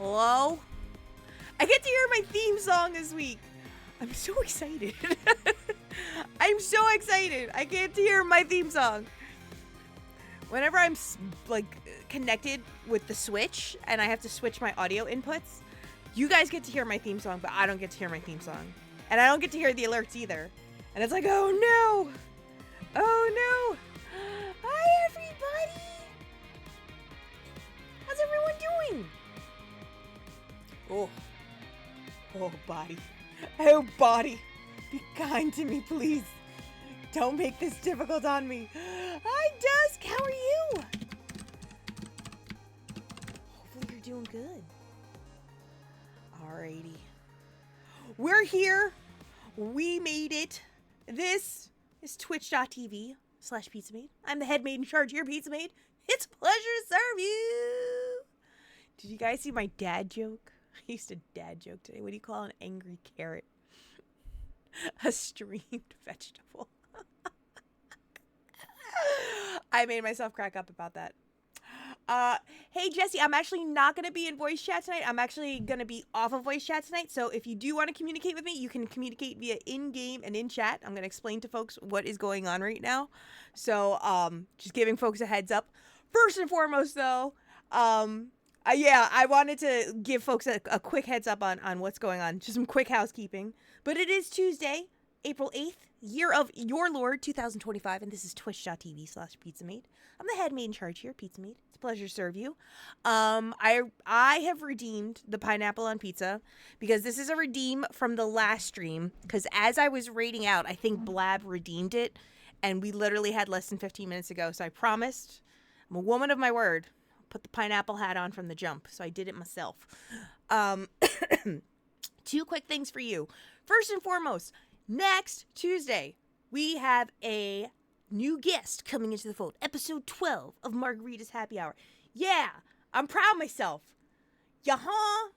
Hello? I get to hear my theme song this week. I'm so excited. I'm so excited. I get to hear my theme song. Whenever I'm connected with the Switch and I have to switch my audio inputs, you guys get to hear my theme song, but I don't get to hear my theme song. And I don't get to hear the alerts either. And it's like, oh no. Oh no. Hi everybody. How's everyone doing? Oh body. Oh body. Be kind to me, please. Don't make this difficult on me. Hi Dusk, how are you? Hopefully you're doing good. Alrighty. We're here. We made it. This is twitch.tv/PizzaMade. I'm the head maid in charge here, Pizza Maid. It's a pleasure to serve you. Did you guys see my dad joke? I used a dad joke today. What do you call an angry carrot? A streamed vegetable. I made myself crack up about that. Hey Jesse, I'm actually not going to be in voice chat tonight. I'm actually going to be off of voice chat tonight. So if you do want to communicate with me, you can communicate via in-game and in chat. I'm going to explain to folks what is going on right now. So, just giving folks a heads up. First and foremost though, I wanted to give folks a quick heads up on what's going on. Just some quick housekeeping. But it is Tuesday, April 8th, year of your Lord, 2025, and this is twitch.tv/PizzaMade. I'm the head maid in charge here, Pizza Maid. It's a pleasure to serve you. I have redeemed the pineapple on pizza because this is a redeem from the last stream. Because as I was rating out, I think Blab redeemed it, and we literally had less than 15 minutes ago. So I promised, I'm a woman of my word, put the pineapple hat on from the jump. So I did it myself. Two quick things for you. First and foremost, next Tuesday, we have a new guest coming into the fold. Episode 12 of Margarita's Happy Hour. Yeah, I'm proud of myself. Yeah-huh.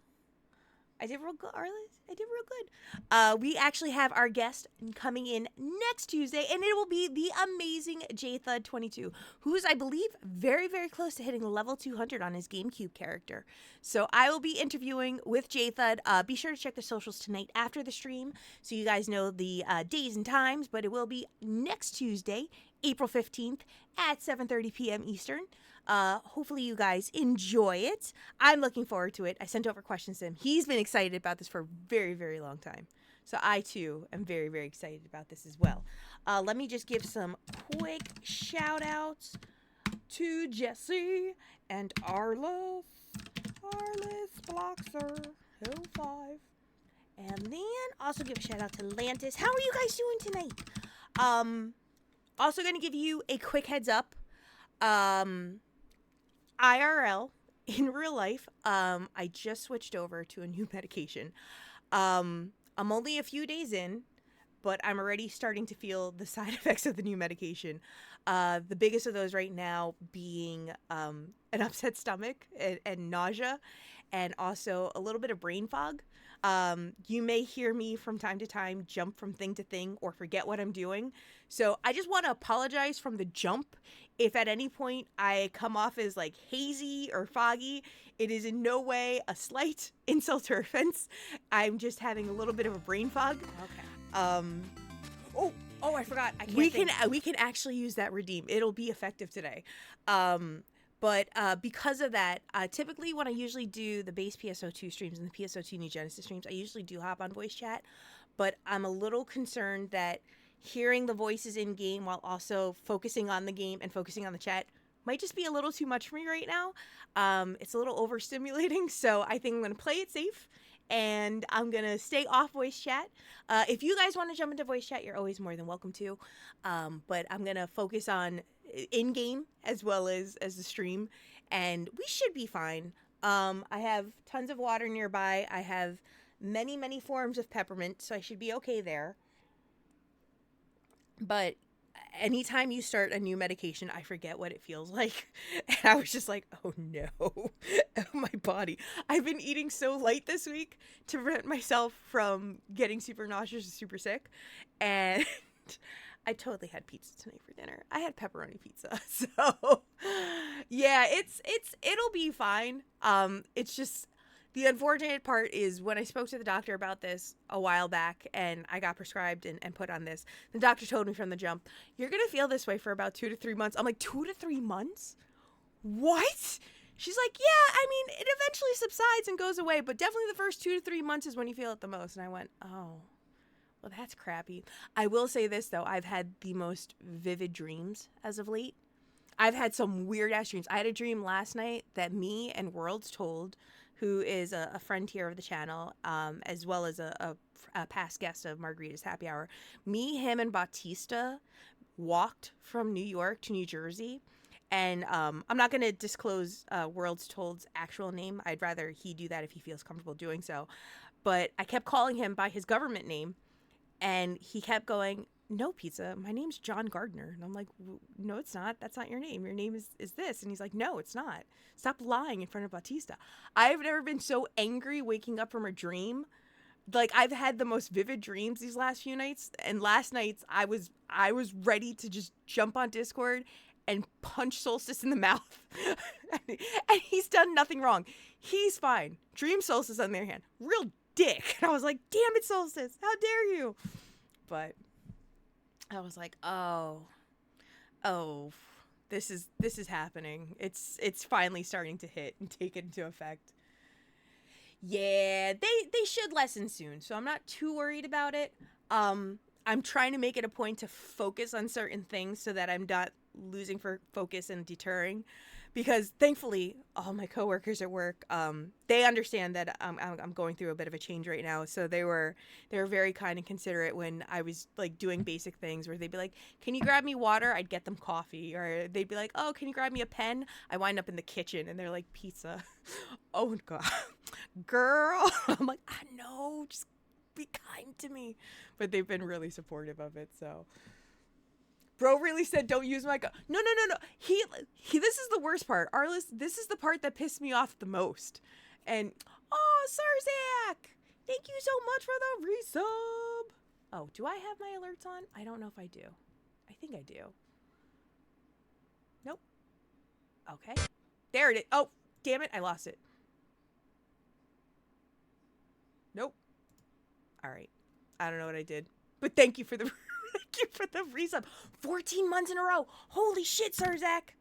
I did real good, Arliss. I did real good. We actually have our guest coming in next Tuesday, and it will be the amazing JThud22, who's, I believe, very, very close to hitting level 200 on his GameCube character. So I will be interviewing with JThud. Be sure to check the socials tonight after the stream so you guys know the days and times, but it will be next Tuesday, April 15th at 7:30 p.m. Eastern. Hopefully you guys enjoy it. I'm looking forward to it. I sent over questions to him. He's been excited about this for a very, very long time. So I, too, am very, very excited about this as well. Let me just give some quick shout-outs to Jesse and Arliss. Arliss Bloxer, Hill 5. And then also give a shout-out to Lantis. How are you guys doing tonight? Also going to give you a quick heads up. IRL, in real life, I just switched over to a new medication. I'm only a few days in, but I'm already starting to feel the side effects of the new medication. The biggest of those right now being an upset stomach and nausea, and also a little bit of brain fog. You may hear me from time to time jump from thing to thing or forget what I'm doing. So I just want to apologize from the jump. If at any point I come off as like hazy or foggy, it is in no way a slight insult or offense. I'm just having a little bit of a brain fog. Okay. Oh, I forgot. We can actually use that redeem. It'll be effective today. But because of that, typically when I usually do the base PSO2 streams and the PSO2 New Genesis streams, I usually do hop on voice chat. But I'm a little concerned that hearing the voices in game while also focusing on the game and focusing on the chat might just be a little too much for me right now. It's a little overstimulating, so I think I'm going to play it safe. And I'm going to stay off voice chat. If you guys want to jump into voice chat, you're always more than welcome to. But I'm going to focus on in-game as well as the stream. And we should be fine. I have tons of water nearby. I have many, many forms of peppermint, so I should be okay there. But anytime you start a new medication, I forget what it feels like. And I was just like, oh no, oh my body. I've been eating so light this week to prevent myself from getting super nauseous and super sick. And I totally had pizza tonight for dinner. I had pepperoni pizza. So yeah, it'll be fine. It's just The unfortunate part is when I spoke to the doctor about this a while back and I got prescribed and put on this, the doctor told me from the jump, you're going to feel this way for about 2 to 3 months. I'm like, 2 to 3 months? What? She's like, yeah, I mean, it eventually subsides and goes away, but definitely the first 2 to 3 months is when you feel it the most. And I went, oh, well, that's crappy. I will say this, though. I've had the most vivid dreams as of late. I've had some weird ass dreams. I had a dream last night that me and Worlds Told, who is a friend here of the channel, as well as a past guest of Margarita's Happy Hour, me, him, and Bautista walked from New York to New Jersey. And I'm not going to disclose Worlds Told's actual name. I'd rather he do that if he feels comfortable doing so. But I kept calling him by his government name, and he kept going, no, Pizza, my name's John Gardner. And I'm like, no, it's not. That's not your name. Your name is this. And he's like, no, it's not. Stop lying in front of Bautista. I've never been so angry waking up from a dream. Like, I've had the most vivid dreams these last few nights. And last night, I was ready to just jump on Discord and punch Solstice in the mouth. And he's done nothing wrong. He's fine. Dream Solstice, on the other hand, real dick. And I was like, damn it, Solstice. How dare you? But I was like, oh, this is happening. It's finally starting to hit and take into effect. Yeah, they should lessen soon, so I'm not too worried about it. I'm trying to make it a point to focus on certain things so that I'm not losing for focus and deterring, because thankfully all my coworkers at work, they understand that I'm going through a bit of a change right now, so they were very kind and considerate when I was like doing basic things where they'd be like, can you grab me water? I'd get them coffee. Or they'd be like, oh, can you grab me a pen? I wind up in the kitchen and they're like, pizza. Oh god, girl. I'm like, I know, just be kind to me. But they've been really supportive of it. So bro really said, don't use my No. He this is the worst part. Arliss, this is the part that pissed me off the most. And, oh, Sarzak, thank you so much for the resub. Oh, do I have my alerts on? I don't know if I do. I think I do. Nope. Okay. There it is. Oh, damn it. I lost it. Nope. All right. I don't know what I did. But thank you for the... Thank you for the resub. 14 months in a row. Holy shit, Sarzak.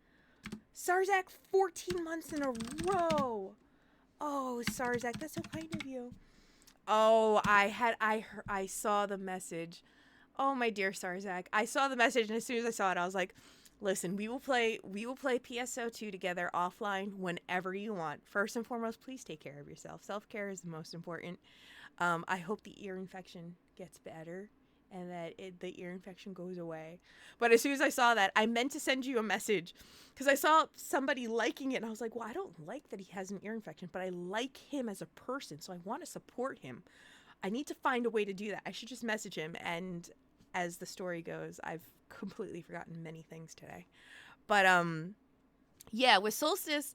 Sarzak, 14 months in a row. Oh, Sarzak, that's so kind of you. Oh, I saw the message. Oh, my dear Sarzak. I saw the message, and as soon as I saw it, I was like, listen, we will play PSO2 together offline whenever you want. First and foremost, please take care of yourself. Self-care is the most important. I hope the ear infection gets better and that the ear infection goes away. But as soon as I saw that, I meant to send you a message because I saw somebody liking it, and I was like, well, I don't like that he has an ear infection, but I like him as a person, so I want to support him. I need to find a way to do that. I should just message him, and as the story goes, I've completely forgotten many things today. But, yeah, with Solstice,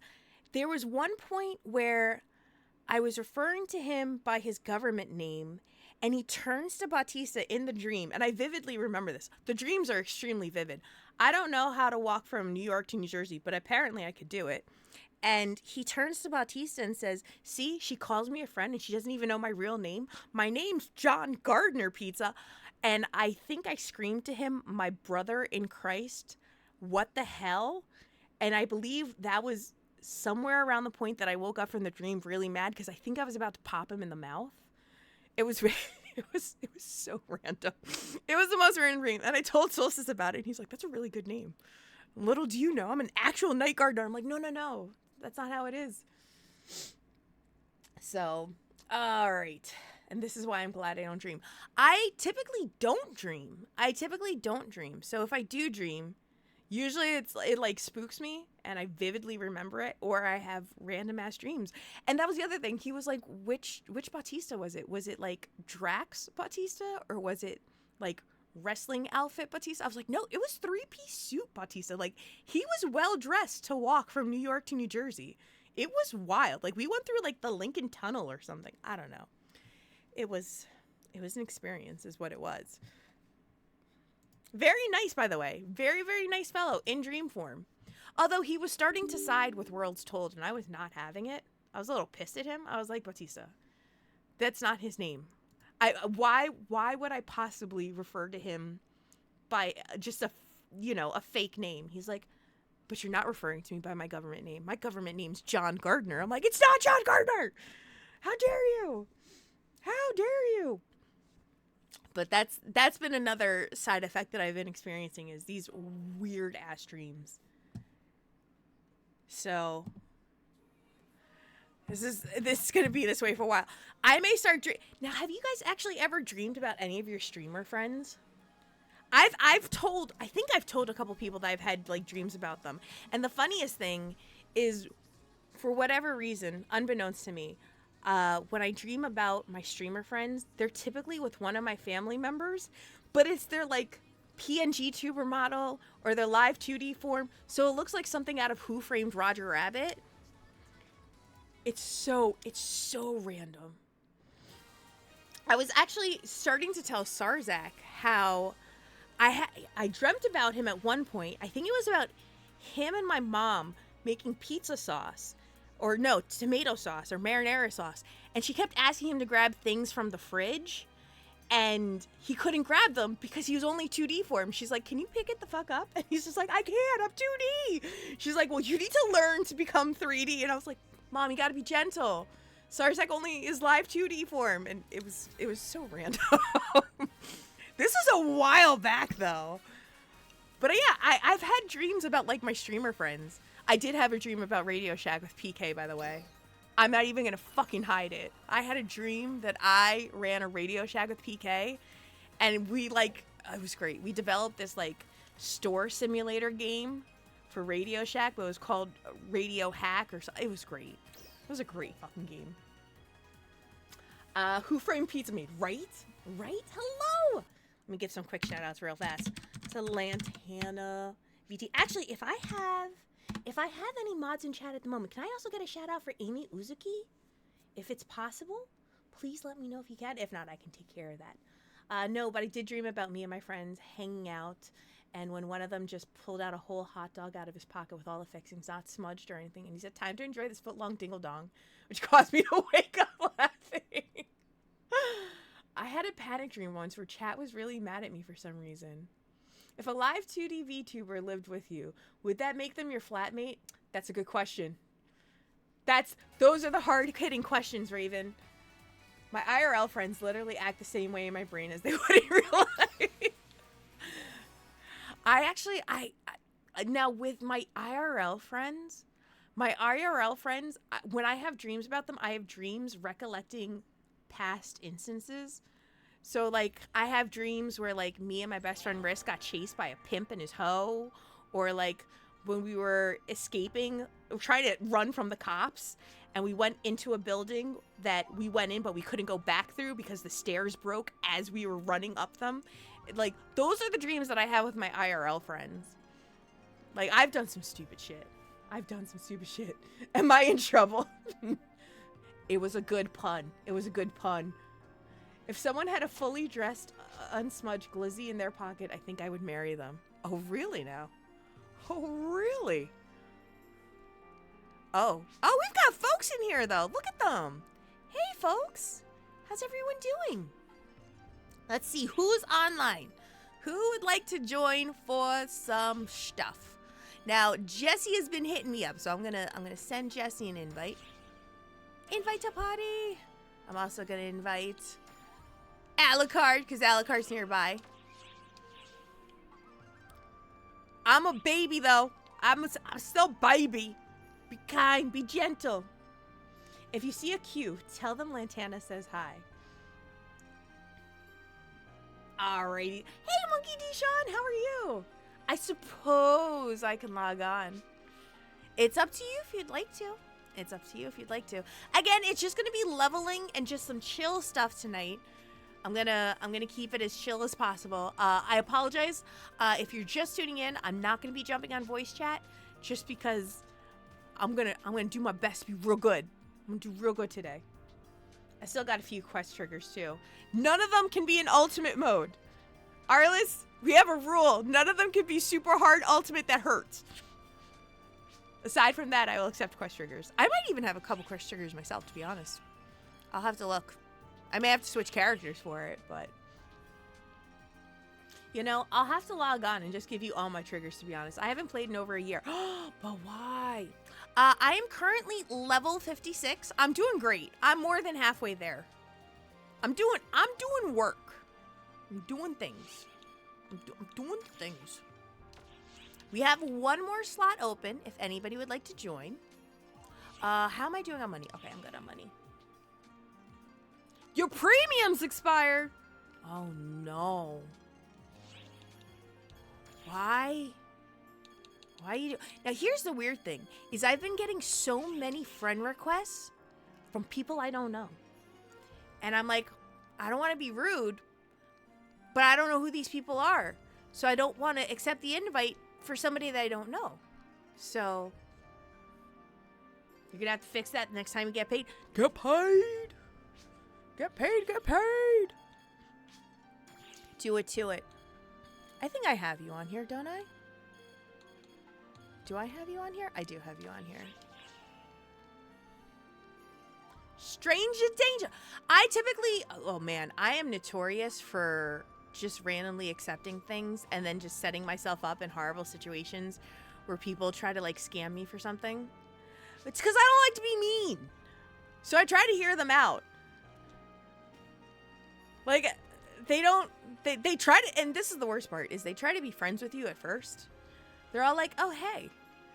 there was one point where I was referring to him by his government name, and he turns to Bautista in the dream, and I vividly remember this. The dreams are extremely vivid. I don't know how to walk from New York to New Jersey, but apparently I could do it. And he turns to Bautista and says, see, she calls me a friend, and she doesn't even know my real name. My name's John Gardner, Pizza. And I think I screamed to him, my brother in Christ, what the hell? And I believe that was somewhere around the point that I woke up from the dream really mad, because I think I was about to pop him in the mouth. It was so random. It was the most random dream. And I told Solstice about it, and he's like, that's a really good name. Little do you know, I'm an actual night gardener. I'm like, no. That's not how it is. So, all right. And this is why I'm glad I don't dream. I typically don't dream. So if I do dream, usually it like spooks me and I vividly remember it, or I have random ass dreams. And that was the other thing. He was like, which Bautista was it? Was it like Drax Bautista, or was it like wrestling outfit Bautista? I was like, no, it was 3-piece suit Bautista. Like, he was well dressed to walk from New York to New Jersey. It was wild. Like, we went through like the Lincoln Tunnel or something. I don't know. It was an experience is what it was. Very nice, by the way. Very, very nice fellow in dream form. Although he was starting to side with Worlds Told, and I was not having it. I was a little pissed at him. I was like, Bautista, that's not his name. Why would I possibly refer to him by just a fake name? He's like, but you're not referring to me by my government name. My government name's John Gardner. I'm like, it's not John Gardner. How dare you? How dare you? But that's been another side effect that I've been experiencing is these weird ass dreams. So this is gonna be this way for a while. I may start now. Have you guys actually ever dreamed about any of your streamer friends? I think I've told a couple people that I've had like dreams about them. And the funniest thing is, for whatever reason, unbeknownst to me, when I dream about my streamer friends, they're typically with one of my family members, but it's their like PNG tuber model or their live 2D form, so it looks like something out of Who Framed Roger Rabbit. It's so random. I was actually starting to tell Sarzak how I dreamt about him at one point. I think it was about him and my mom making pizza sauce. Or no, tomato sauce or marinara sauce. And she kept asking him to grab things from the fridge. And he couldn't grab them because he was only 2D for him. She's like, can you pick it the fuck up? And he's just like, I can't, I'm 2D. She's like, well, you need to learn to become 3D. And I was like, Mom, you gotta be gentle. Sarzak only is live 2D form. And it was so random. This is a while back though. But yeah, I've had dreams about like my streamer friends. I did have a dream about Radio Shack with PK, by the way. I'm not even gonna fucking hide it. I had a dream that I ran a Radio Shack with PK, and it was great. We developed this like store simulator game for Radio Shack, but it was called Radio Hack or something. It was great. It was a great fucking game. Who Framed Pizza Made? Right? Hello! Let me give some quick shout outs real fast. To Lantana VT. Actually, if I have any mods in chat at the moment, can I also get a shout out for Amy Uzuki? If it's possible, please let me know if you can. If not, I can take care of that. No, but I did dream about me and my friends hanging out, and when one of them just pulled out a whole hot dog out of his pocket with all the fixings, not smudged or anything, and he said, time to enjoy this foot-long dingle-dong, which caused me to wake up laughing. I had a panic dream once where chat was really mad at me for some reason. If a live 2D VTuber lived with you, would that make them your flatmate? That's a good question. Those are the hard-hitting questions, Raven. My IRL friends literally act the same way in my brain as they would in real life. Now with my IRL friends, when I have dreams about them, I have dreams recollecting past instances. So, like, I have dreams where, like, me and my best friend Risk got chased by a pimp and his hoe. Or, like, when we were escaping, trying to run from the cops, and we went into a building that we went in, but we couldn't go back through because the stairs broke as we were running up them. Like, those are the dreams that I have with my IRL friends. Like, I've done some stupid shit. Am I in trouble? It was a good pun. If someone had a fully dressed, unsmudged glizzy in their pocket, I think I would marry them. Oh, really now? Oh, really? Oh, we've got folks in here, though. Look at them. Hey, folks. How's everyone doing? Let's see who's online. Who would like to join for some stuff? Now, Jesse has been hitting me up, so I'm gonna send Jesse an invite. Invite to party. I'm also gonna invite Alucard, because Alucard's nearby. I'm a baby, though. I'm still baby. Be kind, be gentle. If you see a Q, tell them Lantana says hi. Alrighty. Hey, Monkey D. Sean, how are you? I suppose I can log on. It's up to you if you'd like to. Again, it's just gonna be leveling and just some chill stuff tonight. I'm gonna keep it as chill as possible. I apologize if you're just tuning in. I'm not gonna be jumping on voice chat just because I'm gonna do my best to be real good. I'm gonna do real good today. I still got a few quest triggers too. None of them can be in ultimate mode. Arliss, we have a rule. None of them can be super hard ultimate that hurts. Aside from that, I will accept quest triggers. I might even have a couple quest triggers myself, to be honest. I'll have to look. I may have to switch characters for it, but... You know, I'll have to log on and just give you all my triggers, to be honest. I haven't played in over a year. But why? I am currently level 56. I'm doing great. I'm more than halfway there. I'm doing work. I'm doing things. I'm doing things. We have one more slot open if anybody would like to join. How am I doing on money? Okay, I'm good on money. Your premiums expired. Oh no. Why? Why you do? Now here's the weird thing is I've been getting so many friend requests from people I don't know. And I'm like, I don't want to be rude, but I don't know who these people are. So I don't want to accept the invite for somebody that I don't know. So you're going to have to fix that next time you get paid. Get paid. Get paid, get paid. Do it. I think I have you on here, don't I? Do I have you on here? I do have you on here. Stranger danger. I typically, oh man, I am notorious for just randomly accepting things and then just setting myself up in horrible situations where people try to like scam me for something. It's because I don't like to be mean. So I try to hear them out. Like, they try to, and this is the worst part, is they try to be friends with you at first. They're all like, oh, hey,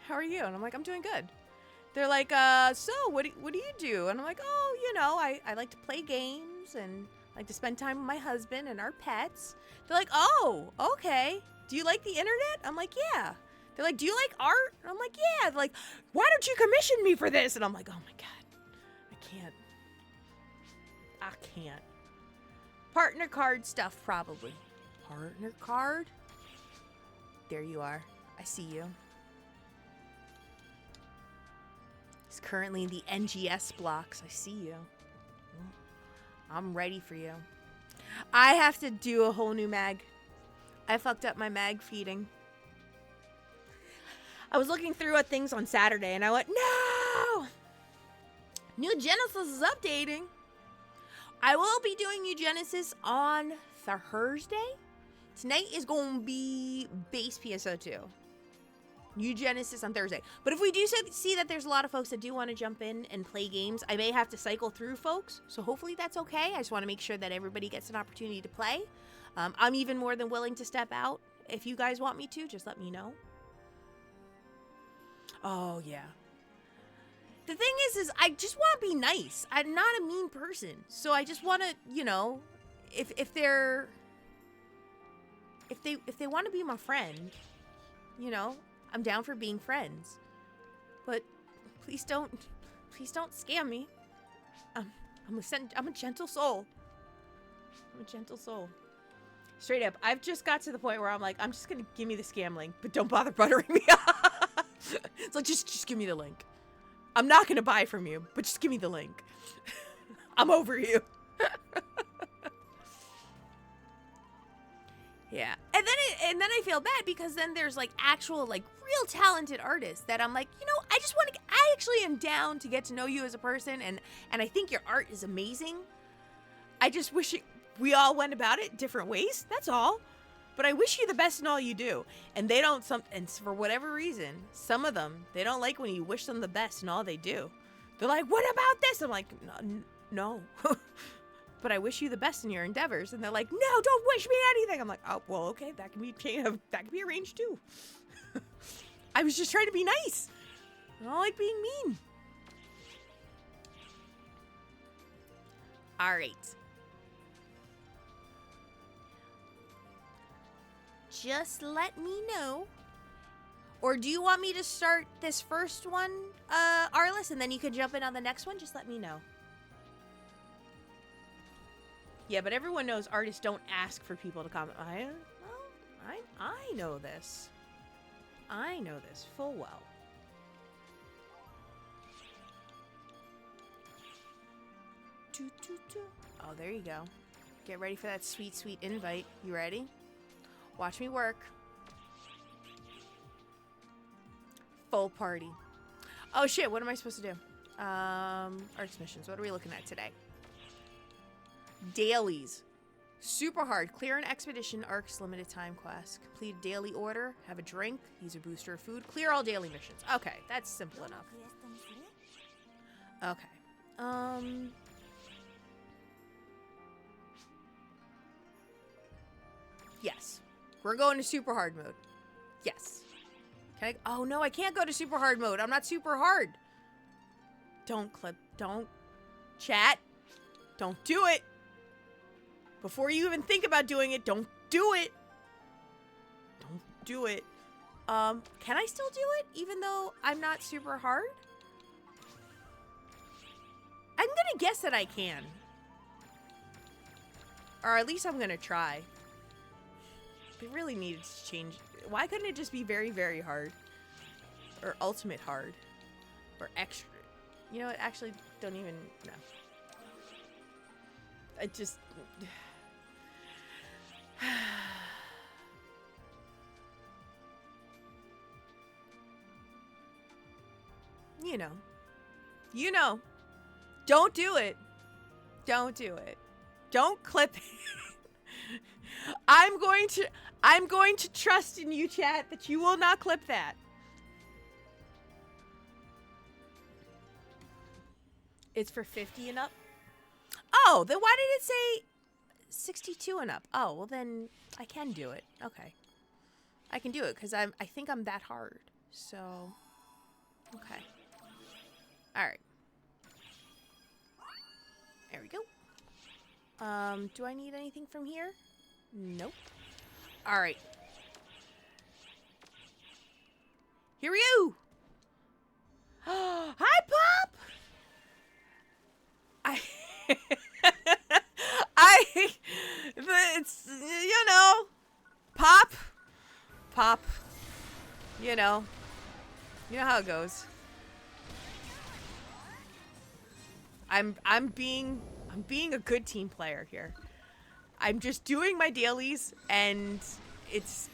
how are you? And I'm like, I'm doing good. They're like, so what do you do? And I'm like, oh, you know, I like to play games and like to spend time with my husband and our pets. They're like, oh, okay. Do you like the internet? I'm like, yeah. They're like, do you like art? And I'm like, yeah. They're like, why don't you commission me for this? And I'm like, oh my God, I can't. Partner card stuff, probably. Partner card? There you are. I see you. It's currently in the NGS blocks. I see you. I'm ready for you. I have to do a whole new mag. I fucked up my mag feeding. I was looking through at things on Saturday and I went, no! New Genesis is updating. I will be doing New Genesis on Thursday. Tonight is going to be base PSO2. New Genesis on Thursday. But if we do see that there's a lot of folks that do want to jump in and play games, I may have to cycle through folks. So hopefully that's okay. I just want to make sure that everybody gets an opportunity to play. I'm even more than willing to step out. If you guys want me to, just let me know. Oh, yeah. The thing is I just want to be nice. I'm not a mean person. So I just want to, you know, if they want to be my friend, you know, I'm down for being friends. But please don't scam me. I'm a gentle soul. I'm a gentle soul. Straight up, I've just got to the point where I'm like, I'm just going to give me the scam link, but don't bother buttering me up. It's like, just give me the link. I'm not going to buy from you, but just give me the link. I'm over you. Yeah. And then I feel bad because then there's like actual like real talented artists that I'm like, you know, I actually am down to get to know you as a person and I think your art is amazing. I just wish we all went about it different ways. That's all. But I wish you the best in all you do. And they don't, and for whatever reason, some of them, they don't like when you wish them the best in all they do. They're like, what about this? I'm like, no. But I wish you the best in your endeavors. And they're like, no, don't wish me anything. I'm like, oh, well, okay, that can be arranged too. I was just trying to be nice. I don't like being mean. All right. Just let me know. Or do you want me to start this first one, Arliss, and then you can jump in on the next one? Just let me know. Yeah, but everyone knows artists don't ask for people to comment. I know this. I know this full well. Oh, there you go. Get ready for that sweet, sweet invite. You ready? Watch me work. Full party. Oh shit, what am I supposed to do? Arcs missions. What are we looking at today? Dailies. Super hard. Clear an expedition Arcs limited time quest. Complete a daily order. Have a drink. Use a booster of food. Clear all daily missions. Okay, that's simple enough. Okay. Yes. We're going to super hard mode. Yes. Can I? Oh no, I can't go to super hard mode. I'm not super hard. Don't clip. Don't. Chat. Don't do it. Before you even think about doing it, don't do it. Don't do it. Can I still do it even though I'm not super hard? I'm gonna guess that I can. Or at least I'm gonna try. It really needed to change. Why couldn't it just be very, very hard? Or ultimate hard? Or extra? You know what? Actually, don't even... No. I just... You know. You know. Don't do it. Don't do it. Don't clip it. I'm going to trust in you, chat, that you will not clip that. It's for 50 and up? Oh, then why did it say 62 and up? Oh, well then I can do it. Okay. I can do it because I think I'm that hard. So, okay. All right. There we go. Do I need anything from here? Nope. All right. Here we go. Hi, Pop. It's, you know, Pop, you know how it goes. I'm being a good team player here. I'm just doing my dailies, and it's...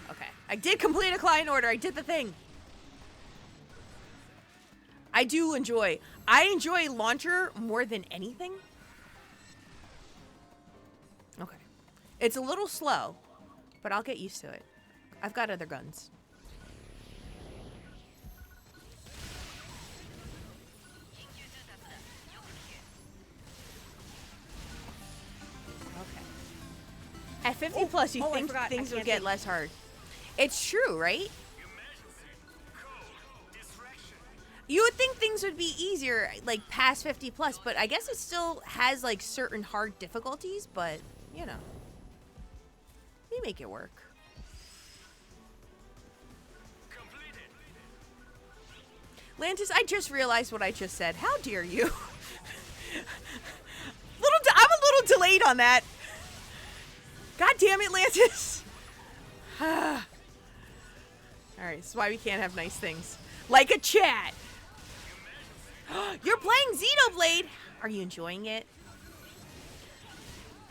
Okay. I did complete a client order. I did the thing. I enjoy launcher more than anything. Okay. It's a little slow, but I'll get used to it. I've got other guns. Okay. At 50 plus, you think things will get less hard. It's true, right? You would think things would be easier, like, past 50 plus, but I guess it still has, like, certain hard difficulties, but, you know. We make it work. Lantis, I just realized what I just said. How dare you? I'm a little delayed on that. God damn it, Lantis. Alright, this is why we can't have nice things. Like a chat. You're playing Xenoblade. Are you enjoying it?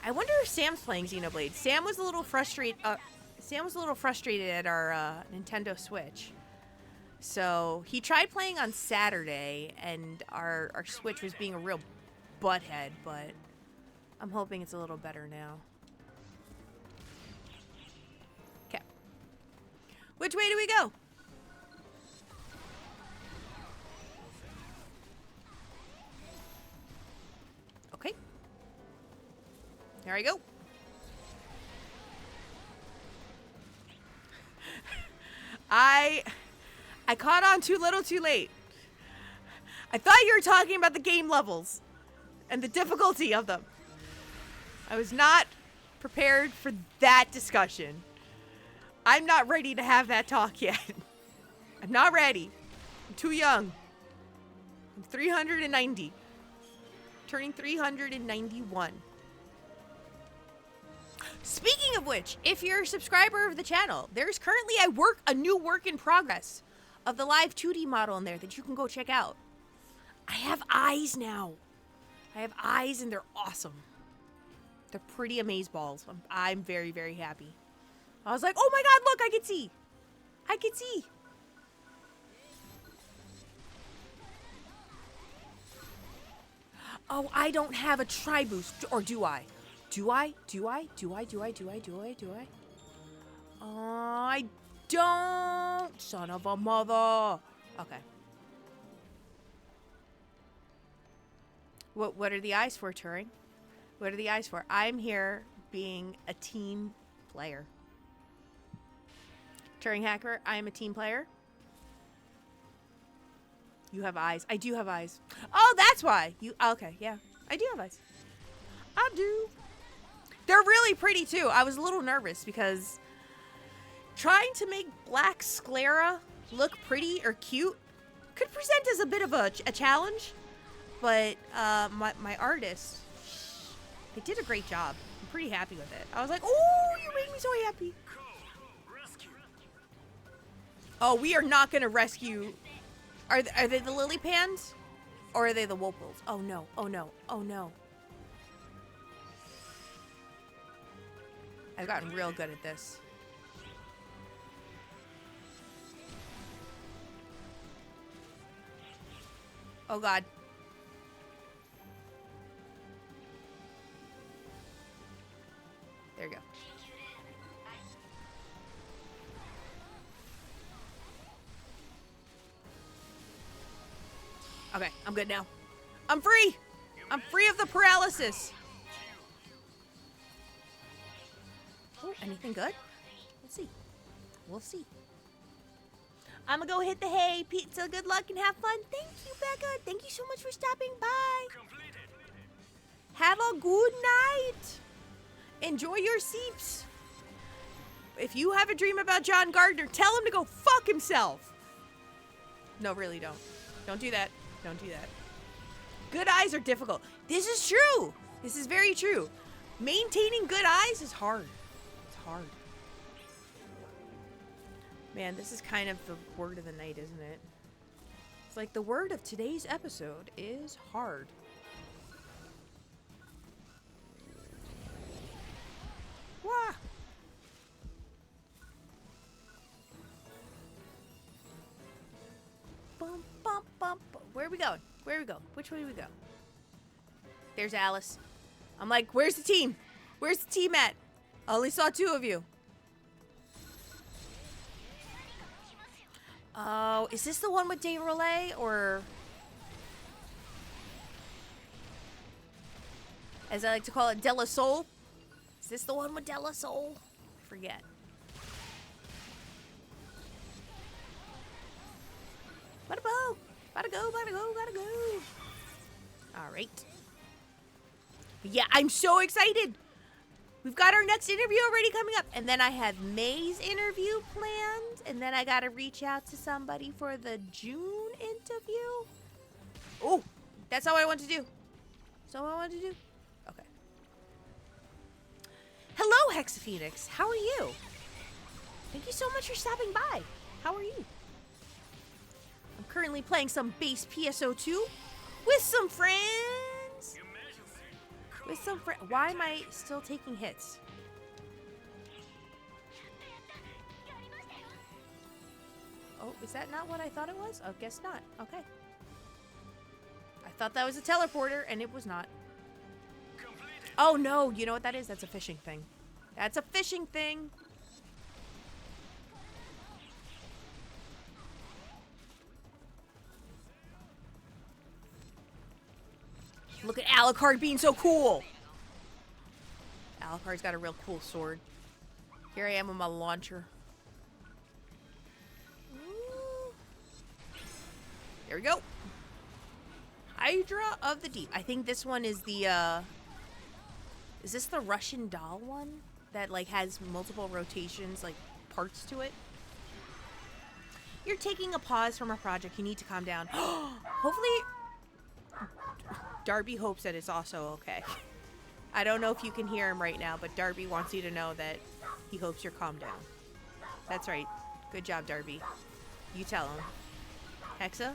I wonder if Sam's playing Xenoblade. Sam was a little frustrated at our Nintendo Switch. So he tried playing on Saturday, and our Switch was being a real butthead, but I'm hoping it's a little better now. Okay. Which way do we go? Okay. There I go. I caught on too little too late. I thought you were talking about the game levels and the difficulty of them. I was not prepared for that discussion. I'm not ready to have that talk yet. I'm not ready. I'm too young. I'm 390. Turning 391. Speaking of which, if you're a subscriber of the channel, there's currently a new work in progress of the live 2D model in there that you can go check out. I have eyes now. I have eyes and they're awesome. They're pretty amazeballs. I'm very, very happy. I was like, oh my god, look, I can see. I can see. Oh, I don't have a tri-boost. Or do I? Do I? I don't. Son of a mother. Okay. What are the eyes for, Turing? What are the eyes for? I'm here being a team player. Turing Hacker, I am a team player. You have eyes. I do have eyes. Oh, that's why. Okay, yeah. I do have eyes. I do. They're really pretty too. I was a little nervous because trying to make black sclera look pretty or cute could present as a bit of a challenge. But my artist, they did a great job. I'm pretty happy with it. I was like, oh, you made me so happy. Oh, we are not going to rescue. Are they the lily pans? Or are they the Wopels? Oh no, oh no, oh no. I've gotten real good at this. Oh god. There you go. Okay, I'm good now. I'm free! I'm free of the paralysis. Oh, anything good? We'll see. We'll see. I'm gonna go hit the hay. Pizza, good luck and have fun. Thank you, Becca. Thank you so much for stopping by. Have a good night. Enjoy your seeps. If you have a dream about John Gardner, tell him to go fuck himself. No, really don't. Don't do that. Don't do that. Good eyes are difficult. This is true. This is very true. Maintaining good eyes is hard. It's hard. Man, this is kind of the word of the night, isn't it? It's like the word of today's episode is hard. Wah! Bum, bum, bum, bum. Where are we going? Where are we going? Which way do we go? There's Alice. I'm like, where's the team? Where's the team at? I only saw 2 of you. Oh, is this the one with Day Relay or... as I like to call it, Della Soul? Is this the one with Della Soul? I forget. Bada go, bada go, bada go, bada go. All right. Yeah, I'm so excited. We've got our next interview already coming up. And then I have May's interview planned. And then I got to reach out to somebody for the June interview. Oh, that's all I want to do. That's all I want to do. Okay. Hello, Hexaphoenix. How are you? Thank you so much for stopping by. How are you? I'm currently playing some base PSO2 with some friends. With some friends. Why am I still taking hits? Oh, is that not what I thought it was? Oh, guess not. Okay. I thought that was a teleporter, and it was not. Oh, no. You know what that is? That's a fishing thing. That's a fishing thing. Look at Alucard being so cool. Alucard's got a real cool sword. Here I am with my launcher. Ooh. There we go. Hydra of the Deep. I think this one is the, is this the Russian doll one? That, like, has multiple rotations, like, parts to it? You're taking a pause from a project. You need to calm down. Hopefully... Darby hopes that it's also okay. I don't know if you can hear him right now, but Darby wants you to know that he hopes you're calmed down. That's right. Good job, Darby. You tell him. Hexa,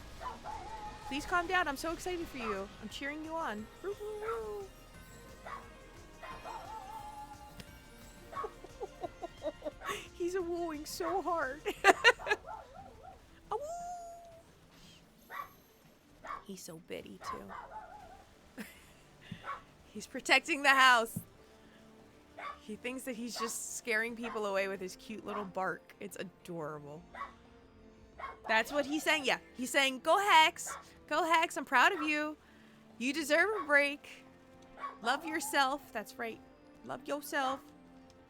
please calm down. I'm so excited for you. I'm cheering you on. He's a wooing so hard. A woo! He's so bitty, too. He's protecting the house. He thinks that he's just scaring people away with his cute little bark. It's adorable. That's what he's saying. Yeah, he's saying, go Hex. Go Hex. I'm proud of you. You deserve a break. Love yourself. That's right. Love yourself.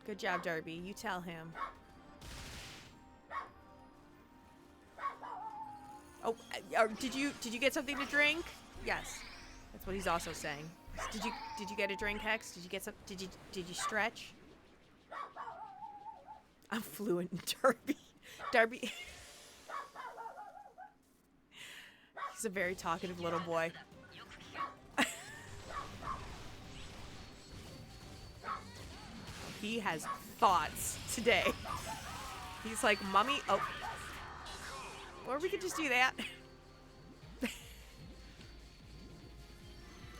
Good job, Darby. You tell him. Oh, did you get something to drink? Yes. That's what he's also saying. Did you get a drink, Hex? Did you get some? Did you stretch? I'm fluent in Darby. Darby. He's a very talkative little boy. He has thoughts today. He's like, Mommy, oh. Or we could just do that.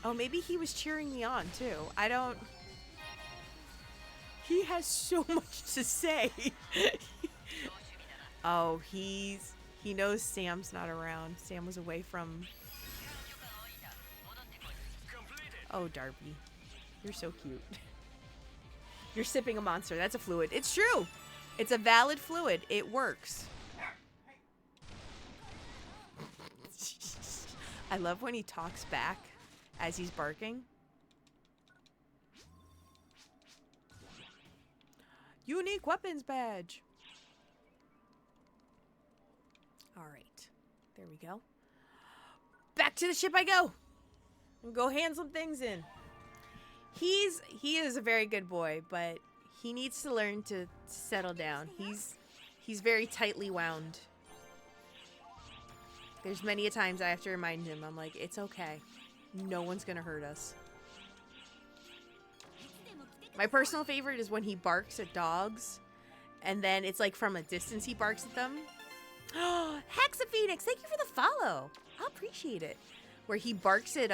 Oh, maybe he was cheering me on, too. I don't... He has so much to say. Oh, he knows Sam's not around. Sam was away from... Oh, Darby. You're so cute. You're sipping a Monster. That's a fluid. It's true. It's a valid fluid. It works. I love when he talks back as he's barking. Unique weapons badge. All right. There we go. Back to the ship I go. And go hand some things in. He is a very good boy, but he needs to learn to settle down. He's very tightly wound. There's many a times I have to remind him. I'm like, it's okay. No one's gonna hurt us. My personal favorite is when he barks at dogs, and then it's like from a distance he barks at them. Oh, Hexaphoenix, thank you for the follow. I appreciate it. Where he barks at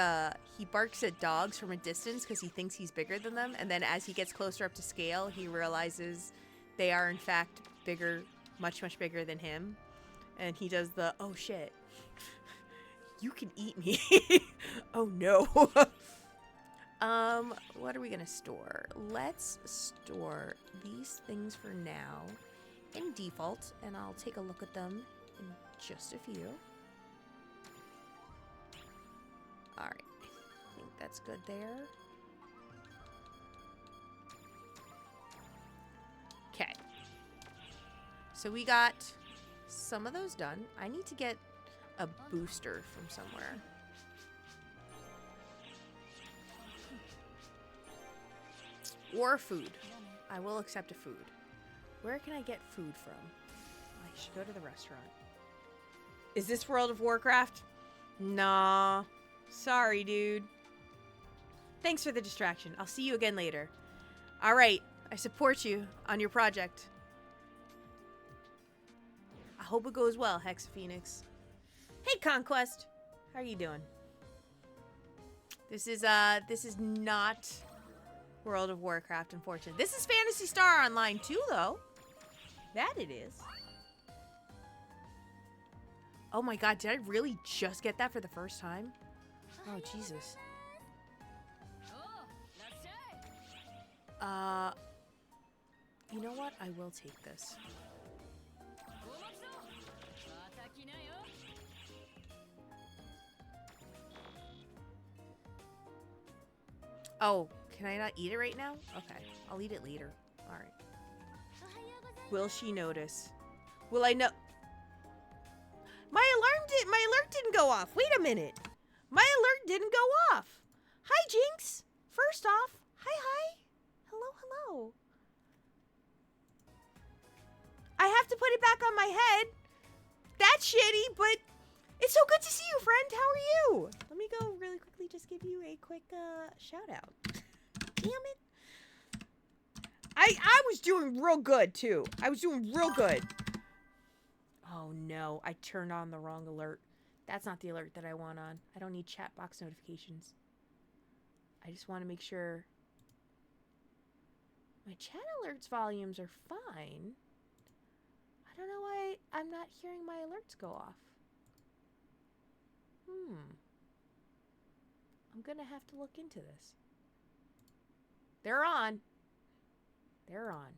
dogs from a distance because he thinks he's bigger than them, and then as he gets closer up to scale, he realizes they are in fact bigger, much bigger than him, and he does the oh shit. You can eat me. Oh no. What are we gonna store? Let's store these things for now in default, and I'll take a look at them in just a few. Alright, I think that's good there. Okay. So we got some of those done. I need to get a booster from somewhere. Or food. I will accept a food. Where can I get food from? I should go to the restaurant. Is this World of Warcraft? Nah. Sorry, dude. Thanks for the distraction. I'll see you again later. Alright. I support you on your project. I hope it goes well, Hexaphoenix. Hey, Conquest. How are you doing? This is not World of Warcraft, unfortunately. This is Phantasy Star Online too, though. That it is. Oh my god, did I really just get that for the first time? Oh, Jesus. You know what? I will take this. Oh, can I not eat it right now? Okay, I'll eat it later. Alright. Will she notice? Will I know? My alert didn't go off. Wait a minute. My alert didn't go off. Hi, Jinx. First off, hi. Hello. I have to put it back on my head. That's shitty, but it's so good to see you, friend. How are you? Let me go really quickly just give you a quick shout out. Damn it. I was doing real good, too. I was doing real good. Oh, no. I turned on the wrong alert. That's not the alert that I want on. I don't need chat box notifications. I just want to make sure my chat alerts volumes are fine. I don't know why I'm not hearing my alerts go off. I'm gonna have to look into this. They're on. They're on.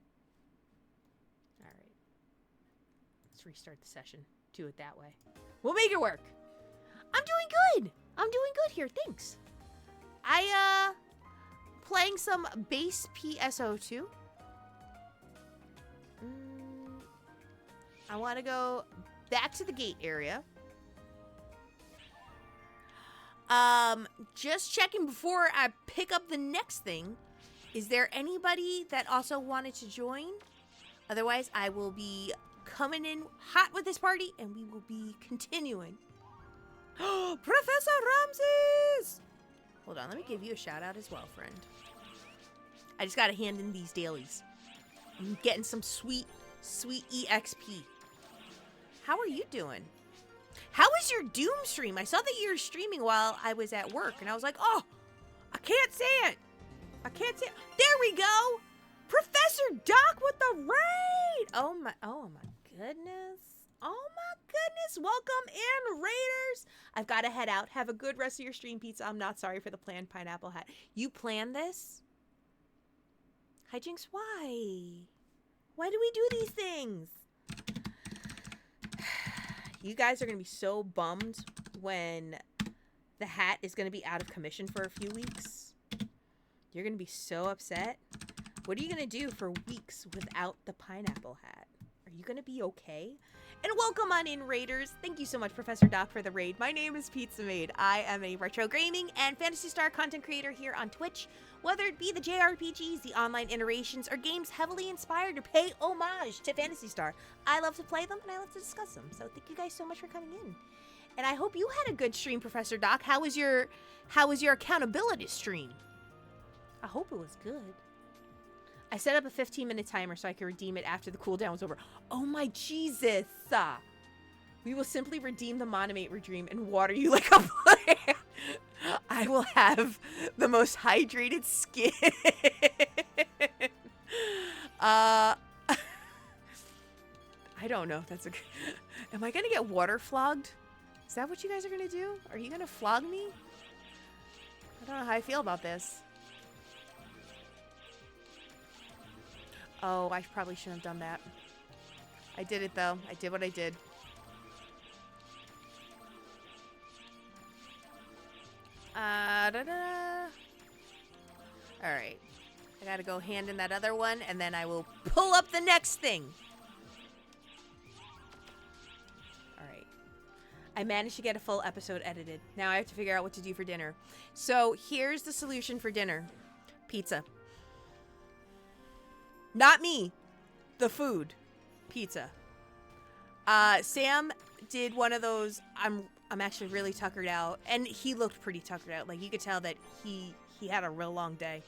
All right. Let's restart the session. Do it that way. We'll make it work. I'm doing good. I'm doing good here. Thanks. Playing some base PSO2. I want to go back to the gate area. Just checking before I pick up the next thing. Is there anybody that also wanted to join? Otherwise, I will be coming in hot with this party, and we will be continuing. Professor Ramses! Hold on, let me give you a shout out as well, friend. I just gotta hand in these dailies. I'm getting some sweet, sweet EXP. How are you doing? How was your Doom stream? I saw that you were streaming while I was at work, and I was like, oh, I can't say it. I can't say it. There we go. Professor Doc with the raid. Oh my goodness. Oh my goodness. Welcome in, Raiders. I've got to head out. Have a good rest of your stream, Pizza. I'm not sorry for the planned pineapple hat. You planned this? Hijinks, why? Why do we do these things? You guys are going to be so bummed when the hat is going to be out of commission for a few weeks. You're going to be so upset. What are you going to do for weeks without the pineapple hat? Are you going to be okay? And welcome on in, Raiders. Thank you so much, Professor Doc, for the raid. My name is Pizza Maid. I am a retro gaming and Phantasy Star content creator here on Twitch. Whether it be the JRPGs, the online iterations, or games heavily inspired to pay homage to Phantasy Star, I love to play them and I love to discuss them. So thank you guys so much for coming in. And I hope you had a good stream, Professor Doc. How was your accountability stream? I hope it was good. I set up a 15-minute timer so I could redeem it after the cooldown was over. Oh my Jesus! We will simply redeem the Monomate Redream and water you like a plant. I will have the most hydrated skin. I don't know if that's a... Am I gonna get water flogged? Is that what you guys are gonna do? Are you gonna flog me? I don't know how I feel about this. Oh, I probably shouldn't have done that. I did it, though. I did what I did. Alright. I gotta go hand in that other one, and then I will pull up the next thing. Alright. I managed to get a full episode edited. Now I have to figure out what to do for dinner. So, here's the solution for dinner. Pizza. Not me. The food. Pizza. Sam did one of those, I'm actually really tuckered out. And he looked pretty tuckered out. Like, you could tell that he had a real long day.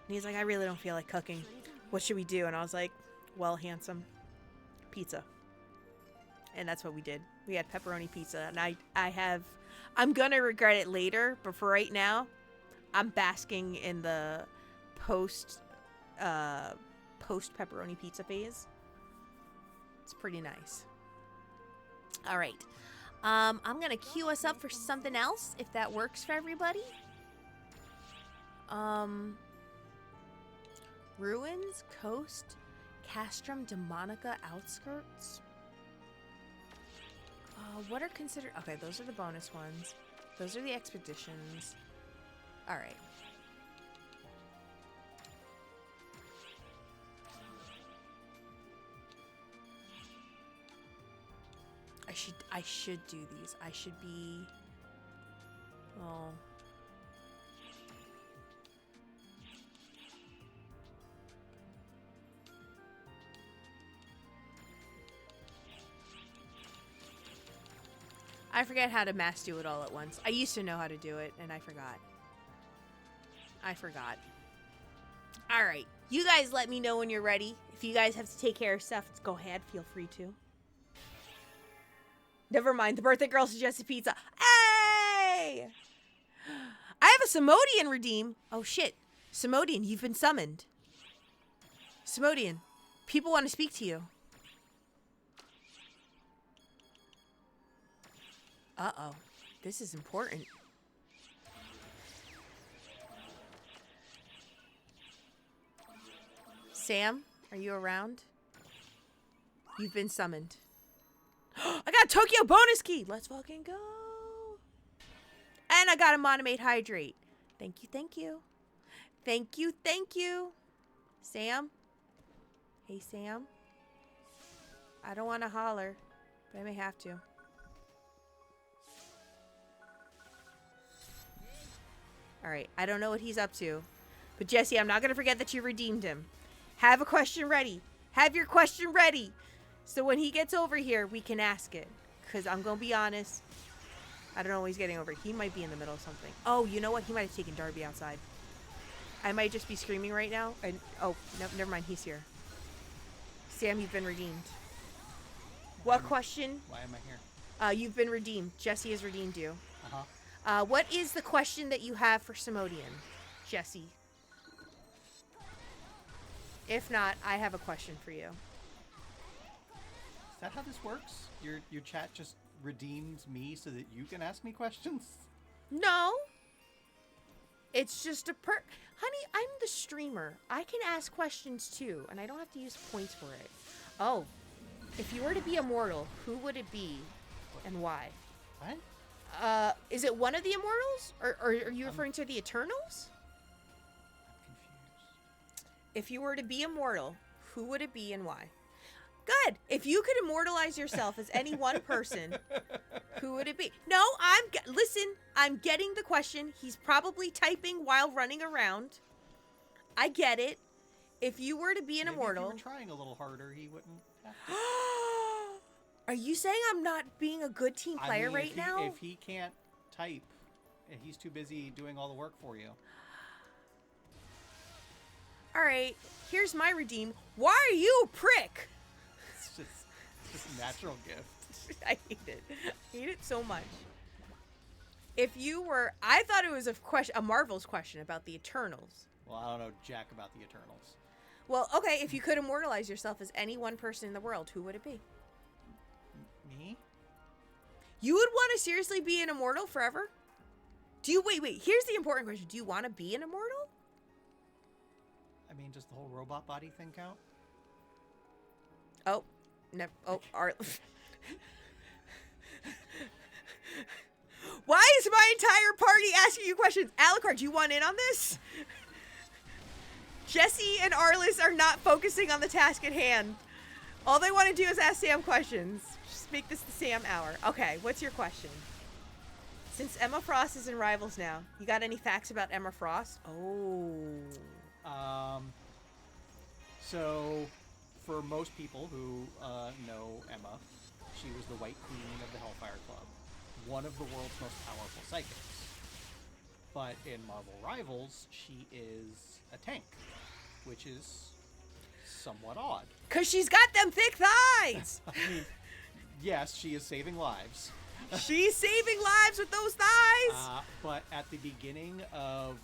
And he's like, I really don't feel like cooking. What should we do? And I was like, well, handsome. Pizza. And that's what we did. We had pepperoni pizza. And I'm gonna regret it later. But for right now, I'm basking in the post pepperoni pizza phase. It's pretty nice. All right. I'm going to queue us up for something else if that works for everybody. Ruins, Coast, Castrum, Demonica, Outskirts. What are considered... Okay, those are the bonus ones. Those are the expeditions. All right. I should do these. I should be... Oh. I forget how to mass do it all at once. I used to know how to do it, and I forgot. All right. You guys let me know when you're ready. If you guys have to take care of stuff, go ahead. Feel free to. Never mind. The birthday girl suggested pizza. Hey! I have a Simodian redeem. Oh, shit. Simodian, you've been summoned. Simodian, people want to speak to you. Uh-oh. This is important. Sam, are you around? You've been summoned. I got a Tokyo bonus key. Let's fucking go. And I got a Monomate Hydrate. Thank you, thank you. Thank you, thank you. Sam? Hey, Sam? I don't want to holler, but I may have to. Alright, I don't know what he's up to. But Jesse, I'm not going to forget that you redeemed him. Have a question ready. Have your question ready. So when he gets over here, we can ask it. Because I'm going to be honest. I don't know when he's getting over. He might be in the middle of something. Oh, you know what? He might have taken Darby outside. I might just be screaming right now. And oh, no, never mind. He's here. Sam, you've been redeemed. What question? Why am I here? You've been redeemed. Jesse has redeemed you. Uh-huh. What is the question that you have for Simodian, Jesse? If not, I have a question for you. Is that how this works? Your chat just redeems me so that you can ask me questions? No. It's just a Honey, I'm the streamer. I can ask questions too, and I don't have to use points for it. Oh, if you were to be immortal, who would it be and why? What? Is it one of the immortals? Or are you referring to the Eternals? I'm confused. If you were to be immortal, who would it be and why? Good. If you could immortalize yourself as any one person, who would it be? No, listen, I'm getting the question. He's probably typing while running around. I get it. If you were to be an immortal... If you were trying a little harder, he wouldn't have to. Are you saying I'm not being a good team player right now? If he can't type, and he's too busy doing all the work for you. All right, here's my redeem. Why are you a prick? It's just a natural gift. I hate it. I hate it so much. If you were... I thought it was a Marvel's question about the Eternals. Well, I don't know jack about the Eternals. Well, okay, if you could immortalize yourself as any one person in the world, who would it be? Me? You would want to seriously be an immortal forever? Wait, here's the important question. Do you want to be an immortal? I mean, does the whole robot body thing count? Oh, no. Oh, Why is my entire party asking you questions? Alucard, do you want in on this? Jesse and Arliss are not focusing on the task at hand. All they want to do is ask Sam questions. Just make this the Sam hour. Okay, what's your question? Since Emma Frost is in Rivals now, you got any facts about Emma Frost? Oh. So, for most people who know Emma, she was the White Queen of the Hellfire Club, one of the world's most powerful psychics. But in Marvel Rivals, she is a tank, which is somewhat odd. 'Cause she's got them thick thighs! I mean, yes, she is saving lives. She's saving lives with those thighs! But at the beginning of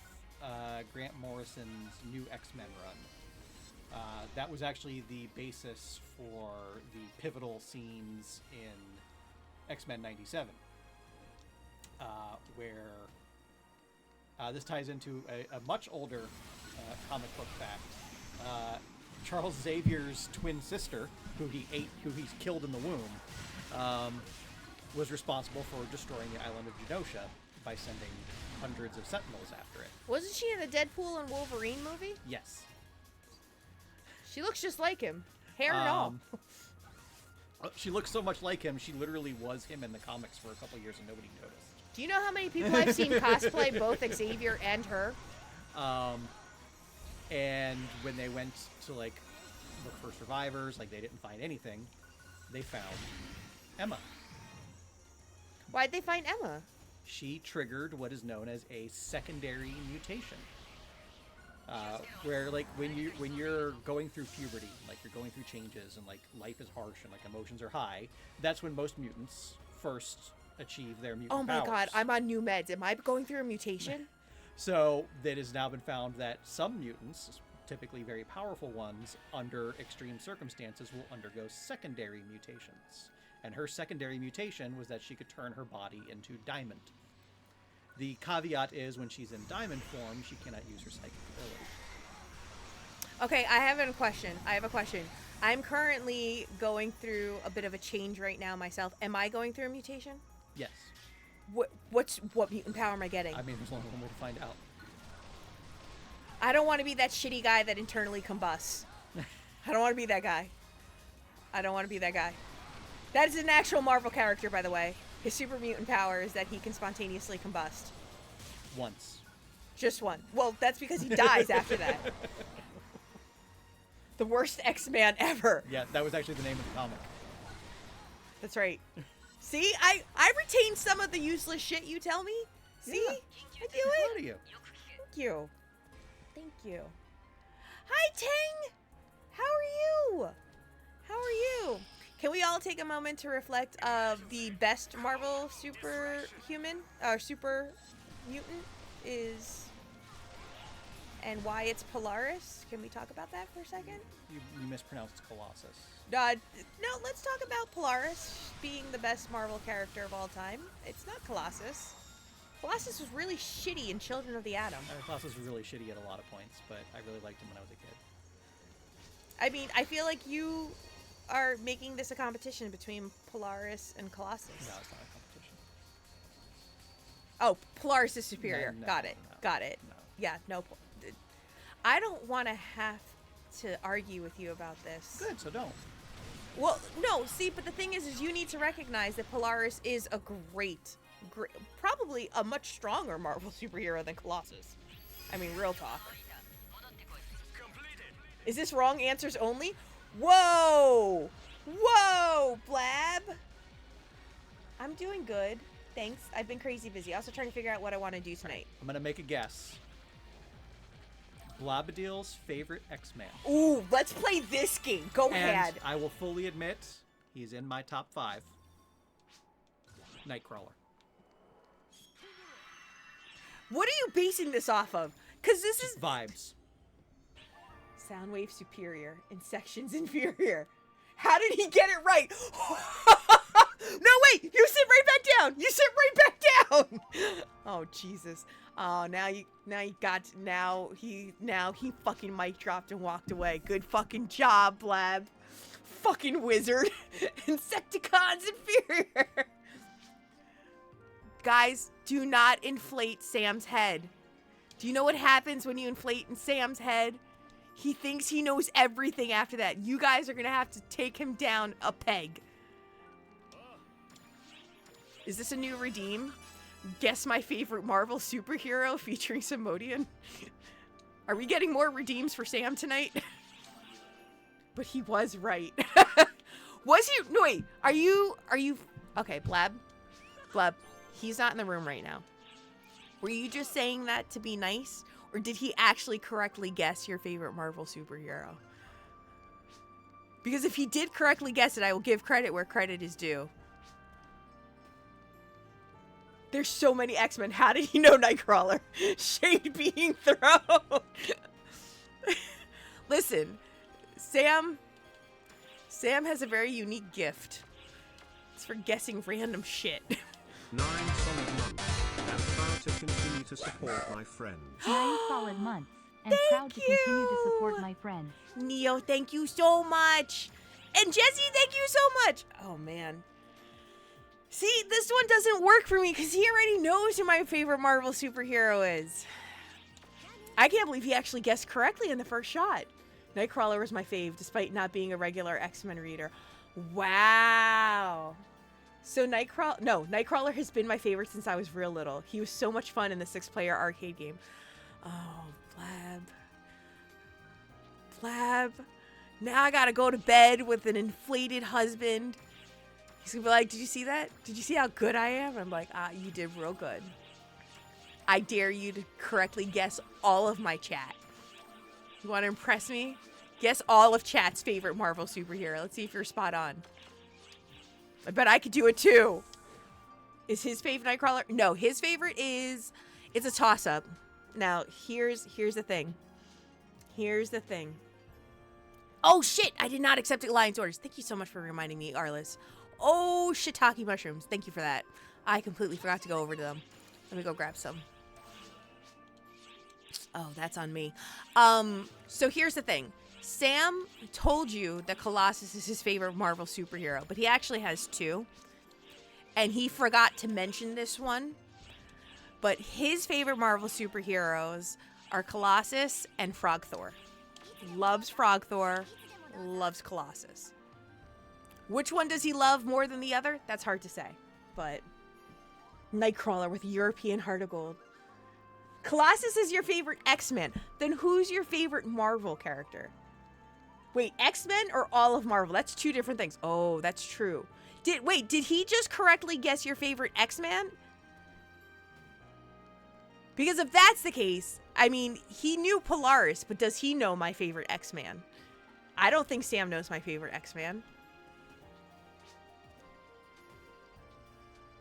Grant Morrison's new X-Men run, that was actually the basis for the pivotal scenes in X-Men 97, where this ties into a much older comic book fact. Charles Xavier's twin sister, who he's killed in the womb, was responsible for destroying the island of Genosha by sending hundreds of Sentinels after it. Wasn't she in the Deadpool and Wolverine movie? Yes. She looks just like him. Hair and all. She looks so much like him, she literally was him in the comics for a couple years and nobody noticed. Do you know how many people I've seen cosplay both Xavier and her? And when they went to, like, look for survivors, like, they didn't find anything, they found Emma. Why'd they find Emma? She triggered what is known as a secondary mutation. Where, like, when you're going through puberty, like, you're going through changes, and, like, life is harsh and, like, emotions are high, that's when most mutants first achieve their mutant powers. Oh my god, I'm on new meds. Am I going through a mutation? So, it has now been found that some mutants, typically very powerful ones, under extreme circumstances will undergo secondary mutations. and her secondary mutation was that she could turn her body into diamond. The caveat is when she's in diamond form, she cannot use her psychic ability. Okay, I have a question. I'm currently going through a bit of a change right now myself. Am I going through a mutation? Yes. What mutant power am I getting? I mean, there's only one way to find out. I don't want to be that shitty guy that internally combusts. I don't want to be that guy. That is an actual Marvel character, by the way. His super mutant power is that he can spontaneously combust. Once. Just one. Well, that's because he dies after that. The worst X-Man ever. Yeah, that was actually the name of the comic. That's right. See, I retain some of the useless shit you tell me. See? Yeah. I do it. Proud of you. Thank you. Hi, Ting! How are you? Can we all take a moment to reflect of the best Marvel superhuman, or super mutant is, and why it's Polaris? Can we talk about that for a second? You mispronounced Colossus. No, let's talk about Polaris being the best Marvel character of all time. It's not Colossus. Colossus was really shitty in Children of the Atom. Colossus was really shitty at a lot of points, but I really liked him when I was a kid. I mean, I feel like you are making this a competition between Polaris and Colossus. No, it's not a competition. Oh, Polaris is superior. No, Got it. No. Yeah, no. I don't want to have to argue with you about this. Good, so don't. Well, no, see, but the thing is you need to recognize that Polaris is a great, probably a much stronger Marvel superhero than Colossus. I mean, real talk. Is this wrong answers only? Whoa! Blab! I'm doing good. Thanks. I've been crazy busy. Also trying to figure out what I want to do tonight. I'm going to make a guess. Blabadil's favorite X-Man. Ooh, let's play this game. Go ahead. I will fully admit, he's in my top 5. Nightcrawler. What are you basing this off of? Because this is... Vibes. Soundwave superior and sections inferior. How did he get it right? No, wait! You sit right back down! Oh, Jesus. Oh, now he fucking mic dropped and walked away. Good fucking job, Blab. Fucking wizard. Insecticons inferior. Guys, do not inflate Sam's head. Do you know what happens when you inflate Sam's head? He thinks he knows everything after that. You guys are gonna have to take him down a peg. Is this a new redeem? Guess my favorite Marvel superhero featuring Simodian? Are we getting more redeems for Sam tonight? But he was right. Was he? No, wait. Are you? Okay, Blab. He's not in the room right now. Were you just saying that to be nice? Or did he actually correctly guess your favorite Marvel superhero? Because if he did correctly guess it, I will give credit where credit is due. There's so many X-Men. How did he know Nightcrawler? Shade being thrown. Listen, Sam has a very unique gift. It's for guessing random shit. 9 solid months. I'm proud to continue to support my friends. 9 solid months. And proud to continue to support my friends. Neo, thank you so much. And Jesse, thank you so much. Oh, man. See, this one doesn't work for me because he already knows who my favorite Marvel superhero is. I can't believe he actually guessed correctly in the first shot. Nightcrawler was my fave, despite not being a regular X-Men reader. Wow. So Nightcrawler has been my favorite since I was real little. He was so much fun in the 6-player arcade game. Oh, Blab. Now I gotta go to bed with an inflated husband. He's gonna be like, did you see that? Did you see how good I am? And I'm like, you did real good. I dare you to correctly guess all of my chat. You want to impress me? Guess all of chat's favorite Marvel superhero. Let's see if you're spot on. I bet I could do it too. Is his favorite Nightcrawler? No, his favorite is... It's a toss-up. Now, here's the thing. Oh, shit! I did not accept Alliance orders. Thank you so much for reminding me, Arliss. Oh, shiitake mushrooms. Thank you for that. I completely forgot to go over to them. Let me go grab some. Oh, that's on me. So here's the thing. Sam told you that Colossus is his favorite Marvel superhero, but he actually has two. And he forgot to mention this one. But his favorite Marvel superheroes are Colossus and Frog Thor. Loves Frog Thor, loves Colossus. Which one does he love more than the other? That's hard to say. But Nightcrawler with European Heart of Gold. Colossus is your favorite X-Men. Then who's your favorite Marvel character? Wait, X-Men or all of Marvel? That's two different things. Oh, that's true. Did he just correctly guess your favorite X-Man? Because if that's the case, I mean, he knew Polaris, but does he know my favorite X-Man? I don't think Sam knows my favorite X-Man.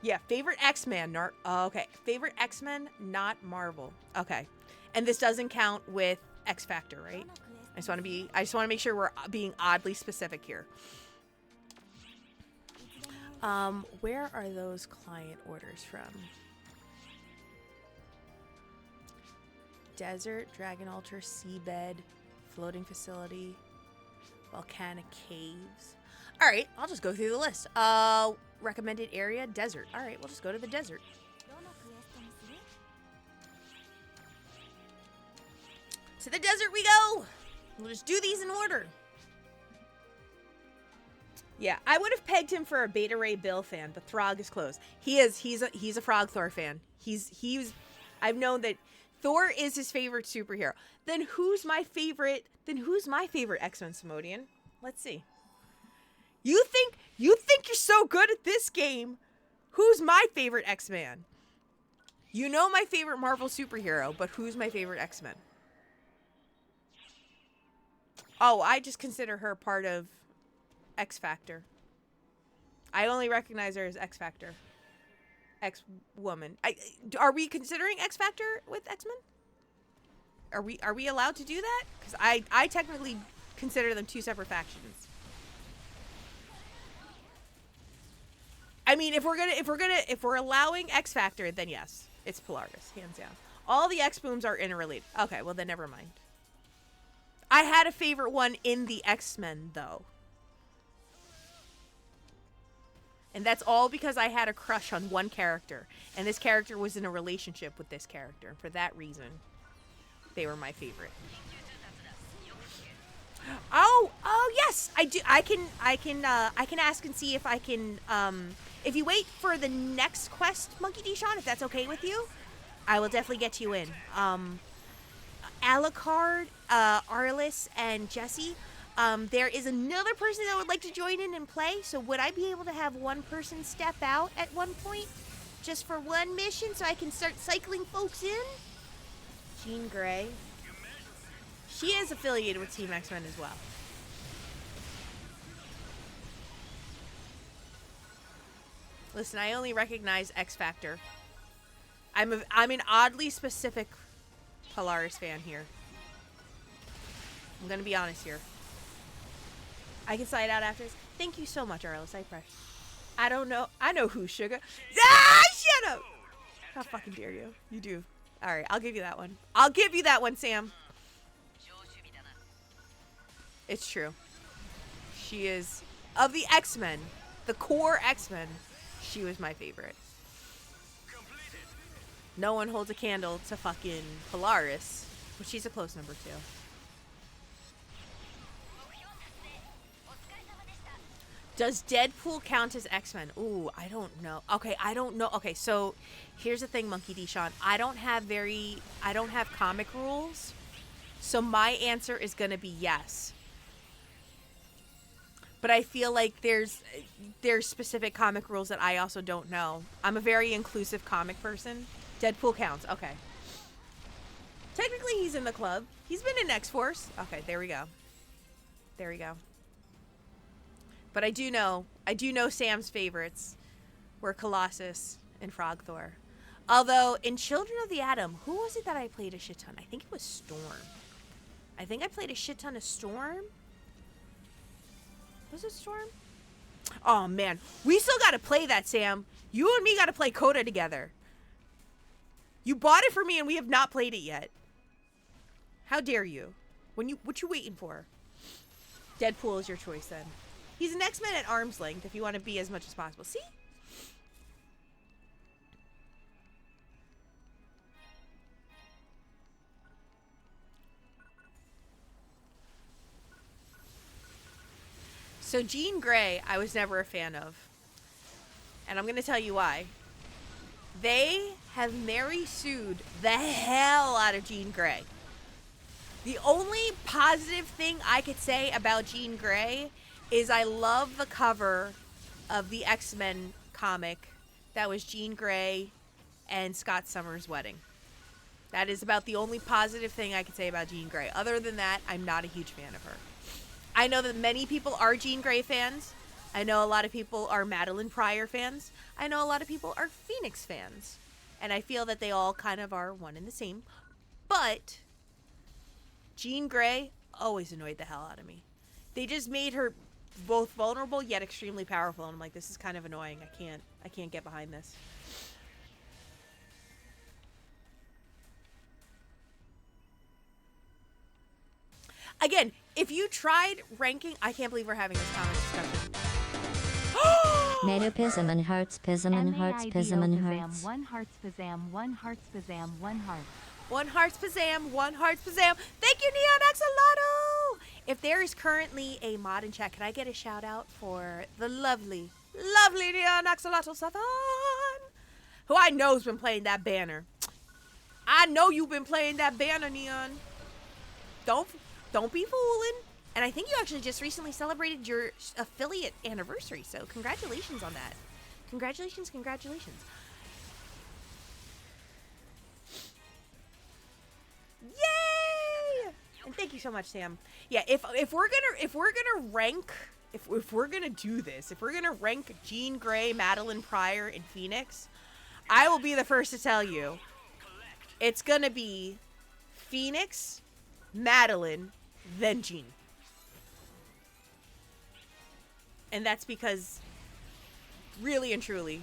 Yeah, favorite X-Men. Okay, favorite X-Men, not Marvel. Okay, and this doesn't count with X Factor, right? I just want to make sure we're being oddly specific here. Where are those client orders from? Desert, Dragon Altar, Seabed, Floating Facility, Volcanic Caves. All right, I'll just go through the list. Recommended area, desert. All right, we'll just go to the desert. To the desert we go. We'll just do these in order. Yeah, I would have pegged him for a Beta Ray Bill fan, but Throg is close. He's a Frog Thor fan. I've known that Thor is his favorite superhero. Then who's my favorite X-Men, Simodian? Let's see. You think you're so good at this game? Who's my favorite X-Man? You know my favorite Marvel superhero, but who's my favorite X-Men? Oh, I just consider her part of X Factor. I only recognize her as X Factor. X-Woman. Are we considering X Factor with X-Men? Are we allowed to do that? Because I technically consider them two separate factions. I mean, if we're allowing X Factor, then yes, it's Polaris, hands down. All the X Booms are interrelated. Okay, well then never mind. I had a favorite one in the X-Men though. And that's all because I had a crush on one character, and this character was in a relationship with this character. For that reason, they were my favorite. Oh yes, I do. I can ask and see if I can. If you wait for the next quest, Monkey D. Sean, if that's okay with you, I will definitely get you in. Alucard, Arliss, and Jesse. There is another person that would like to join in and play. So would I be able to have one person step out at one point, just for one mission, so I can start cycling folks in? Jean Grey. She is affiliated with Team X-Men as well. Listen, I only recognize X Factor. I'm an oddly specific Polaris fan here. I'm gonna be honest here. I can slide out after this. Thank you so much, Arliss. I don't know. I know who, Sugar. Ah, shut up! How fucking dare you? You do. All right, I'll give you that one. I'll give you that one, Sam. It's true. She is, of the X-Men, the core X-Men, she was my favorite. No one holds a candle to fucking Polaris, but she's a close number 2. Does Deadpool count as X-Men? Ooh, I don't know. Okay, I don't know. Okay, so here's the thing, Monkey D. Sean. I don't have comic rules, so my answer is gonna be yes. But I feel like there's specific comic rules that I also don't know. I'm a very inclusive comic person. Deadpool counts. Okay. Technically, he's in the club. He's been in X-Force. Okay, there we go. There we go. But I do know Sam's favorites were Colossus and Frog Thor. Although, in Children of the Atom, who was it that I played a shit ton? I think it was Storm. I think I played a shit ton of Storm. Was it Storm? Oh man, we still gotta play that, Sam. You and me gotta play Coda together. You bought it for me and we have not played it yet. How dare you? What you waiting for? Deadpool is your choice then. He's an X-Men at arm's length if you want to be as much as possible. See? So Jean Grey, I was never a fan of. And I'm going to tell you why. They have Mary sued the hell out of Jean Grey. The only positive thing I could say about Jean Grey is I love the cover of the X-Men comic that was Jean Grey and Scott Summers' wedding. That is about the only positive thing I could say about Jean Grey. Other than that, I'm not a huge fan of her. I know that many people are Jean Grey fans. I know a lot of people are Madeline Pryor fans. I know a lot of people are Phoenix fans. And I feel that they all kind of are one and the same. But Jean Grey always annoyed the hell out of me. They just made her both vulnerable yet extremely powerful. And I'm like, this is kind of annoying. I can't get behind this. Again, if you tried ranking, I can't believe we're having this comic discussion. Metapism and hearts, pism and hearts, pism and hearts. One hearts pazam, one hearts pazam, one heart. One hearts pazam, one hearts pazam. Thank you, Neon Axolotl! If there is currently a mod in chat, can I get a shout out for the lovely, lovely Neon Axolotl Savan, who I know has been playing that banner. I know you've been playing that banner, Neon. Don't be fooling. And I think you actually just recently celebrated your affiliate anniversary, so congratulations on that. Congratulations, congratulations. Yay! And thank you so much, Sam. Yeah, if we're gonna rank, if we're gonna do this, if we're gonna rank Jean Grey, Madeline Pryor, and Phoenix, I will be the first to tell you it's gonna be Phoenix, Madeline, then Jean. And that's because, really and truly,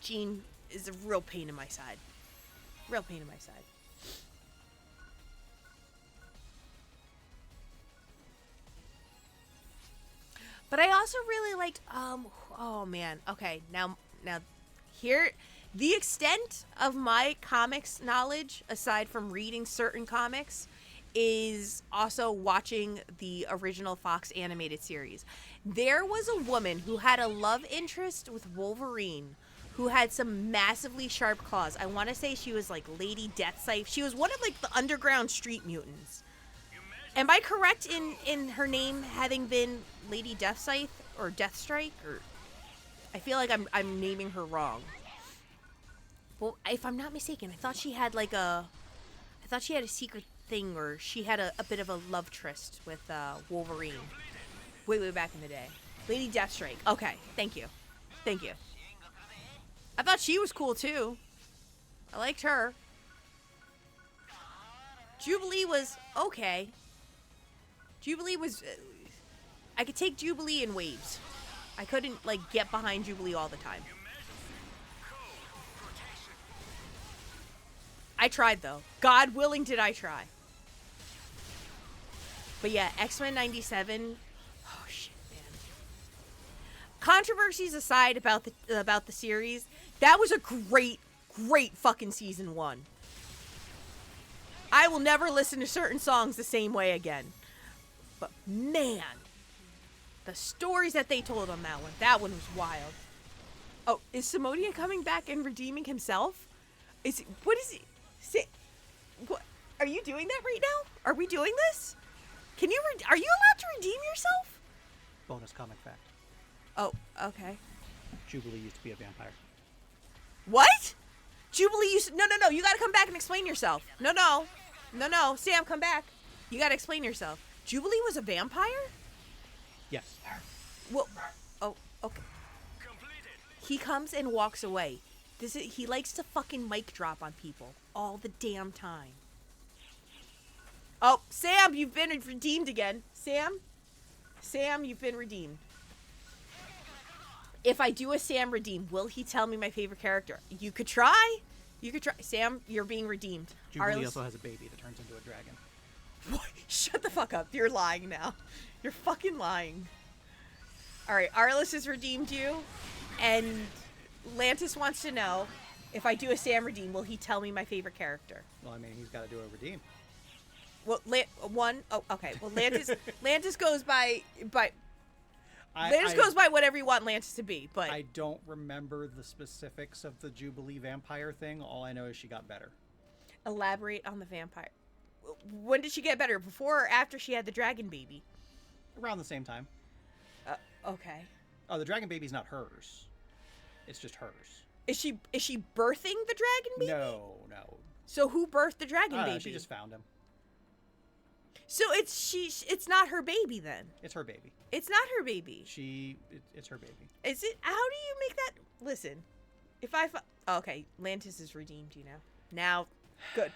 Jean is a real pain in my side. Real pain in my side. But I also really liked, oh man, okay, now, here, the extent of my comics knowledge, aside from reading certain comics, is also watching the original Fox animated series. There was a woman who had a love interest with Wolverine who had some massively sharp claws. I want to say she was like Lady Deathscythe. She was one of like the underground street mutants. Am I correct in her name having been Lady Deathscythe or Deathstrike? Or I feel like I'm naming her wrong. Well, if I'm not mistaken, I thought she had a secret thing, or she had a bit of a love tryst with Wolverine way back in the day. Lady Deathstrike. Okay, thank you. I thought she was cool too. I liked her. Jubilee was okay. Jubilee was I could take Jubilee in waves. I couldn't like get behind Jubilee all the time. I tried though. God willing did I try. But yeah, X-Men 97. Oh shit, man. Controversies aside about the series, that was a great fucking season 1. I will never listen to certain songs the same way again. But man, the stories that they told on that one was wild. Oh, is Simonian coming back and redeeming himself? What is he? What are you doing that right now? Are we doing this? Are you allowed to redeem yourself? Bonus comic fact. Oh, okay. Jubilee used to be a vampire. What? Jubilee used to, no, you gotta come back and explain yourself. No, Sam, come back. You gotta explain yourself. Jubilee was a vampire? Yes. Well, oh, okay. He comes and walks away. He likes to fucking mic drop on people all the damn time. Oh, Sam, you've been redeemed again. Sam, you've been redeemed. If I do a Sam redeem, will he tell me my favorite character? You could try. You could try. Sam, you're being redeemed. Jubilee Arliss- also has a baby that turns into a dragon. What? Shut the fuck up. You're lying now. You're fucking lying. All right, Arliss has redeemed you, and Lantis wants to know, if I do a Sam redeem, will he tell me my favorite character? Well, I mean, he's got to do a redeem. Well, okay. Well, Lantis goes by Lantis goes by whatever you want Lantis to be, but I don't remember the specifics of the Jubilee vampire thing. All I know is she got better. elaborate on the vampire. When did she get better? Before or after she had the dragon baby? Around the same time. Okay. Oh, the dragon baby's not hers. It's just hers. Is she birthing the dragon baby? No. So who birthed the dragon I don't baby? know, she just found him. So it's not her baby then. It's her baby. It's not her baby. It's her baby. Is it? How do you make that? Listen, if I okay, Lantis has redeemed you now. Now, good.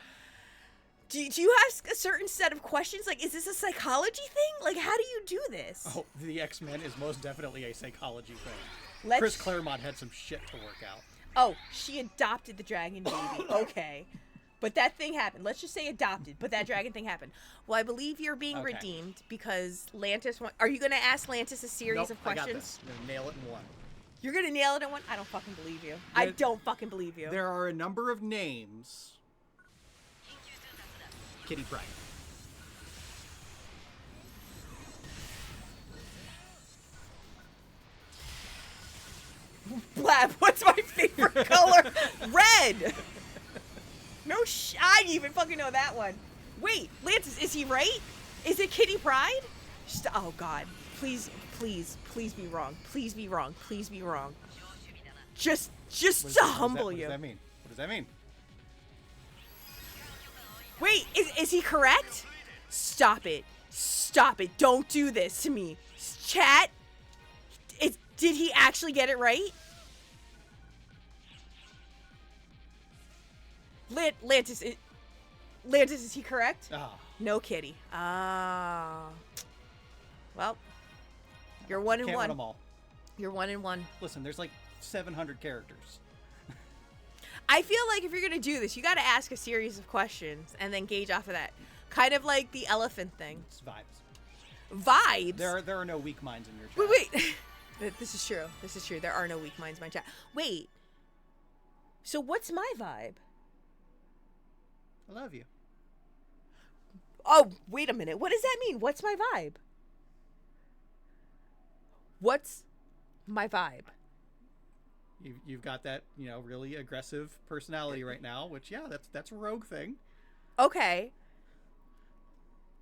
Do you ask a certain set of questions? Like, is this a psychology thing? Like, how do you do this? Oh, the X-Men is most definitely a psychology thing. Let's- Chris Claremont had some shit to work out. Oh, she adopted the dragon baby. Okay. But that thing happened. Let's just say adopted, but that dragon thing happened. Well, I believe you're being Okay. redeemed because Lantis... Are you going to ask Lantis a series Nope, of I got questions? this. I'm gonna nail it in one. You're going to nail it in one? I don't fucking believe you. I don't fucking believe you. There are a number of names. Kitty Pryde. Blab, what's my favorite color? Red! No I didn't even fucking know that one. Wait, Lantis, is he right? Is it Kitty Pryde? Oh, God. Please be wrong. Please be wrong. Please be wrong. Just to humble What you. does that mean? What does that mean? Wait, is he correct? Stop it. Stop it. Don't do this to me. Chat, did he actually get it right? Lantis, is he correct? Ah, No kitty. Ah. Well, you're 1 and can't win 1. them all. You're 1 and 1. Listen, there's like 700 characters. I feel like if you're gonna do this, you got to ask a series of questions and then gauge off of that. Kind of like the elephant thing. It's vibes. Vibes. There are no weak minds in your chat. Wait. This is true. This is true. There are no weak minds in my chat. Wait. So what's my vibe? I love you. Oh, wait a minute. What does that mean? What's my vibe? What's my vibe? You've got that, really aggressive personality right now, which that's a rogue thing. Okay.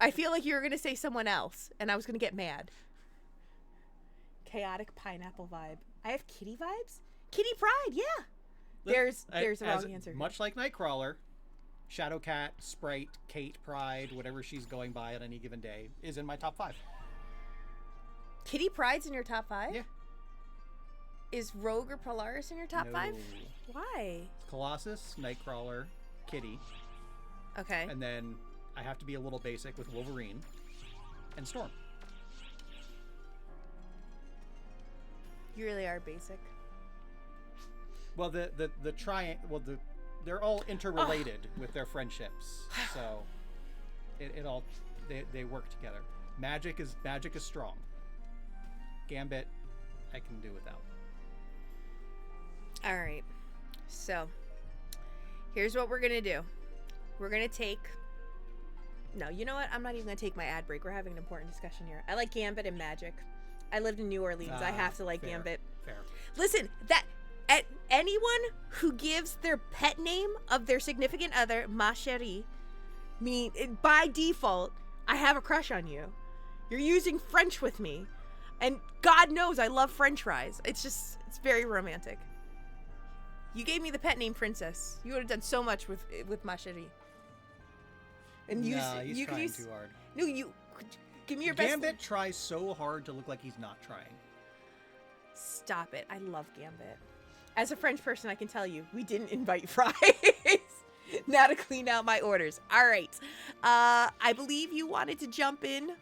I feel like you were going to say someone else, and I was going to get mad. Chaotic pineapple vibe. I have kitty vibes? Kitty Pride, yeah. There's a wrong answer. Much like Nightcrawler, Shadowcat, Sprite, Kate Pride, whatever she's going by on any given day, is in my top 5. Kitty Pride's in your top 5? Yeah. Is Rogue or Polaris in your top No. 5? Why? Colossus, Nightcrawler, Kitty, Okay. and then I have to be a little basic with Wolverine and Storm. You really are basic. Well, they're all interrelated with their friendships, so it all they work together. Magic is strong. Gambit, I can do without. All right. So, here's what we're going to do. We're going to take... No, you know what? I'm not even going to take my ad break. We're having an important discussion here. I like Gambit and Magic. I lived in New Orleans. I have to like Fair, Gambit. Fair. Listen, anyone who gives their pet name of their significant other, ma chérie, by default, I have a crush on you. You're using French with me. And God knows I love French fries. It's very romantic. You gave me the pet name Princess. You would have done so much with ma chérie. And He's trying too hard. No, you give me your best. Gambit tries so hard to look like he's not trying. Stop it. I love Gambit. As a French person, I can tell you, we didn't invite fries. Now to clean out my orders. All right. I believe you wanted to jump in.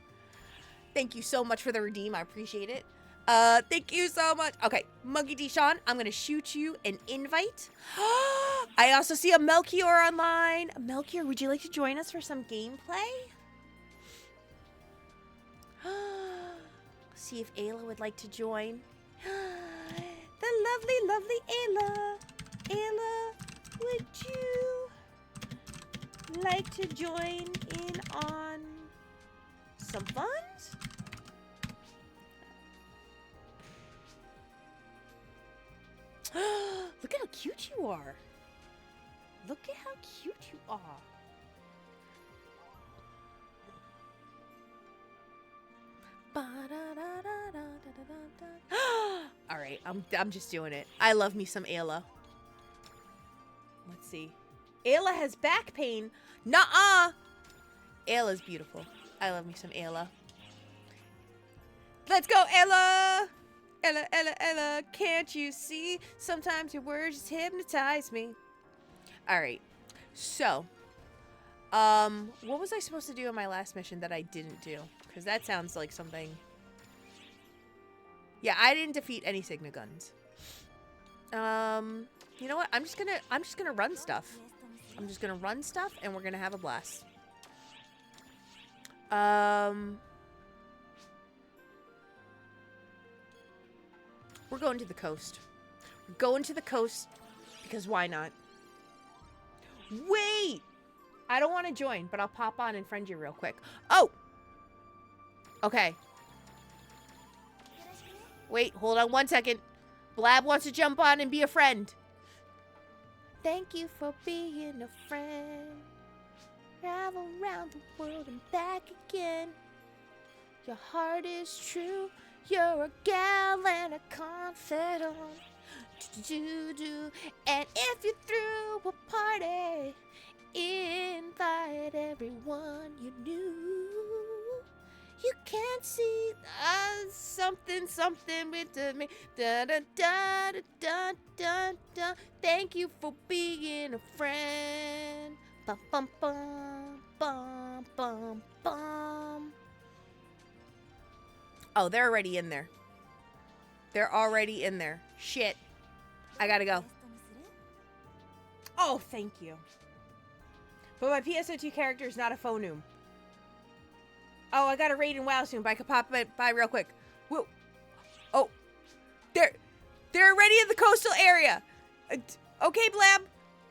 Thank you so much for the redeem. I appreciate it. Thank you so much. Okay, Monkey D. Sean, I'm gonna shoot you an invite. I also see a Melchior online. Melchior, would you like to join us for some gameplay? See if Ayla would like to join. The lovely, lovely Ayla. Ayla, would you like to join in on some fun? Look at how cute you are. Look at how cute you are. All right, I'm just doing it. I love me some Ayla. Let's see. Ayla has back pain. Nuh-uh. Ayla's beautiful. I love me some Ayla. Let's go, Ayla. Ella, Ella, Ella, can't you see? Sometimes your words just hypnotize me. All right. So, what was I supposed to do in my last mission that I didn't do? Because that sounds like something. Yeah, I didn't defeat any Sigma guns. You know what? I'm just gonna run stuff. I'm just gonna run stuff, and we're gonna have a blast. We're going to the coast. We're going to the coast because why not? Wait! I don't want to join, but I'll pop on and friend you real quick. Oh! Okay. Wait, hold on 1 second. Blab wants to jump on and be a friend. Thank you for being a friend. Travel around the world and back again. Your heart is true. You're a gal and a confidant. Do-do-do-do. And if you threw a party, invite everyone you knew. You can't see something with me. Da da da da da da da. Thank you for being a friend. Bum bum bum bum bum bum. Oh, they're already in there. They're already in there. Shit. I gotta go. Oh, thank you. But my PSO2 character is not a phoneme. Oh, I got a raid in WoW soon, but I could pop it by real quick. Whoa. Oh. They're already in the coastal area. Okay, Blab.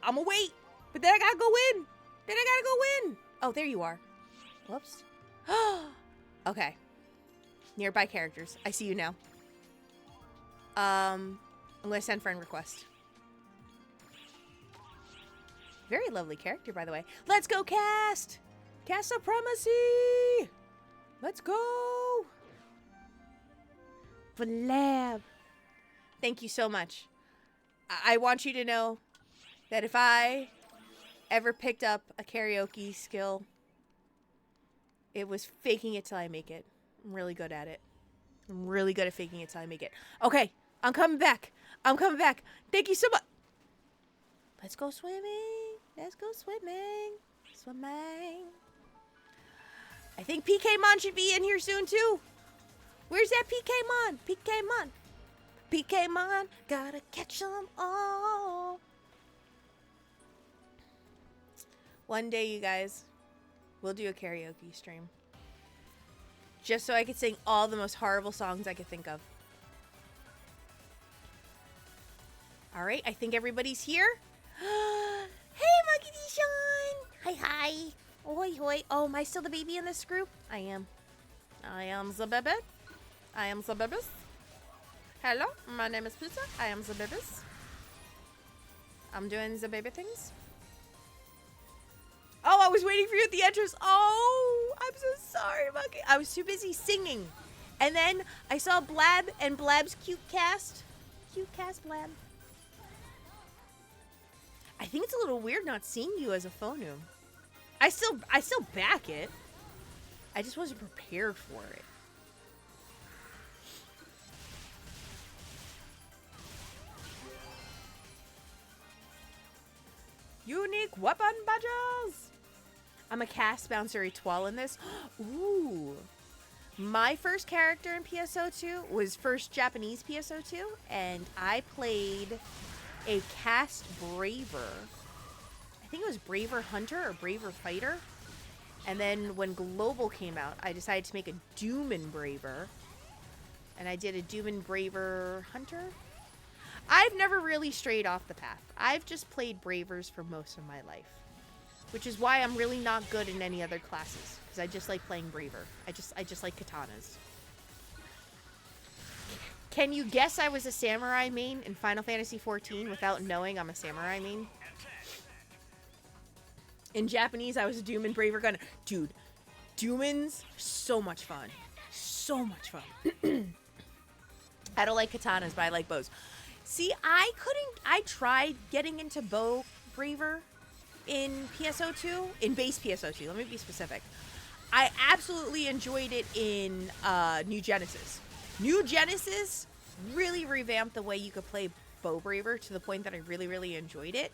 I'm gonna wait. But then I gotta go in. Oh, there you are. Whoops. Okay. Nearby characters. I see you now. I'm gonna send friend request. Very lovely character, by the way. Let's go cast! Cast Supremacy! Let's go! Blab. Thank you so much. I want you to know that if I ever picked up a karaoke skill, it was faking it till I make it. I'm really good at it. I'm really good at faking it till I make it. Okay, I'm coming back. Thank you so much. Let's go swimming. Swimming. I think PK should be in here soon too. Where's that PK gotta catch them all. One day, you guys, we'll do a karaoke stream. Just so I could sing all the most horrible songs I could think of. Alright, I think everybody's here. Hey, Monkey D. Sean! Hi. Oi, hoi. Oh, am I still the baby in this group? I am. I am the baby. Hello, my name is Pizza. I am the babies. I'm doing the baby things. Oh, I was waiting for you at the entrance. Oh, I'm so sorry, Monkey. I was too busy singing. And then I saw Blab and Blab's cute cast. Cute cast, Blab. I think it's a little weird not seeing you as a phoneme. I still back it. I just wasn't prepared for it. Unique weapon badges. I'm a cast bouncer étoile in this. Ooh. My first character in PSO2 was first Japanese PSO2, and I played a cast Braver. I think it was Braver Hunter or Braver Fighter. And then when Global came out, I decided to make a Doomin Braver. And I did a Doomin Braver Hunter. I've never really strayed off the path. I've just played Bravers for most of my life. Which is why I'm really not good in any other classes. Because I just like playing Braver. I just like katanas. Can you guess I was a samurai main in Final Fantasy XIV without knowing I'm a samurai main? In Japanese, I was a Doomin Braver Gunner. Dude, Doomins, so much fun. So much fun. I don't like katanas, but I like bows. See, I tried getting into bow Braver in PSO2, in base PSO2, let me be specific. I absolutely enjoyed it in New Genesis. New Genesis really revamped the way you could play bow Braver to the point that I really, really enjoyed it.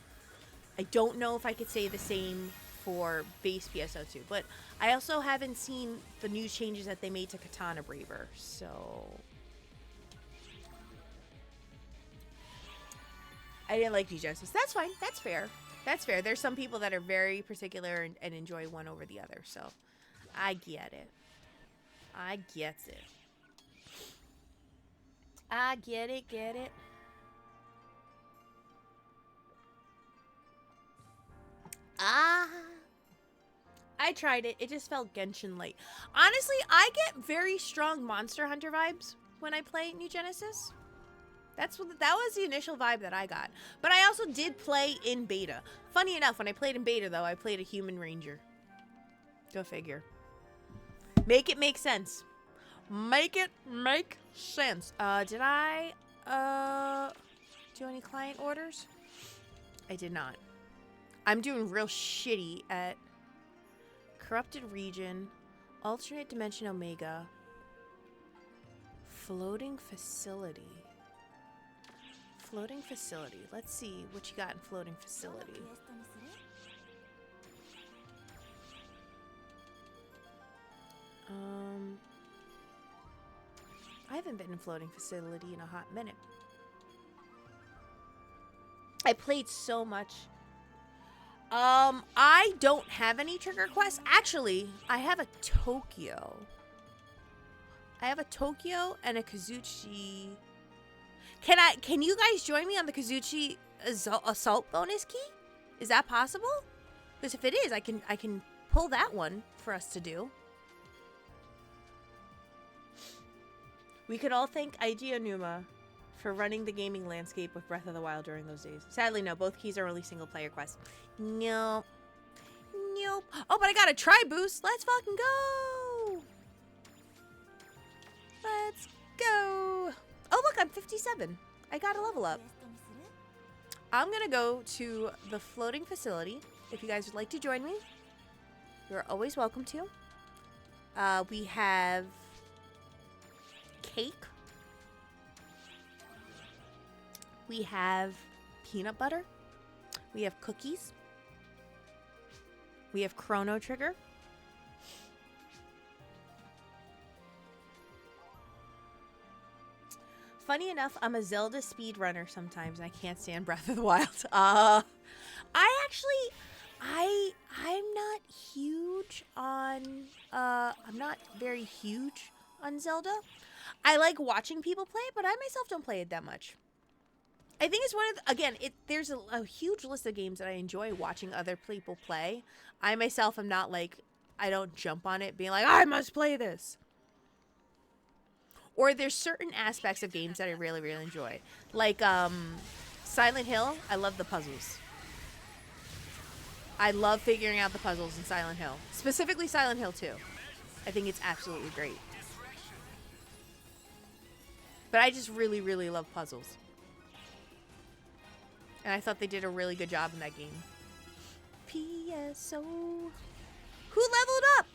I don't know if I could say the same for base PSO2, but I also haven't seen the new changes that they made to Katana Braver, so... I didn't like New Genesis. That's fine. That's fair. That's fair. There's some people that are very particular and enjoy one over the other, so I get it. I get it. I get it, get it. I tried it. It just felt Genshin light. Honestly, I get very strong Monster Hunter vibes when I play New Genesis. That was the initial vibe that I got. But I also did play in beta. Funny enough, when I played in beta, though, I played a human ranger. Go figure. Make it make sense. Make it make sense. Did I do any client orders? I did not. I'm doing real shitty at Corrupted Region, Alternate Dimension Omega, Floating Facility. Floating Facility. Let's see what you got in Floating Facility. I haven't been in Floating Facility in a hot minute. I played so much. I don't have any trigger quests. Actually, I have a Tokyo. I have a Tokyo and a Kazuchi. Can you guys join me on the Kazuchi assault bonus key? Is that possible? Because if it is, I can pull that one for us to do. We could all thank IG Onuma for running the gaming landscape with Breath of the Wild during those days. Sadly, no. Both keys are only single-player quests. Nope. Nope. Oh, but I got a tri-boost. Let's fucking go. Let's go. Oh, look, I'm 57. I got a level up. I'm going to go to the Floating Facility. If you guys would like to join me, you're always welcome to. We have cake. We have peanut butter. We have cookies. We have Chrono Trigger. Funny enough, I'm a Zelda speedrunner sometimes. I can't stand Breath of the Wild. I'm not huge on, I'm not very huge on Zelda. I like watching people play it, but I myself don't play it that much. I think it's one of again, there's a huge list of games that I enjoy watching other people play. I myself am not like, I don't jump on it being like, I must play this. Or there's certain aspects of games that I really, really enjoy. Like Silent Hill, I love the puzzles. I love figuring out the puzzles in Silent Hill. Specifically Silent Hill 2. I think it's absolutely great. But I just really, really love puzzles. And I thought they did a really good job in that game. PSO. Who leveled up?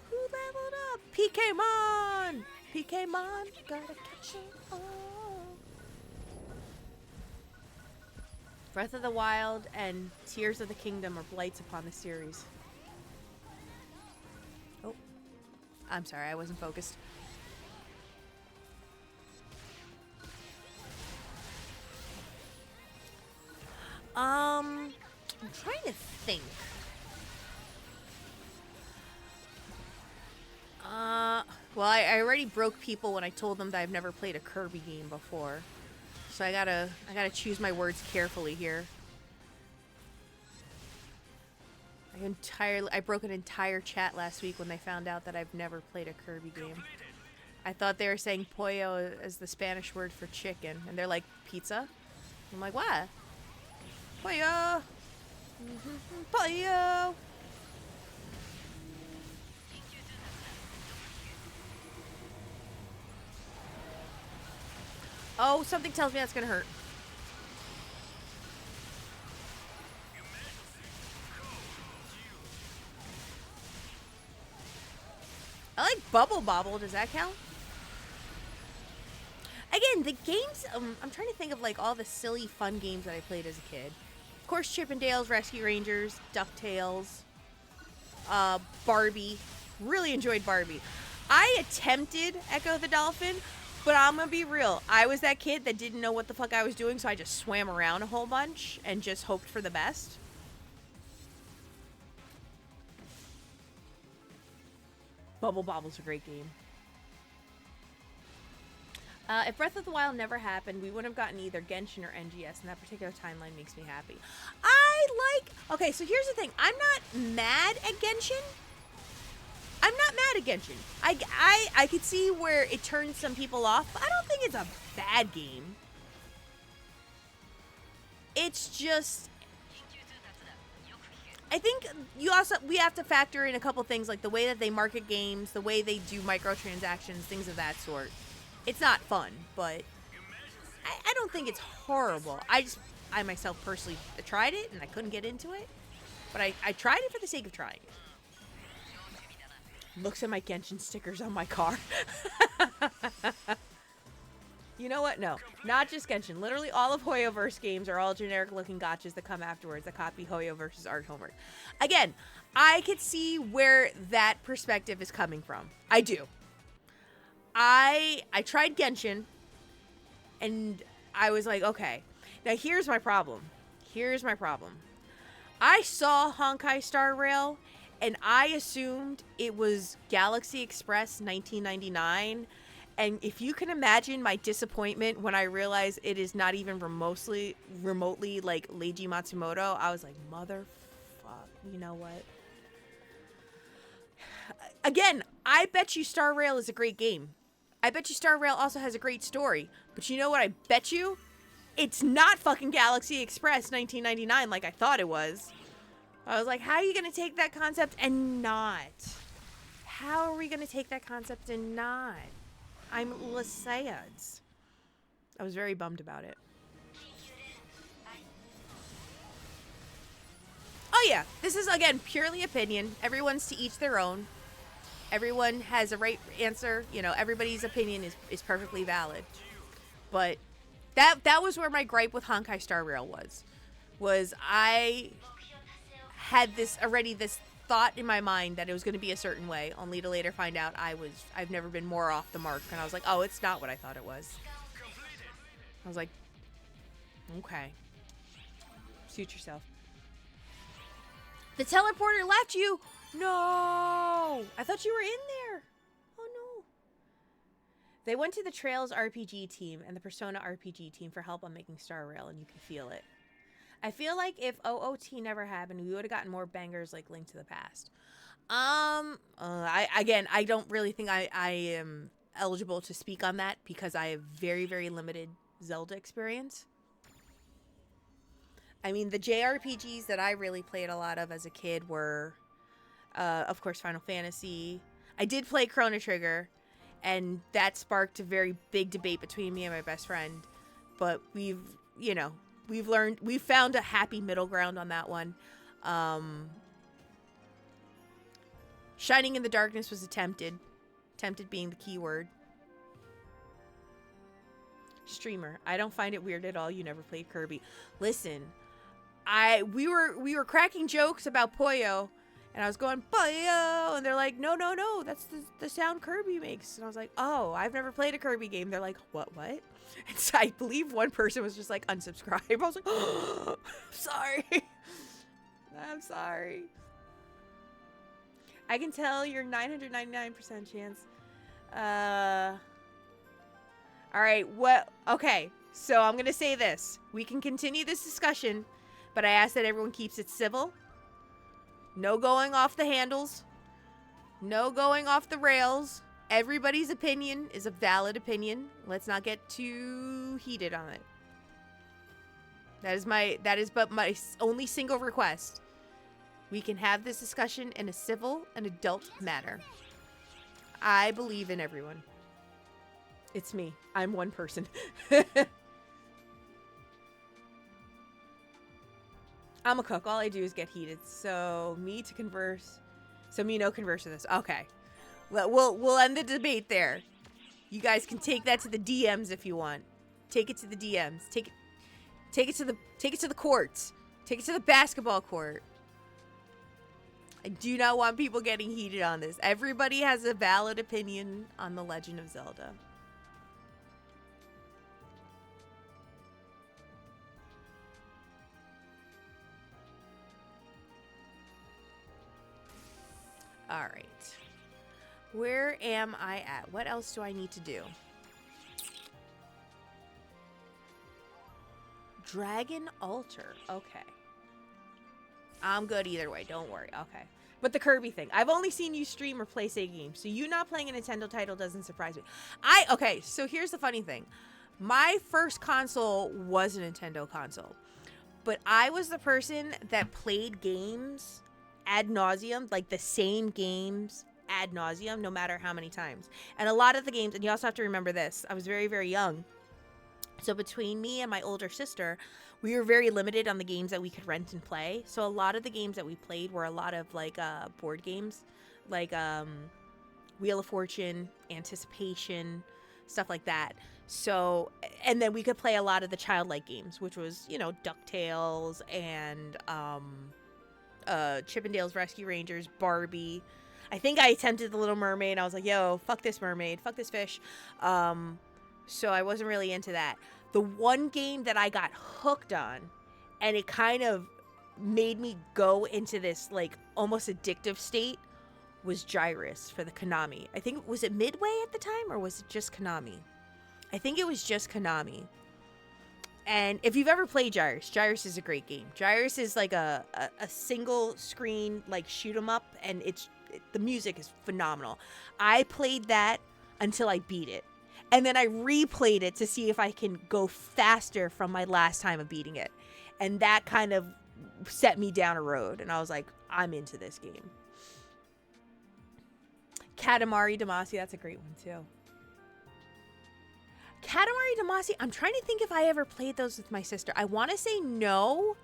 Who leveled up? PKmon! PKmon, gotta catch 'em all. Breath of the Wild and Tears of the Kingdom are blights upon the series. Oh. I'm sorry, I wasn't focused. I'm trying to think. Well, I already broke people when I told them that I've never played a Kirby game before. So I gotta choose my words carefully here. I broke an entire chat last week when they found out that I've never played a Kirby game. I thought they were saying pollo as the Spanish word for chicken, and they're like, pizza? I'm like, what? Pollo! Pollo! Oh, something tells me that's gonna hurt. I like Bubble Bobble. Does that count? Again, the games, I'm trying to think of like all the silly fun games that I played as a kid. Of course, Chippendales, Rescue Rangers, DuckTales, Barbie. Really enjoyed Barbie. I attempted Echo the Dolphin, but I'm gonna be real. I was that kid that didn't know what the fuck I was doing, so I just swam around a whole bunch and just hoped for the best. Bubble Bobble's a great game. If Breath of the Wild never happened, we would have gotten either Genshin or NGS, and that particular timeline makes me happy. Okay, so here's the thing. I'm not mad at Genshin. I'm not mad at Genshin. I could see where it turns some people off, but I don't think it's a bad game. It's just... I think we have to factor in a couple things, like the way that they market games, the way they do microtransactions, things of that sort. It's not fun, but I don't think it's horrible. I myself personally tried it, and I couldn't get into it. But I tried it for the sake of trying. Looks at my Genshin stickers on my car. You know what? No, not just Genshin. Literally all of Hoyoverse games are all generic-looking gotchas that come afterwards that copy Hoyoverse's art homework. Again, I could see where that perspective is coming from. I do. I tried Genshin, and I was like, okay. Now, here's my problem. I saw Honkai Star Rail, and I assumed it was Galaxy Express 1999. And if you can imagine my disappointment when I realized it is not even remotely like Leiji Matsumoto, I was like, motherfuck, you know what? Again, I bet you Star Rail is a great game. I bet you Star Rail also has a great story. But you know what I bet you? It's not fucking Galaxy Express 1999 like I thought it was. I was like, how are you going to take that concept and not? How are we going to take that concept and not? I'm Lysaeans. I was very bummed about it. Oh yeah, this is again purely opinion. Everyone's to each their own. Everyone has a right answer. You know, everybody's opinion is perfectly valid. But that was where my gripe with Honkai Star Rail was I had this thought in my mind that it was going to be a certain way, only to later find out I've never been more off the mark, and I was like, oh, it's not what I thought it was. I was like, okay, suit yourself. The teleporter left you. No, I thought you were in there. Oh no. They went to the Trails RPG team and the Persona RPG team for help on making Star Rail, and you can feel it. I feel like if OOT never happened, we would have gotten more bangers like Link to the Past. I don't really think I am eligible to speak on that because I have very, very limited Zelda experience. I mean, the JRPGs that I really played a lot of as a kid were, of course, Final Fantasy. I did play Chrono Trigger, and that sparked a very big debate between me and my best friend. But we've found a happy middle ground on that one. Shining in the Darkness was attempted. Attempted being the key word. Streamer, I don't find it weird at all you never played Kirby. Listen, we were cracking jokes about Poyo, And I was going, Bio! And they're like, no, no, no, that's the sound Kirby makes. And I was like, oh, I've never played a Kirby game. They're like, what? And so I believe one person was just like, unsubscribe. I was like, oh, sorry. I'm sorry. I can tell you're 999% chance. All right, okay, so I'm going to say this. We can continue this discussion, but I ask that everyone keeps it civil. No going off the handles. No going off the rails. Everybody's opinion is a valid opinion. Let's not get too heated on it. That is but my only single request. We can have this discussion in a civil and adult manner. I believe in everyone. It's me. I'm one person. I'm a cook. All I do is get heated. So me no converse with this. Okay. We'll end the debate there. You guys can take that to the DMs if you want. Take it to the DMs. Take it to the courts. Take it to the basketball court. I do not want people getting heated on this. Everybody has a valid opinion on The Legend of Zelda. All right. Where am I at? What else do I need to do? Dragon Altar. Okay. I'm good either way. Don't worry. Okay. But the Kirby thing. I've only seen you stream or play Sega games, so you not playing a Nintendo title doesn't surprise me. Okay, so here's the funny thing. My first console was a Nintendo console, but I was the person that played games ad nauseum, like the same games ad nauseum, no matter how many times. And a lot of the games, and you also have to remember this, I was very, very young. So between me and my older sister, we were very limited on the games that we could rent and play. So a lot of the games that we played were a lot of like board games, like Wheel of Fortune, Anticipation, stuff like that. So, and then we could play a lot of the childlike games, which was, DuckTales and Chippendales Rescue Rangers, Barbie. I think I attempted The Little Mermaid. I was like, yo, fuck this mermaid, fuck this fish. So I wasn't really into that. The one game that I got hooked on, and it kind of made me go into this like almost addictive state, was Gyrus for the Konami. I think, was it Midway at the time, or was it just Konami? I think it was just Konami. And if you've ever played Gyrus is a great game. Gyrus is like a single screen like shoot 'em up, and the music is phenomenal. I played that until I beat it. And then I replayed it to see if I can go faster from my last time of beating it. And that kind of set me down a road. And I was like, I'm into this game. Katamari Damacy, that's a great one too. Katamari Damacy, I'm trying to think if I ever played those with my sister. I want to say no.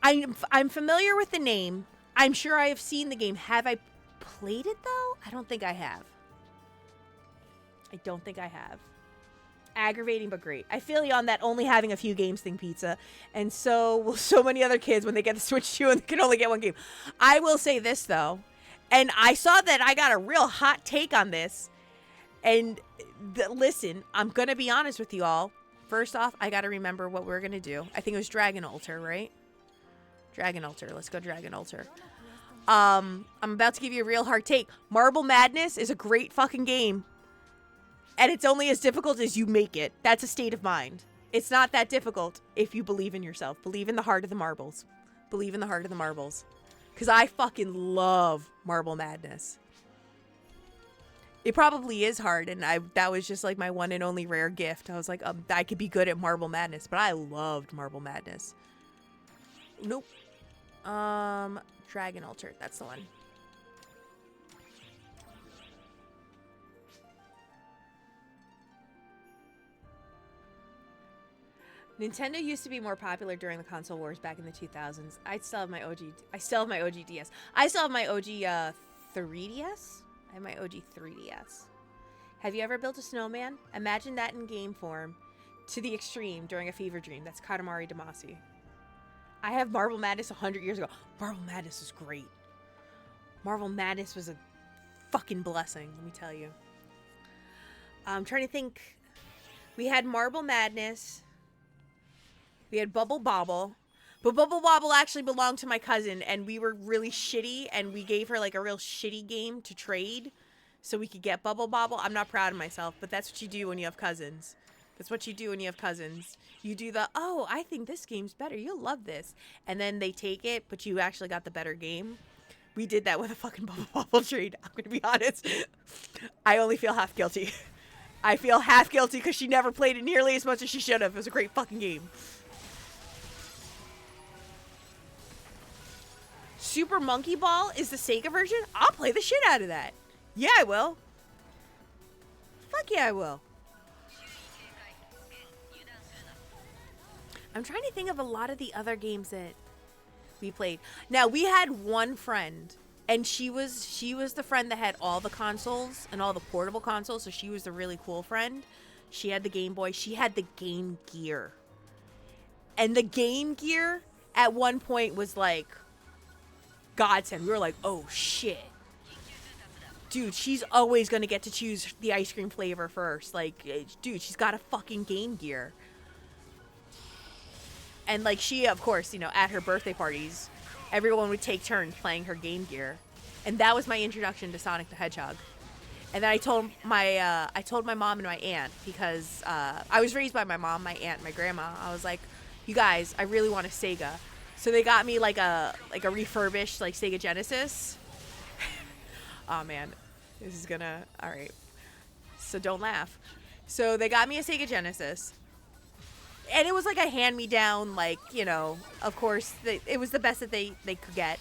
I'm familiar with the name. I'm sure I have seen the game. Have I played it though? I don't think I have. Aggravating but great. I feel you on that only having a few games thing, Pizza. And so will so many other kids when they get the Switch 2 and they can only get one game. I will say this though, and I saw that I got a real hot take on this. And listen, I'm going to be honest with you all. First off, I got to remember what we're going to do. I think it was Dragon Altar, right? Dragon Altar. Let's go Dragon Altar. I'm about to give you a real hard take. Marble Madness is a great fucking game. And it's only as difficult as you make it. That's a state of mind. It's not that difficult if you believe in yourself. Believe in the heart of the marbles. Believe in the heart of the marbles. Because I fucking love Marble Madness. It probably is hard, and that was just like my one and only rare gift. I was like, I could be good at Marble Madness, but I loved Marble Madness. Nope. Dragon Altar. That's the one. Nintendo used to be more popular during the console wars back in the 2000s. I still have my OG DS. I still have my OG 3DS. I have my OG 3DS. Have you ever built a snowman? Imagine that in game form to the extreme during a fever dream. That's Katamari Damacy. I have Marble Madness 100 years ago. Marble Madness was great. Marble Madness was a fucking blessing, let me tell you. I'm trying to think. We had Marble Madness. We had Bubble Bobble. But Bubble Bobble actually belonged to my cousin, and we were really shitty, and we gave her like a real shitty game to trade so we could get Bubble Bobble. I'm not proud of myself, but that's what you do when you have cousins. That's what you do when you have cousins. You do the, oh, I think this game's better. You'll love this. And then they take it, but you actually got the better game. We did that with a fucking Bubble Bobble trade. I'm going to be honest. I only feel half guilty. I feel half guilty because she never played it nearly as much as she should have. It was a great fucking game. Super Monkey Ball is the Sega version? I'll play the shit out of that. Yeah, I will. Fuck yeah, I will. I'm trying to think of a lot of the other games that we played. Now, we had one friend, and she was the friend that had all the consoles and all the portable consoles, so she was the really cool friend. She had the Game Boy. She had the Game Gear. And the Game Gear at one point was like godsend. We were like, oh shit. Dude, she's always going to get to choose the ice cream flavor first. Like, dude, she's got a fucking Game Gear. And, like, she, of course, you know, at her birthday parties, everyone would take turns playing her Game Gear. And that was my introduction to Sonic the Hedgehog. And then I told my mom and my aunt, because I was raised by my mom, my aunt, and my grandma. I was like, you guys, I really want a Sega. So they got me, like a refurbished, like, Sega Genesis. Oh, man. This is gonna... All right. So don't laugh. So they got me a Sega Genesis. And it was like a hand-me-down, like, you know, of course, it was the best that they could get.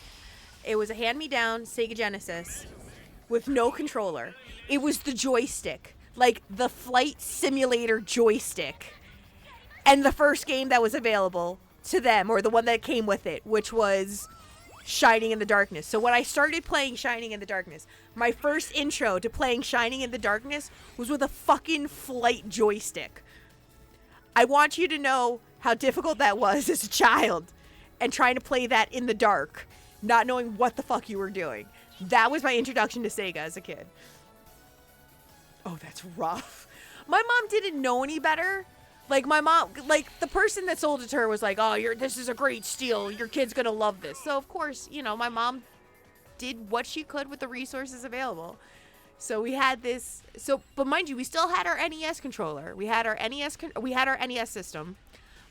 It was a hand-me-down Sega Genesis with no controller. It was the joystick, like the flight simulator joystick. And the first game that was available to them, or the one that came with it, which was Shining in the Darkness. So when I started playing Shining in the Darkness, my first intro to playing Shining in the Darkness was with a fucking flight joystick. I want you to know how difficult that was as a child and trying to play that in the dark, not knowing what the fuck you were doing. That was my introduction to Sega as a kid. Oh, that's rough. My mom didn't know any better. Like, my mom, like, the person that sold it to her was like, oh, this is a great steal. Your kid's going to love this. So, of course, you know, my mom did what she could with the resources available. So we had this. So, but mind you, we still had our NES controller. We had our NES system,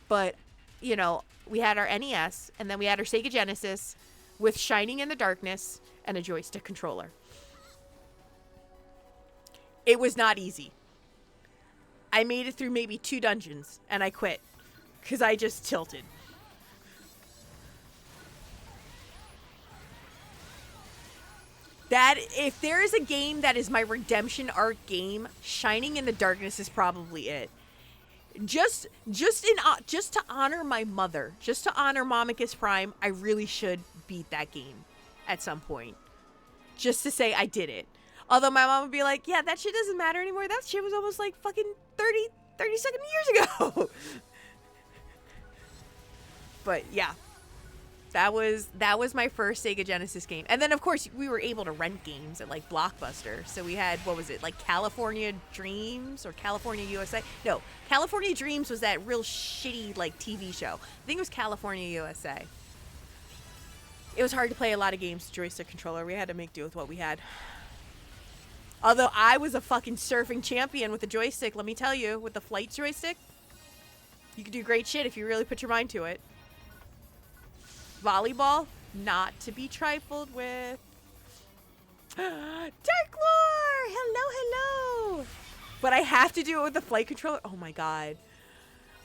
but you know, we had our NES, and then we had our Sega Genesis with Shining in the Darkness and a joystick controller. It was not easy. I made it through maybe 2 dungeons, and I quit because I just tilted. That, if there is a game that is my redemption arc game, Shining in the Darkness is probably it. Just to honor my mother, just to honor Momicus Prime, I really should beat that game at some point. Just to say I did it. Although my mom would be like, yeah, that shit doesn't matter anymore. That shit was almost like fucking 32 years ago. But yeah. That was my first Sega Genesis game. And then, of course, we were able to rent games at, like, Blockbuster. So we had, what was it, like, California Dreams or California USA? No, California Dreams was that real shitty, like, TV show. I think it was California USA. It was hard to play a lot of games with joystick controller. We had to make do with what we had. Although I was a fucking surfing champion with the joystick, let me tell you, with the flight joystick, you could do great shit if you really put your mind to it. Volleyball, not to be trifled with. Dark Lore! Hello. But I have to do it with the flight controller. Oh my god.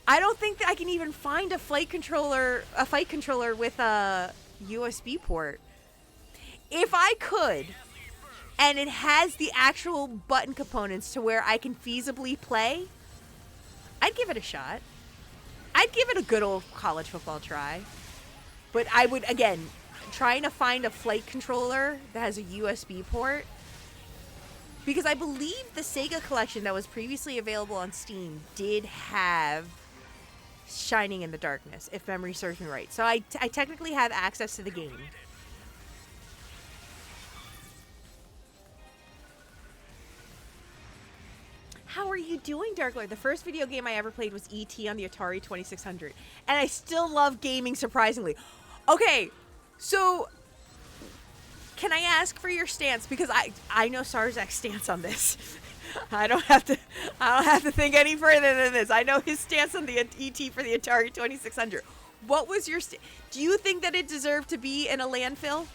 I don't think that I can even find a fight controller with a USB port. If I could, and it has the actual button components to where I can feasibly play, I'd give it a shot. I'd give it a good old college football try. But I would, again, trying to find a flight controller that has a USB port. Because I believe the Sega collection that was previously available on Steam did have Shining in the Darkness, if memory serves me right. So I technically have access to the game. How are you doing, Dark Lord? The first video game I ever played was E.T. on the Atari 2600. And I still love gaming, surprisingly. Okay, so can I ask for your stance? Because I know Sarzak's stance on this. I don't have to think any further than this. I know his stance on the ET for the Atari 2600. What was your do you think that it deserved to be in a landfill?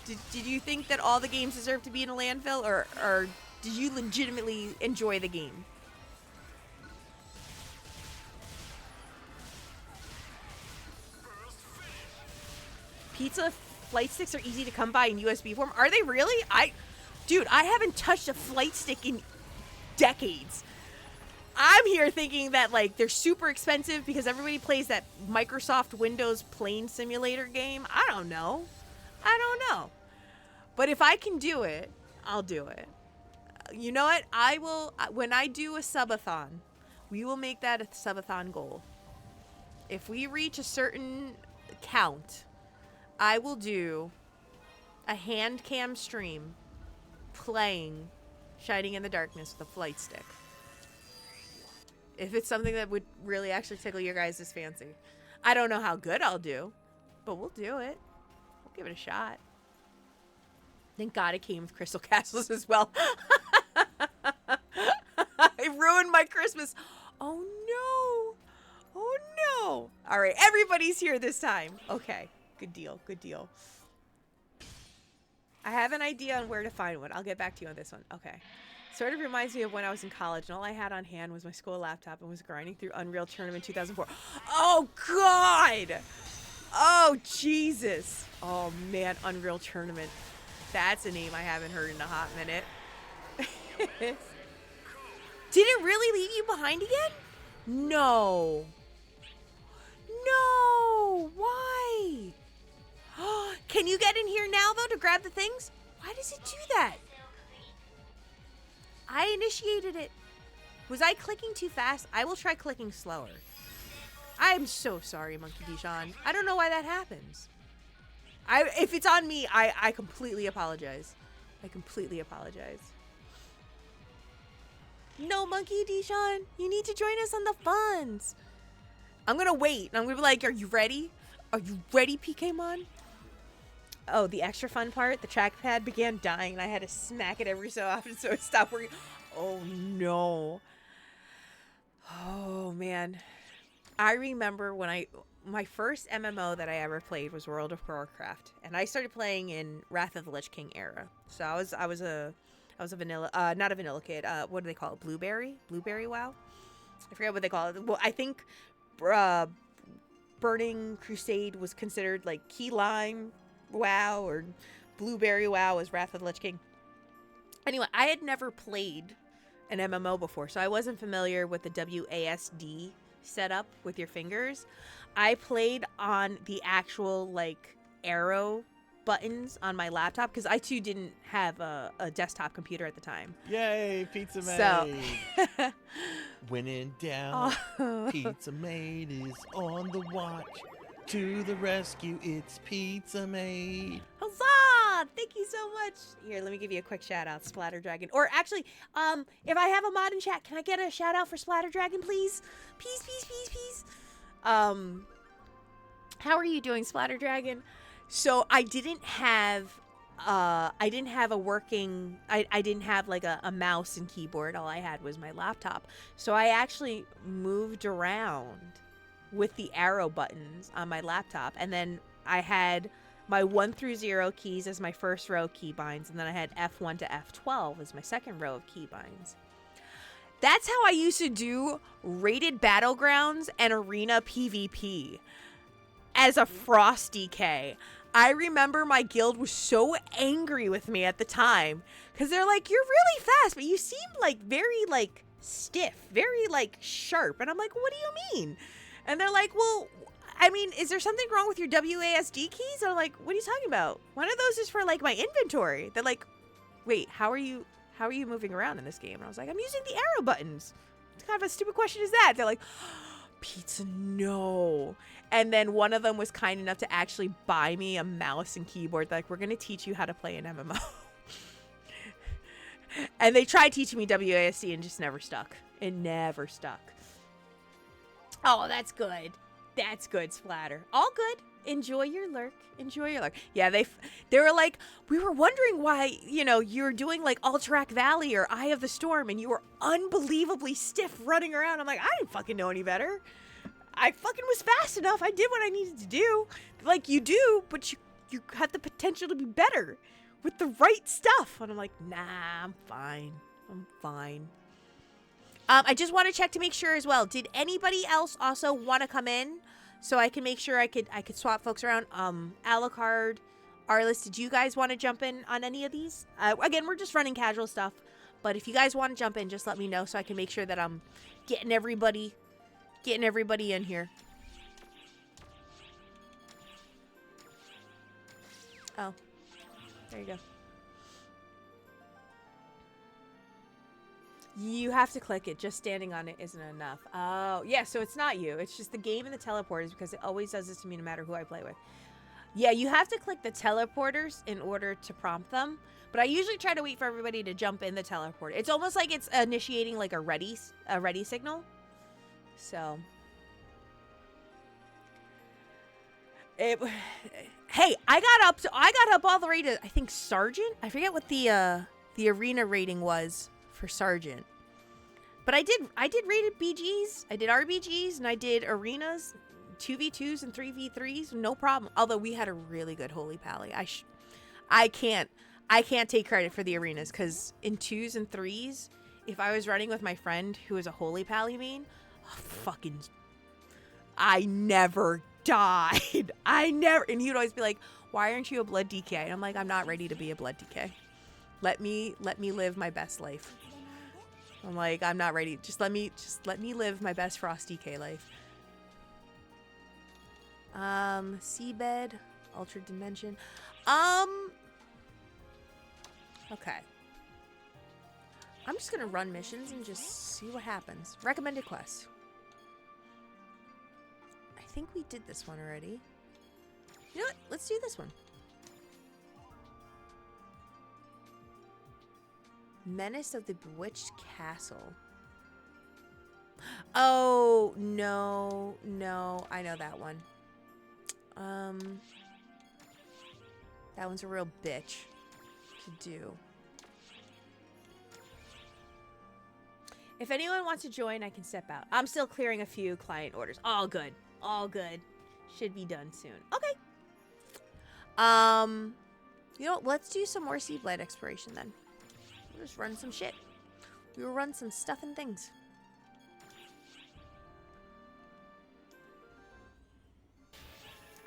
Did you think that all the games deserved to be in a landfill, or did you legitimately enjoy the game? Pizza flight sticks are easy to come by in USB form. Are they really? Dude, I haven't touched a flight stick in decades. I'm here thinking that like they're super expensive because everybody plays that Microsoft Windows plane simulator game. I don't know. But if I can do it, I'll do it. You know what? I will, when I do a subathon, we will make that a subathon goal. If we reach a certain count, I will do a hand cam stream playing Shining in the Darkness with a flight stick. If it's something that would really actually tickle your guys' fancy. I don't know how good I'll do, but we'll do it. We'll give it a shot. Thank God it came with Crystal Castles as well. I ruined my Christmas. Oh no. Oh no. All right, everybody's here this time. Okay, good deal. I have an idea on where to find one. I'll get back to you on this one. Okay. Sort of reminds me of when I was in college and all I had on hand was my school laptop and was grinding through Unreal Tournament 2004. Oh, God! Oh, Jesus. Oh, man, Unreal Tournament. That's a name I haven't heard in a hot minute. Did it really leave you behind again? No. No. Why? Can you get in here now, though, to grab the things? Why does it do that? I initiated it. Was I clicking too fast? I will try clicking slower. I'm so sorry, Monkey Dijon. I don't know why that happens. If it's on me, I completely apologize. I completely apologize. No, Monkey Dijon. You need to join us on the funs. I'm going to wait. I'm going to be like, are you ready? Are you ready, PKmon? Oh, the extra fun part, the trackpad began dying and I had to smack it every so often so it stopped working. Oh, no. Oh, man. I remember when my first MMO that I ever played was World of Warcraft, and I started playing in Wrath of the Lich King era. So I was a vanilla, not a vanilla kid. What do they call it? Blueberry WoW? I forget what they call it. Well, I think Burning Crusade was considered like Key Lime WoW, or Blueberry WoW was Wrath of the Lich King. Anyway, I had never played an MMO before, so I wasn't familiar with the WASD setup with your fingers. I played on the actual like arrow buttons on my laptop because I too didn't have a desktop computer at the time. Yay, Pizza Maid! So When in doubt, Pizza Maid is on the watch. To the rescue, it's Pizza Maid. Huzzah! Thank you so much. Here, let me give you a quick shout out, Splatter Dragon. Or actually, if I have a mod in chat, can I get a shout out for Splatter Dragon, please? Peace. How are you doing, Splatter Dragon? So I didn't have a working, I didn't have like a mouse and keyboard. All I had was my laptop. So I actually moved around with the arrow buttons on my laptop, and then I had my 1 through 0 keys as my first row of keybinds, and then I had F1 to F12 as my second row of keybinds. That's how I used to do rated battlegrounds and arena PvP as a Frost DK. I remember my guild was so angry with me at the time because they're like, you're really fast, but you seem like very like stiff, very like sharp. And I'm like, what do you mean? And they're like, well, I mean, is there something wrong with your WASD keys? And I'm like, what are you talking about? One of those is for like my inventory. They're like, wait, how are you moving around in this game? And I was like, I'm using the arrow buttons. What kind of a stupid question is that? They're like, pizza, no. And then one of them was kind enough to actually buy me a mouse and keyboard. Like, we're going to teach you how to play an MMO. And they tried teaching me WASD and just never stuck. It never stuck. Oh, that's good. That's good, Splatter. All good. Enjoy your lurk. Enjoy your lurk. Yeah, they were like, we were wondering why, you know, you were doing like Alterac Valley or Eye of the Storm and you were unbelievably stiff running around. I'm like, I didn't fucking know any better. I fucking was fast enough. I did what I needed to do. Like, you do, but you have the potential to be better with the right stuff. And I'm like, nah, I'm fine. I'm fine. I just want to check to make sure as well. Did anybody else also want to come in so I can make sure I could swap folks around? Alucard, Arliss, did you guys want to jump in on any of these? Again, we're just running casual stuff, but if you guys want to jump in, just let me know so I can make sure that I'm getting everybody in here. Oh, there you go. You have to click it. Just standing on it isn't enough. Oh, yeah, so it's not you. It's just the game and the teleporters because it always does this to me no matter who I play with. Yeah, you have to click the teleporters in order to prompt them. But I usually try to wait for everybody to jump in the teleporter. It's almost like it's initiating like a ready signal. So. Hey, I got up all the way to, I think, Sergeant? I forget what the arena rating was for Sergeant. But I did rated BGs, I did RBGs, and I did arenas, 2v2s and 3v3s, no problem. Although we had a really good Holy Pally. I can't take credit for the arenas, because in 2s and 3s, if I was running with my friend who was a Holy Pally main, I never died. And he would always be like, why aren't you a blood DK? And I'm like, I'm not ready to be a blood DK. Let me live my best life. I'm like, I'm not ready. Just let me live my best Frost DK life. Seabed, Altered Dimension. Okay. I'm just gonna run missions and just see what happens. Recommended quest. I think we did this one already. You know what? Let's do this one. Menace of the Bewitched Castle. Oh, no. I know that one. That one's a real bitch to do. If anyone wants to join, I can step out. I'm still clearing a few client orders. All good. All good. Should be done soon. Okay. You know what? Let's do some more Seablade exploration then. We'll just run some shit. We will run some stuff and things.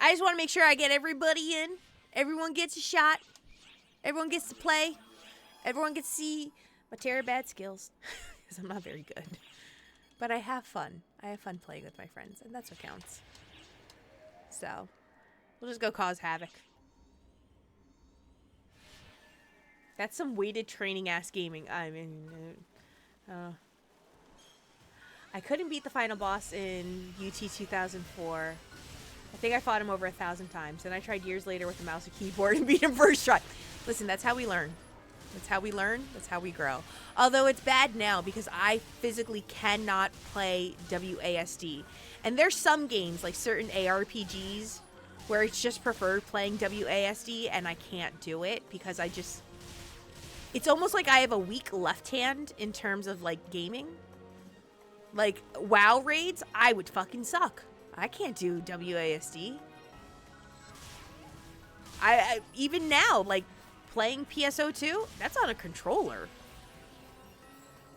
I just want to make sure I get everybody in. Everyone gets a shot. Everyone gets to play. Everyone gets to see my terrible bad skills. Because I'm not very good. But I have fun. I have fun playing with my friends. And that's what counts. So, we'll just go cause havoc. That's some weighted training ass gaming. I mean, I couldn't beat the final boss in UT 2004. I think I fought him over 1,000 times. And I tried years later with a mouse and keyboard and beat him first try. Listen, that's how we learn. That's how we learn. That's how we grow. Although it's bad now because I physically cannot play WASD. And there's some games, like certain ARPGs, where it's just preferred playing WASD and I can't do it because I just... It's almost like I have a weak left hand in terms of, like, gaming. Like, WoW raids, I would fucking suck. I can't do WASD. I even now, like, playing PSO2, that's on a controller.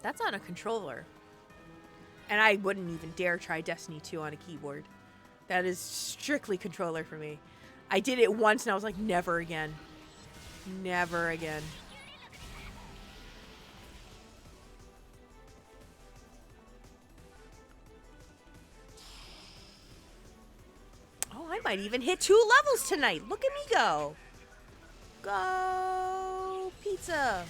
That's on a controller. And I wouldn't even dare try Destiny 2 on a keyboard. That is strictly controller for me. I did it once and I was like, never again. Never again. Oh, I might even hit 2 levels tonight. Look at me go. Go, pizza.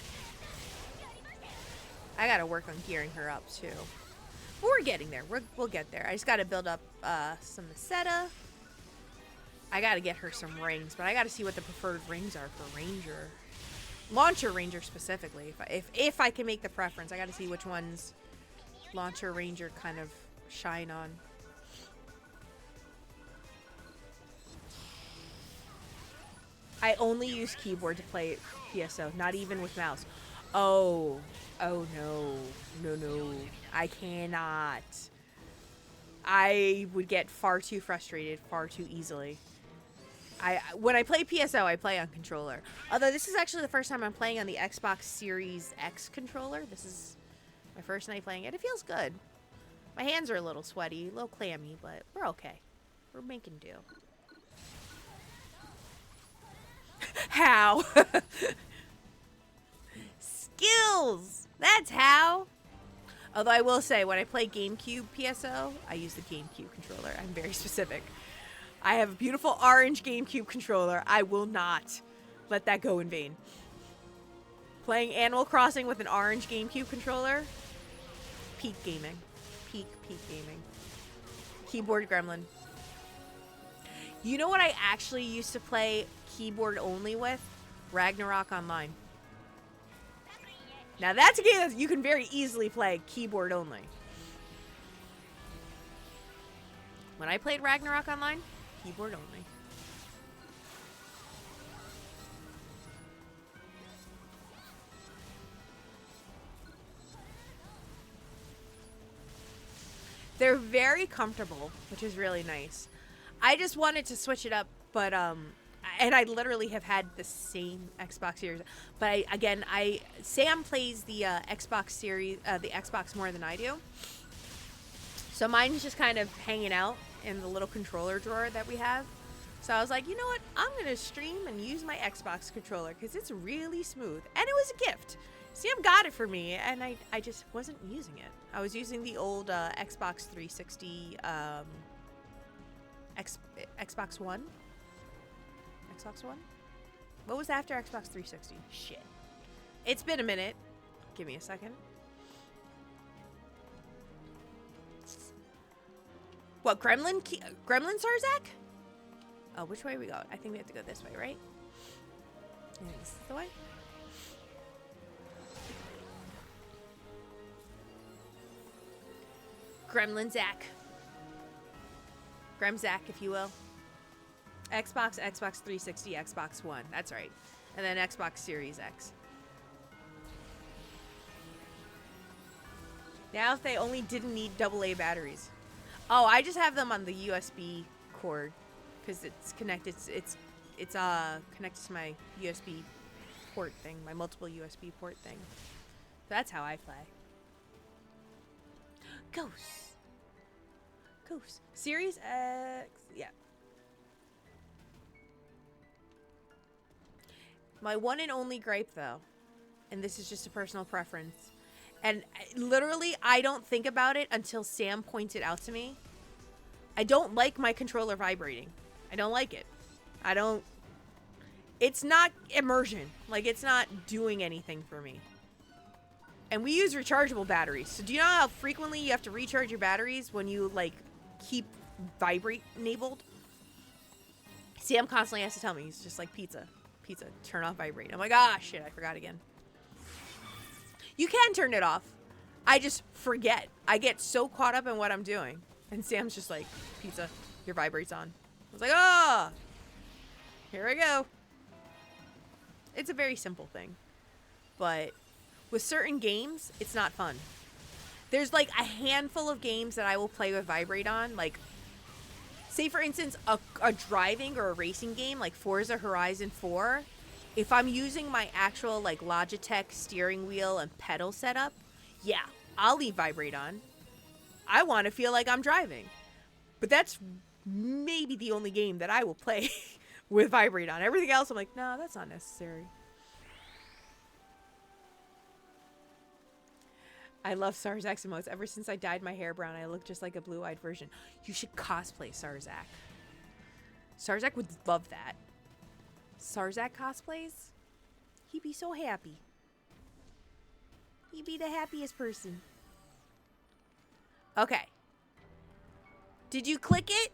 I gotta work on gearing her up too. We're getting there. We'll get there. I just got to build up some Meseta. I got to get her some rings, but I got to see what the preferred rings are for Ranger. Launcher Ranger specifically. If I can make the preference, I got to see which ones Launcher Ranger kind of shine on. I only use keyboard to play PSO, not even with mouse. Oh no. I cannot. I would get far too frustrated far too easily. When I play PSO, I play on controller. Although this is actually the first time I'm playing on the Xbox Series X controller. This is my first night playing it. It feels good. My hands are a little sweaty, a little clammy, but we're okay. We're making do. How? Skills! That's how! Although I will say, when I play GameCube PSO, I use the GameCube controller. I'm very specific. I have a beautiful orange GameCube controller. I will not let that go in vain. Playing Animal Crossing with an orange GameCube controller, peak gaming. Peak gaming. Keyboard gremlin. You know what I actually used to play keyboard only with? Ragnarok Online. Now that's a game that you can very easily play keyboard only. When I played Ragnarok Online, keyboard only. They're very comfortable, which is really nice. I just wanted to switch it up, but and I literally have had the same Xbox Series. But Sam plays the Xbox Series, the Xbox more than I do. So mine's just kind of hanging out in the little controller drawer that we have. So I was like, you know what? I'm gonna stream and use my Xbox controller because it's really smooth, and it was a gift. Sam got it for me, and I just wasn't using it. I was using the old Xbox 360, Xbox One. Xbox One? What was after Xbox 360? Shit. It's been a minute. Give me a second. What, Gremlin Sarzak? Oh, which way are we going? I think we have to go this way, right? I think this is the way. Gremlin Zack. Gremzack, if you will. Xbox 360, Xbox One. That's right. And then Xbox Series X. Now if they only didn't need AA batteries. Oh, I just have them on the USB cord because it's connected. It's connected to my USB port thing, my multiple USB port thing. That's how I play. Ghosts. Series X. Yeah. My one and only gripe, though, and this is just a personal preference, and literally I don't think about it until Sam points it out to me. I don't like my controller vibrating. I don't like it. It's not immersion. Like, it's not doing anything for me. And we use rechargeable batteries. So do you know how frequently you have to recharge your batteries when you, like, keep vibrate enabled? Sam constantly has to tell me. He's just like, pizza, turn off vibrate. I'm like, shit, I forgot again. You can turn it off. I just forget. I get so caught up in what I'm doing. And Sam's just like, pizza, your vibrate's on. I was like, here I go. It's a very simple thing. But with certain games, it's not fun. There's like a handful of games that I will play with vibrate on. Like, say for instance, a driving or a racing game like Forza Horizon 4. If I'm using my actual like Logitech steering wheel and pedal setup, yeah, I'll leave vibrate on. I want to feel like I'm driving. But that's maybe the only game that I will play with vibrate on. Everything else, I'm like, no, that's not necessary. I love Sarzak's emotes. Ever since I dyed my hair brown, I look just like a blue-eyed version. You should cosplay Sarzak. Sarzak would love that. Sarzak cosplays? He'd be so happy. He'd be the happiest person. Okay. Did you click it?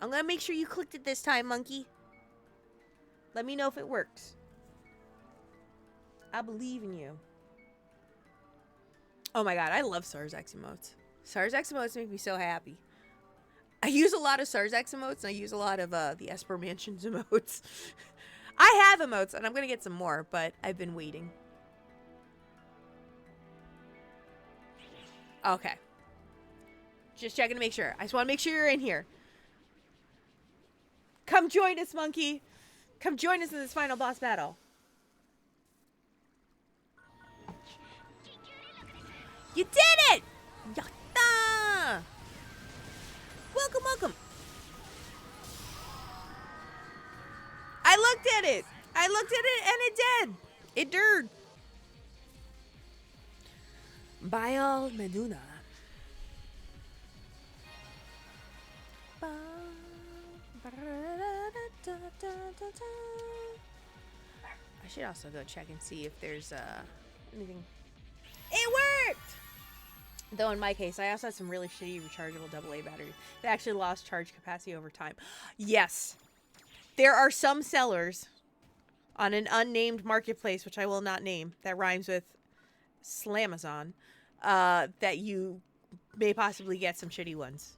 I'm gonna make sure you clicked it this time, monkey. Let me know if it works. I believe in you. Oh my god, I love SARS X emotes. SARS X emotes make me so happy. I use a lot of SARS X emotes, and I use a lot of the Esper Mansions emotes. I have emotes, and I'm gonna get some more, but I've been waiting. Okay. Just checking to make sure. I just want to make sure you're in here. Come join us, monkey. Come join us in this final boss battle. You did it! Yatta! Welcome, welcome. I looked at it. I looked at it and it did. It did. Bial Meduna. I should also go check and see if there's anything. It worked! Though in my case, I also had some really shitty rechargeable AA batteries that actually lost charge capacity over time. Yes. There are some sellers on an unnamed marketplace, which I will not name, that rhymes with Slamazon, that you may possibly get some shitty ones.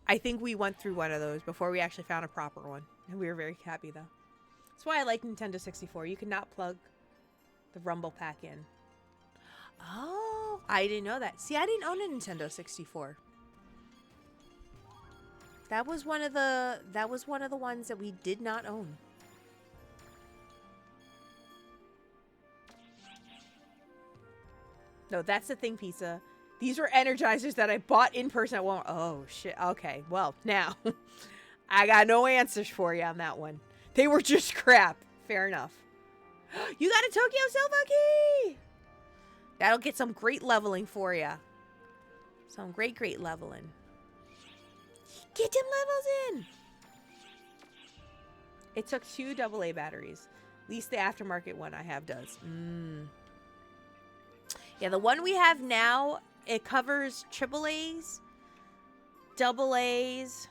I think we went through one of those before we actually found a proper one, and we were very happy, though. That's why I like Nintendo 64. You cannot plug the Rumble Pack in. Oh, I didn't know that. See, I didn't own a Nintendo 64. That was one of the ones that we did not own. No, that's the thing, Pizza. These were Energizers that I bought in person at Walmart. Oh, shit. Okay, well, now, I got no answers for you on that one. They were just crap. Fair enough. You got a Tokyo Silva key! That'll get some great leveling for you. Some great leveling. Get them levels in! It took 2 AA batteries. At least the aftermarket one I have does. Yeah, the one we have now, it covers AAAs, AAs,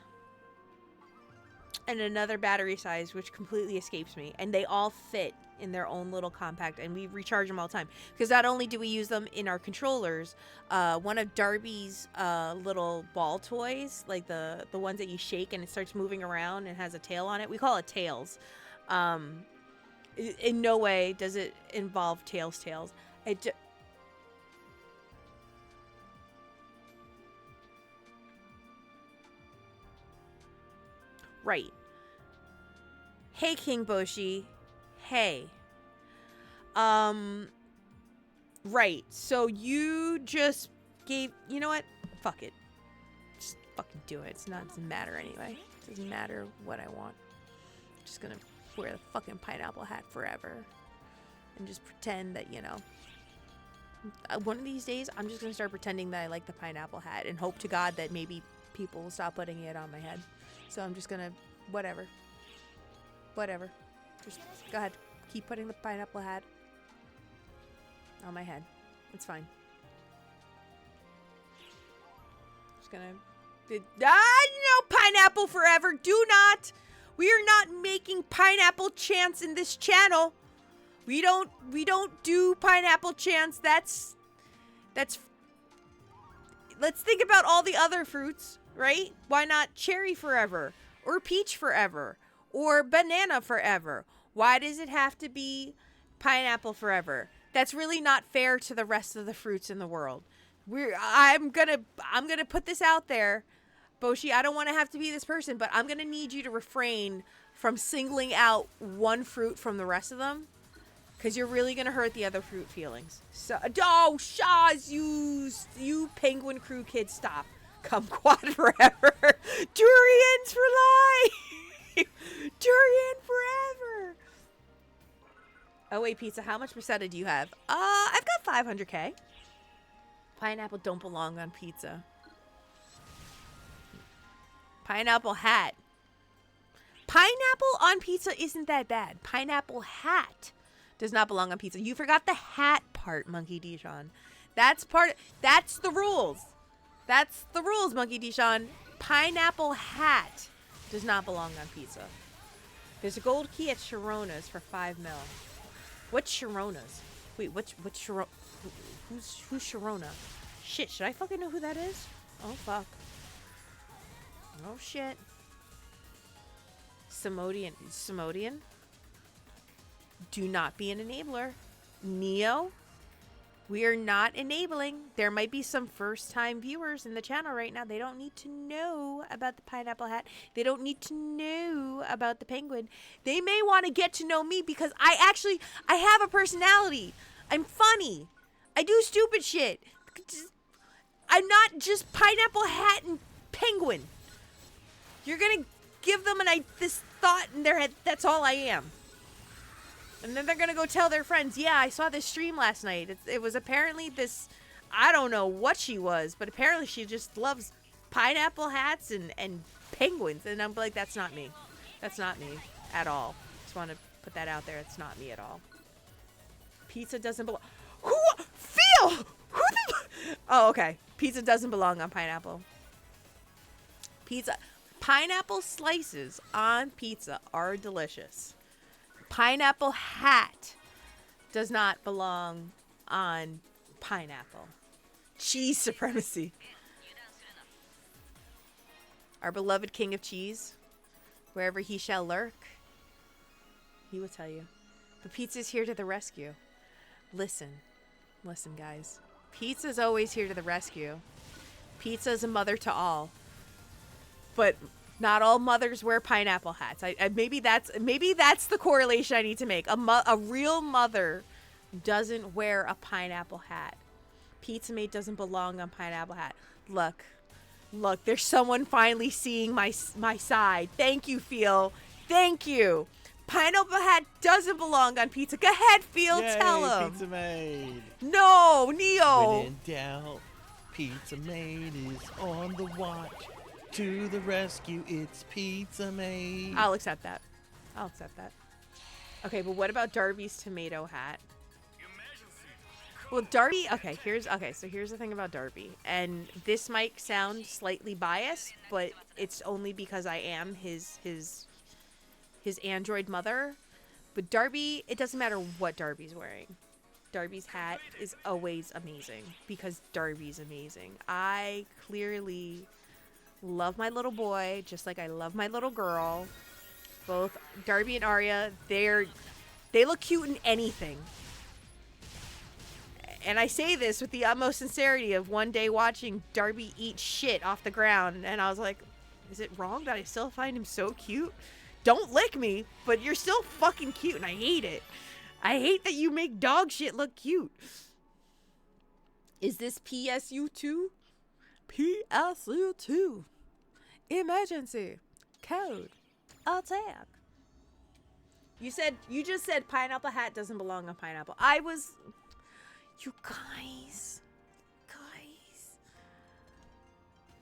and another battery size, which completely escapes me. And they all fit in their own little compact, and we recharge them all the time. Because not only do we use them in our controllers, one of Darby's little ball toys, like the ones that you shake and it starts moving around and has a tail on it, we call it Tails. In no way does it involve Tails. It right. Hey, King Boshi. Hey. Right. So you just gave... You know what? Fuck it. Just fucking do it. Doesn't matter anyway. It doesn't matter what I want. I'm just gonna wear the fucking pineapple hat forever. And just pretend that, you know... One of these days, I'm just gonna start pretending that I like the pineapple hat and hope to God that maybe people will stop putting it on my head. So I'm just gonna... Whatever. Just go ahead. Keep putting the pineapple hat on my head. It's fine. Just gonna... no pineapple forever. Do not. We are not making pineapple chants in this channel. We don't do pineapple chants. That's... Let's think about all the other fruits, right? Why not cherry forever? Or peach forever? Or banana forever? Why does it have to be pineapple forever? That's really not fair to the rest of the fruits in the world. I'm gonna put this out there. Boshi, I don't want to have to be this person, but I'm gonna need you to refrain from singling out one fruit from the rest of them. Because you're really gonna hurt the other fruit feelings. So, oh, Shaz, you Penguin Crew kids, stop. Kumquat forever. Durians for life. Durian forever. Oh wait, Pizza, how much Persetta do you have? I've got 500k. Pineapple don't belong on pizza. Pineapple hat. Pineapple on pizza isn't that bad. Pineapple hat does not belong on pizza. You forgot the hat part, Monkey Dijon. That's the rules. That's the rules, Monkey Dijon. Pineapple hat does not belong on pizza. There's a gold key at Sharona's for 5 mil. What's Sharona's? Wait, what's Sharona? Who's Sharona? Shit, should I fucking know who that is? Oh, fuck. Oh, shit. Samodian? Do not be an enabler. Neo? We are not enabling. There might be some first-time viewers in the channel right now. They don't need to know about the pineapple hat. They don't need to know about the penguin. They may want to get to know me because I have a personality. I'm funny. I do stupid shit. I'm not just pineapple hat and penguin. You're going to give them this thought in their head. That's all I am. And then they're going to go tell their friends, yeah, I saw this stream last night. It was apparently this, I don't know what she was, but apparently she just loves pineapple hats and penguins. And I'm like, that's not me. That's not me at all. Just want to put that out there. It's not me at all. Pizza doesn't belong. Phil! Oh, okay. Pizza doesn't belong on pineapple. Pineapple slices on pizza are delicious. Pineapple hat does not belong on pineapple. Cheese supremacy. Our beloved king of cheese, wherever he shall lurk, he will tell you. But pizza's here to the rescue. Listen, guys. Pizza's always here to the rescue. Pizza's a mother to all. But not all mothers wear pineapple hats. Maybe that's the correlation I need to make. A real mother doesn't wear a pineapple hat. Pizza Mate doesn't belong on pineapple hat. Look, there's someone finally seeing my side. Thank you, Phil. Thank you. Pineapple hat doesn't belong on pizza. Go ahead, Phil. Yay, tell him. Pizza Made. No, Neo. When in doubt, Pizza Made is on the watch. To the rescue, it's Pizza Made. I'll accept that. Okay, but what about Darby's tomato hat? Well, Darby, so here's the thing about Darby. And this might sound slightly biased, but it's only because I am his android mother. But Darby, it doesn't matter what Darby's wearing. Darby's hat is always amazing because Darby's amazing. I clearly love my little boy just like I love my little girl. Both Darby and Arya, they look cute in anything. And I say this with the utmost sincerity of one day watching Darby eat shit off the ground, and I was like, is it wrong that I still find him so cute? Don't lick me, but you're still fucking cute, and I hate it. I hate that you make dog shit look cute. Is this PSU2? PSU2. Emergency. Code. Attack. You just said pineapple hat doesn't belong on pineapple. You guys.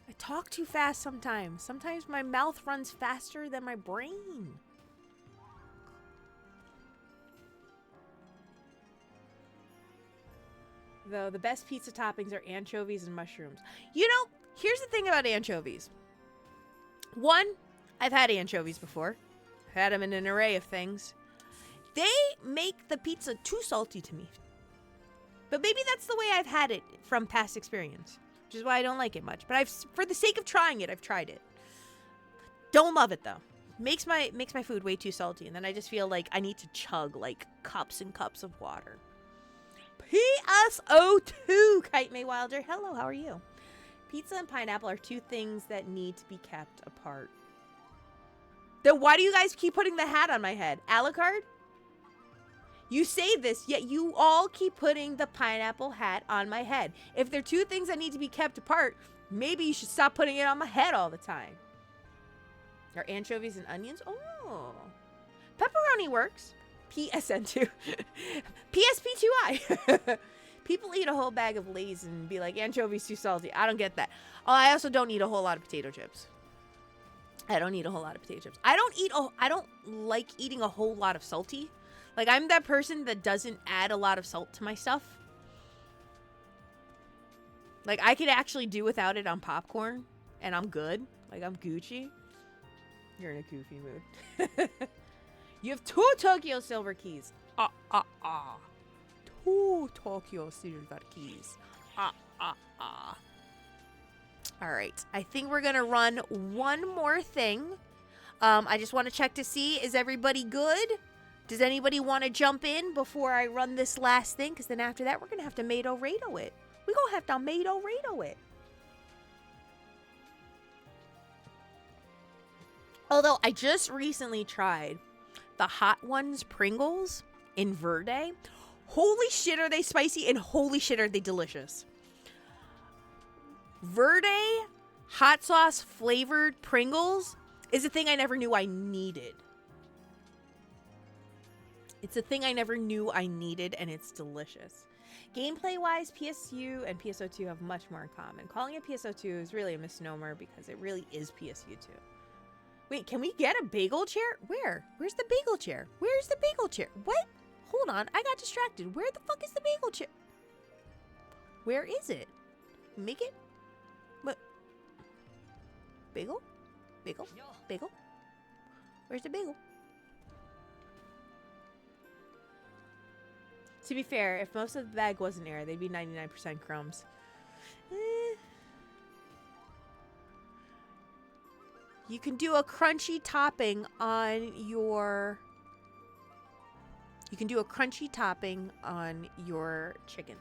I talk too fast sometimes. Sometimes my mouth runs faster than my brain. Though the best pizza toppings are anchovies and mushrooms. You know, here's the thing about anchovies. One, I've had anchovies before. I've had them in an array of things. They make the pizza too salty to me. But maybe that's the way I've had it from past experience, which is why I don't like it much. But for the sake of trying it, I've tried it. Don't love it though. Makes my food way too salty, and then I just feel like I need to chug like cups and cups of water. PSO2, Kite May Wilder. Hello, how are you? Pizza and pineapple are two things that need to be kept apart. Then why do you guys keep putting the hat on my head? Alucard? You say this, yet you all keep putting the pineapple hat on my head. If they're two things that need to be kept apart, maybe you should stop putting it on my head all the time. Are anchovies and onions? Oh. Pepperoni works. PSN2. PSP2I. People eat a whole bag of Lay's and be like, anchovies too salty. I don't get that. Oh, I also don't eat a whole lot of potato chips. I don't like eating a whole lot of salty. Like, I'm that person that doesn't add a lot of salt to my stuff. Like, I could actually do without it on popcorn, and I'm good. Like, I'm Gucci. You're in a goofy mood. You have 2 Tokyo Silver keys. 2 Tokyo Silver keys. All right. I think we're going to run one more thing. I just want to check to see, is everybody good? Does anybody want to jump in before I run this last thing? Because then after that, we're going to have to Mado-Rado it. We're going to have to Mado-Rado it. Although, I just recently tried the Hot Ones Pringles in Verde. Holy shit, are they spicy, and holy shit, are they delicious. Verde hot sauce flavored Pringles is a thing I never knew I needed. It's a thing I never knew I needed, and it's delicious. Gameplay-wise, PSU and PSO2 have much more in common. Calling it PSO2 is really a misnomer because it really is PSU2. Wait, can we get a bagel chair? Where? Where's the bagel chair? Where's the bagel chair? What? Hold on, I got distracted. Where the fuck is the bagel chair? Where is it? Make it? What? Bagel? Bagel? Bagel? Where's the bagel? To be fair, if most of the bag wasn't air, they'd be 99% crumbs. You can do a crunchy topping on your... You can do a crunchy topping on your chicken.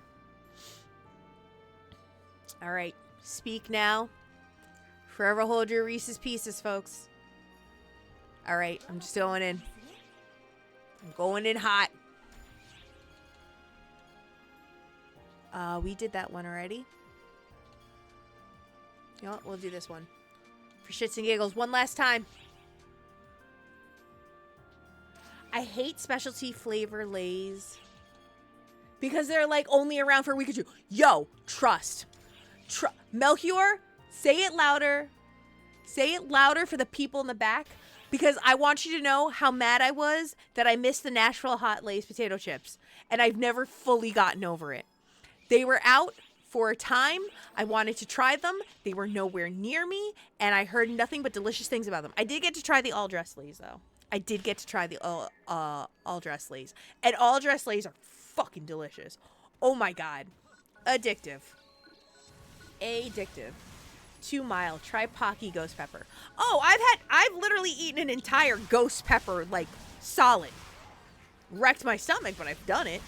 All right. Speak now. Forever hold your Reese's Pieces, folks. All right. I'm just going in. I'm going in hot. We did that one already. You know what? We'll do this one. For shits and giggles. One last time. I hate specialty flavor Lays. Because they're like only around for a week or two. Yo, trust. Melchior, say it louder. Say it louder for the people in the back. Because I want you to know how mad I was that I missed the Nashville Hot Lay's potato chips. And I've never fully gotten over it. They were out for a time. I wanted to try them. They were nowhere near me. And I heard nothing but delicious things about them. I did get to try the all-dressed Lays, though. I did get to try the all-dressed Lays. And all-dressed Lays are fucking delicious. Oh my god. Addictive. Addictive. 2 Mile. Try Pocky Ghost Pepper. Oh, I've literally eaten an entire ghost pepper, like, solid. Wrecked my stomach, but I've done it.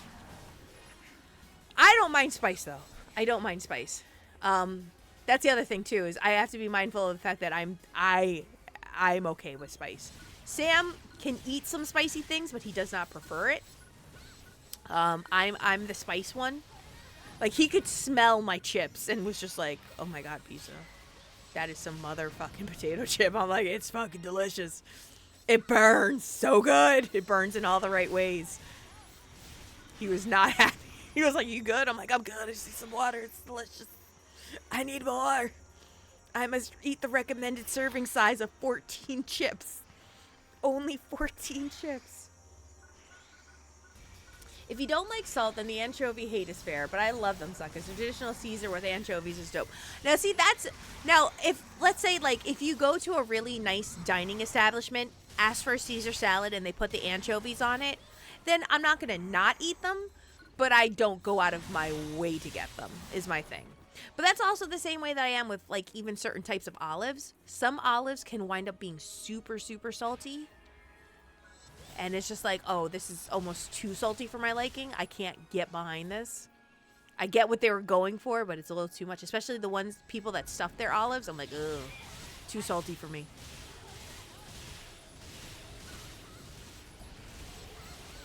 I don't mind spice, though. I don't mind spice. That's the other thing, too, is I have to be mindful of the fact that I'm okay with spice. Sam can eat some spicy things, but he does not prefer it. I'm the spice one. Like, he could smell my chips and was just like, oh my god, pizza. That is some motherfucking potato chip. I'm like, it's fucking delicious. It burns so good. It burns in all the right ways. He was not happy. He was like, you good? I'm like, I'm good. I just need some water. It's delicious. I need more. I must eat the recommended serving size of 14 chips. Only 14 chips. If you don't like salt, then the anchovy hate is fair, but I love them suckers. Traditional Caesar with anchovies is dope. Now, see, if, let's say, like, if you go to a really nice dining establishment, ask for a Caesar salad, and they put the anchovies on it, then I'm not going to not eat them, but I don't go out of my way to get them, is my thing. But that's also the same way that I am with, like, even certain types of olives. Some olives can wind up being super, super salty. And it's just like, oh, this is almost too salty for my liking. I can't get behind this. I get what they were going for, but it's a little too much. Especially the people that stuff their olives. I'm like, ugh, too salty for me.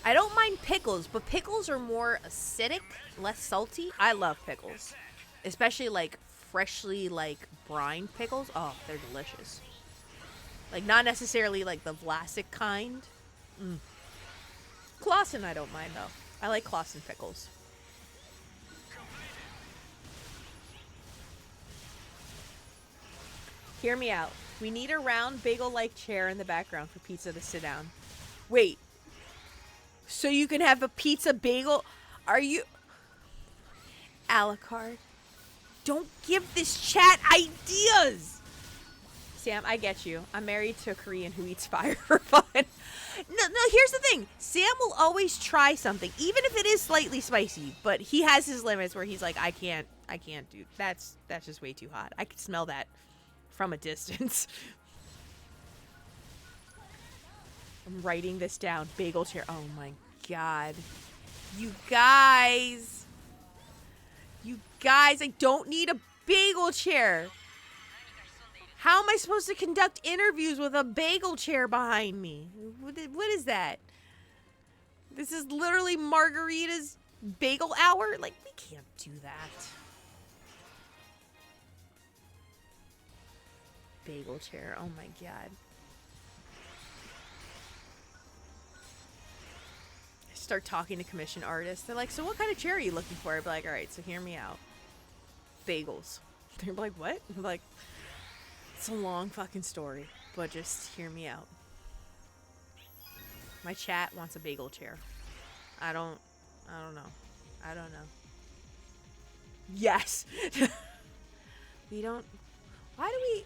I don't mind pickles, but pickles are more acidic, less salty. I love pickles. Especially, like, freshly, like, brined pickles. Oh, they're delicious. Like, not necessarily, like, the Vlasic kind. Clausen I don't mind, though. I like Clausen pickles. Hear me out. We need a round bagel-like chair in the background for pizza to sit down. Wait. So you can have a pizza bagel. Are you... A la carte. Don't give this chat ideas. Sam, I get you. I'm married to a Korean who eats fire for fun. No, here's the thing. Sam will always try something, even if it is slightly spicy. But he has his limits where he's like, I can't do. That's just way too hot. I can smell that from a distance. I'm writing this down. Bagel chair. Oh my god. You guys, I don't need a bagel chair. How am I supposed to conduct interviews with a bagel chair behind me? What is that? This is literally Margarita's bagel hour? Like, we can't do that. Bagel chair. Oh my god. I start talking to commission artists. They're like, so what kind of chair are you looking for? I'd be like, all right, so hear me out. Bagels. They're like, what? I'm like, it's a long fucking story, but just hear me out. My chat wants a bagel chair. I don't know. Yes. We don't. Why do we?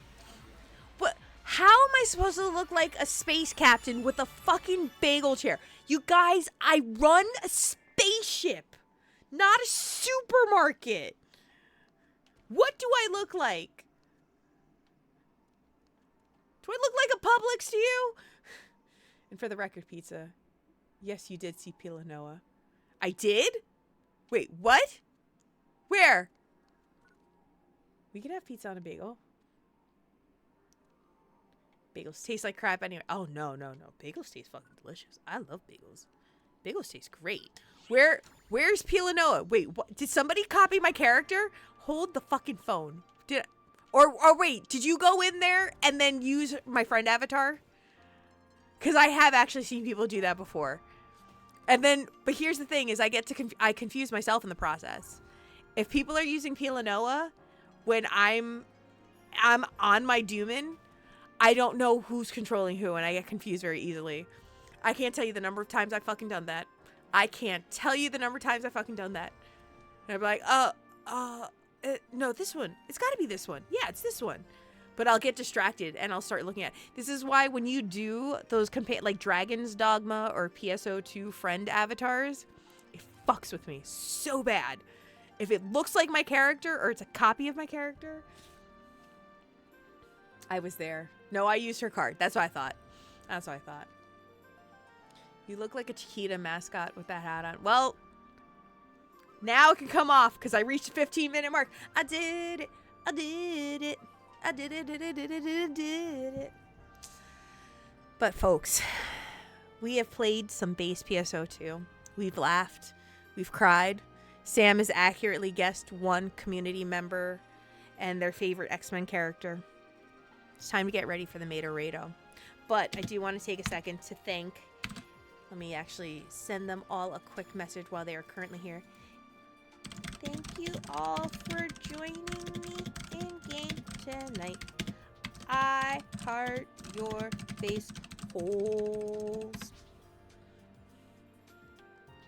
But how am I supposed to look like a space captain with a fucking bagel chair? You guys, I run a spaceship, not a supermarket. What do I look like? Do I look like a Publix to you? And for the record, pizza, yes, you did see Pila Noah. I did? Wait, what? Where? We can have pizza on a bagel. Bagels taste like crap anyway. Oh, no. Bagels taste fucking delicious. I love bagels. Bagels taste great. Where's Pila Noah? Wait, what? Did somebody copy my character? Hold the fucking phone. Or wait, did you go in there and then use my friend avatar? Because I have actually seen people do that before. And then, but here's the thing is I confuse myself in the process. If people are using Pila Noah when I'm on my Doomin, I don't know who's controlling who, and I get confused very easily. I can't tell you the number of times I've fucking done that. And I'd be like, no, this one. It's got to be this one. Yeah, it's this one. But I'll get distracted and I'll start looking at. This is why when you do those like Dragon's Dogma or PSO2 friend avatars, it fucks with me so bad. If it looks like my character or it's a copy of my character, I was there. No, I used her card. That's what I thought. You look like a Chiquita mascot with that hat on. Well, now it can come off because I reached the 15-minute mark. I did it. But folks, we have played some base PSO2. We've laughed. We've cried. Sam has accurately guessed one community member and their favorite X-Men character. It's time to get ready for the Mater Rado. But I do want to take a second to thank. Let me actually send them all a quick message while they are currently here. Thank you all for joining me in game tonight. I heart your face holes.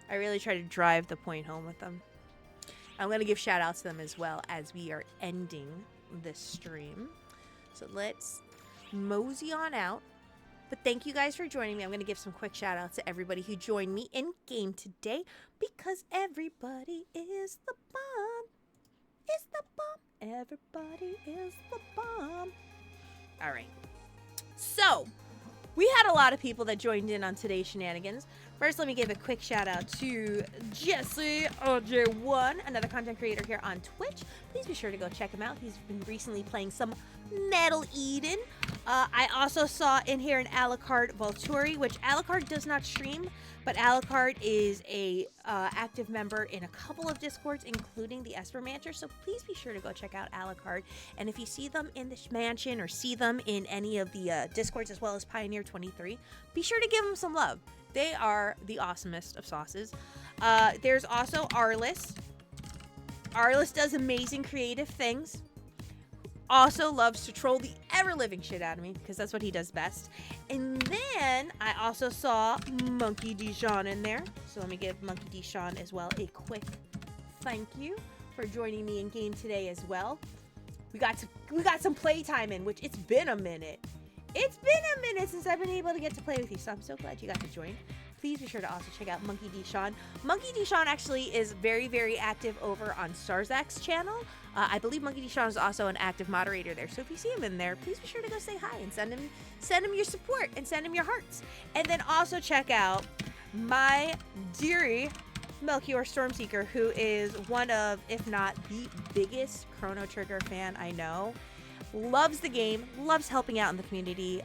I really try to drive the point home with them. I'm going to give shout outs to them as well as we are ending this stream. So let's mosey on out. But thank you guys for joining me. I'm going to give some quick shout outs to everybody who joined me in game today because everybody is the bomb. Is the bomb. Everybody is the bomb. All right. So we had a lot of people that joined in on today's shenanigans. First, let me give a quick shout out to Jesse OJ1, another content creator here on Twitch. Please be sure to go check him out. He's been recently playing some Metal Eden. I also saw in here an Alucard Volturi, which Alucard does not stream, but Alucard is a active member in a couple of Discords, including the Esper Mansion. So please be sure to go check out Alucard. And if you see them in this mansion or see them in any of the Discords as well as Pioneer 23, be sure to give them some love. They are the awesomest of sauces. There's also Arliss. Arliss does amazing creative things. also loves to troll the ever-living shit out of me because that's what he does best. And then I also saw Monkey D. Sean in there. So let me give Monkey D. Sean as well a quick thank you for joining me in game today as well. We got some playtime in, which it's been a minute. It's been a minute since I've been able to get to play with you, so I'm so glad you got to join. Please be sure to also check out Monkey D. Sean. Monkey D. Sean actually is very, very active over on Starzak's channel. I believe Monkey D. Sean is also an active moderator there. So if you see him in there, please be sure to go say hi and send him your support and send him your hearts. And then also check out my dearie Melchior Stormseeker, who is one of, if not the biggest Chrono Trigger fan I know. Loves the game, loves helping out in the community.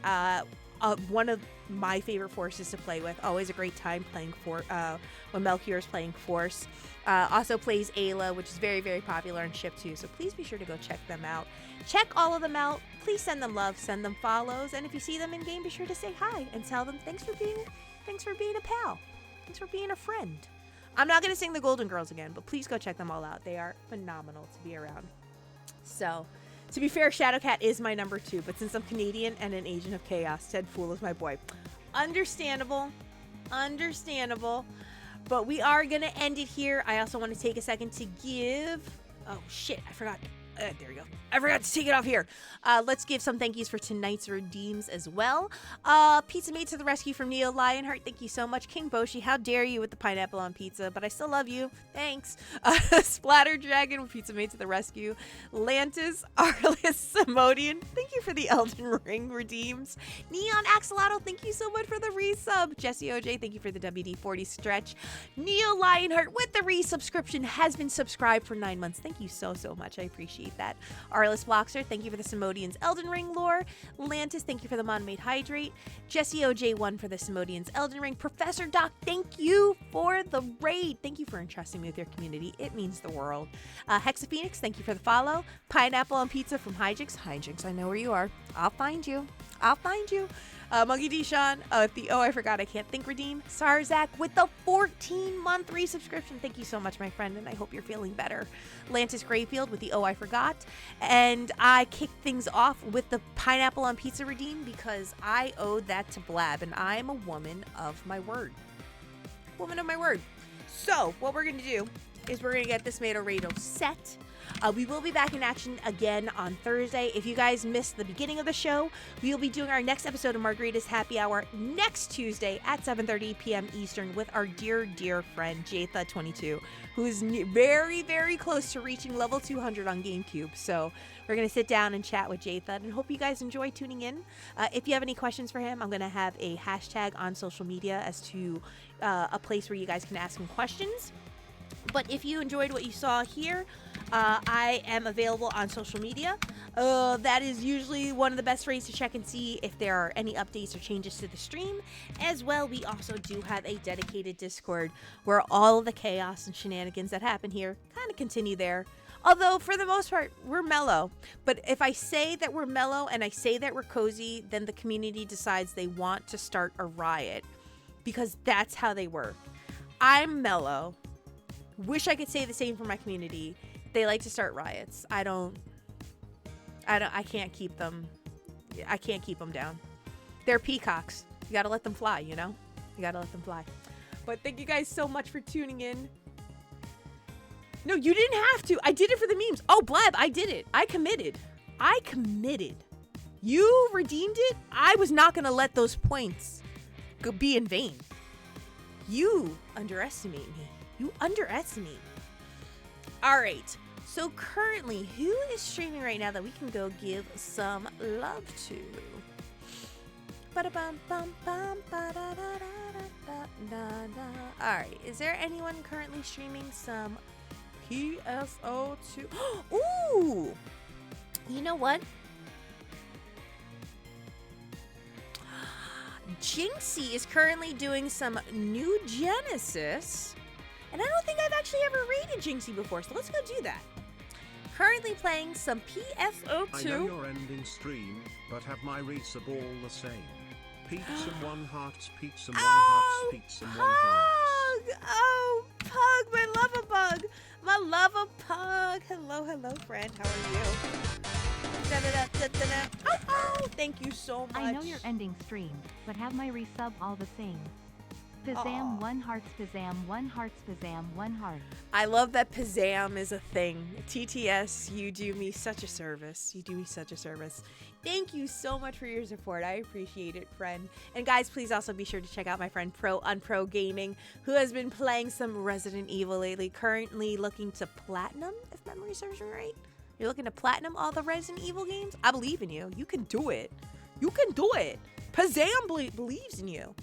One of my favorite forces to play with. Always a great time playing when Melchior is playing Force. Also plays Ayla, which is very, very popular in Ship 2. So please be sure to go check them out. Check all of them out. Please send them love, send them follows, and if you see them in game, be sure to say hi and tell them thanks for being a pal. Thanks for being a friend. I'm not gonna sing the Golden Girls again, but please go check them all out. They are phenomenal to be around. So, to be fair, Shadowcat is my number 2, but since I'm Canadian and an agent of chaos, Ted Fool is my boy. Understandable. But we are gonna end it here. I also want to take a second to give... Oh, shit, I forgot. There we go. I forgot to take it off here. Let's give some thank yous for tonight's redeems as well. Pizza Made to the rescue from Neil Lionheart. Thank you so much. King Boshi, how dare you with the pineapple on pizza, but I still love you. Thanks. Splatter Dragon with Pizza Made to the rescue. Lantis, Arliss, Simodian, thank you for the Elden Ring redeems. Neon Axolotl, thank you so much for the resub. Jesse OJ, thank you for the WD-40 stretch. Neil Lionheart with the resubscription has been subscribed for 9 months. Thank you so much. I appreciate that. Arliss Bloxer, thank you for the Simodian's Elden Ring lore. Lantis, thank you for the Mon-Made Hydrate. Jesse OJ1 for the Simodian's Elden Ring. Professor Doc, thank you for the raid. Thank you for entrusting me with your community. It means the world. Hexaphoenix, thank you for the follow. Pineapple on Pizza from Hijinx. Hijinx, I know where you are. I'll find you. Monkey D. Sean, I forgot, I can't think redeem. Sarzak with the 14-month resubscription. Thank you so much, my friend, and I hope you're feeling better. Lantis Grayfield with the I forgot. And I kicked things off with the pineapple on pizza redeem because I owed that to Blab, and I am a woman of my word. So, what we're going to do is we're going to get this Tomato Rado set. We will be back in action again on Thursday. If you guys missed the beginning of the show, we will be doing our next episode of Margarita's Happy Hour next Tuesday at 7:30 p.m. Eastern with our dear friend Jatha22, who is very, very close to reaching level 200 on GameCube. So we're going to sit down and chat with Jatha and hope you guys enjoy tuning in. If you have any questions for him, I'm going to have a hashtag on social media as to a place where you guys can ask him questions. But if you enjoyed what you saw here, I am available on social media. That is usually one of the best ways to check and see if there are any updates or changes to the stream. As well, we also do have a dedicated Discord where all of the chaos and shenanigans that happen here kind of continue there. Although, for the most part, we're mellow. But if I say that we're mellow and I say that we're cozy, then the community decides they want to start a riot. Because that's how they work. I'm mellow. Wish I could say the same for my community. They like to start riots. I can't keep them. I can't keep them down. They're peacocks. You gotta let them fly, you know? You gotta let them fly. But thank you guys so much for tuning in. No, you didn't have to. I did it for the memes. Oh, Blab, I did it. I committed. You redeemed it? I was not gonna let those points be in vain. You underestimate me. All right. So currently, who is streaming right now that we can go give some love to? All right. Is there anyone currently streaming some PSO2? Ooh. You know what? Jinxie is currently doing some New Genesis. And I don't think I've actually ever raided Jinxie before, so let's go do that. Currently playing some PSO2. I know you're ending stream, but have my resub all the same. Peeps and 1 hearts, peeps and 1 hearts, peeps and 1 hearts. Oh, Pug, my lover Pug. My lover Pug. Hello, friend. How are you? Oh, thank you so much. I know you're ending stream, but have my resub all the same. Pizam Aw. 1 hearts, Pizam 1 hearts, Pizam 1 heart. I love that Pizam is a thing. TTS, you do me such a service. You do me such a service. Thank you so much for your support. I appreciate it, friend. And guys, please also be sure to check out my friend Pro Unpro Gaming, who has been playing some Resident Evil lately, currently looking to platinum, if memory serves me right. You're looking to platinum all the Resident Evil games? I believe in you. You can do it. You can do it. Pizam believes in you.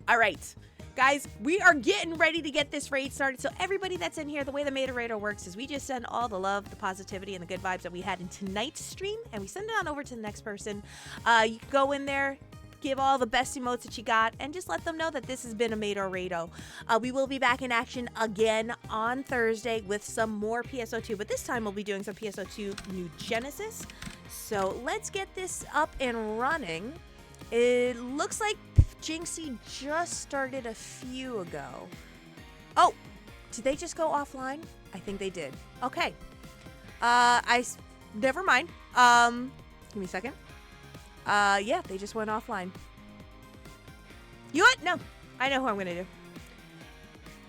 All right. Guys, we are getting ready to get this raid started. So everybody that's in here, the way the Meta Raider works is we just send all the love, the positivity, and the good vibes that we had in tonight's stream, and we send it on over to the next person. You can go in there, give all the best emotes that you got, and just let them know that this has been a Made or Rado. We will be back in action again on Thursday with some more PSO2, but this time we'll be doing some PSO2 New Genesis. So let's get this up and running. It looks like Jinxie just started a few ago. Oh, did they just go offline? I think they did. Okay. Never mind. Give me a second. Yeah, they just went offline. You know what? No, I know who I'm gonna do.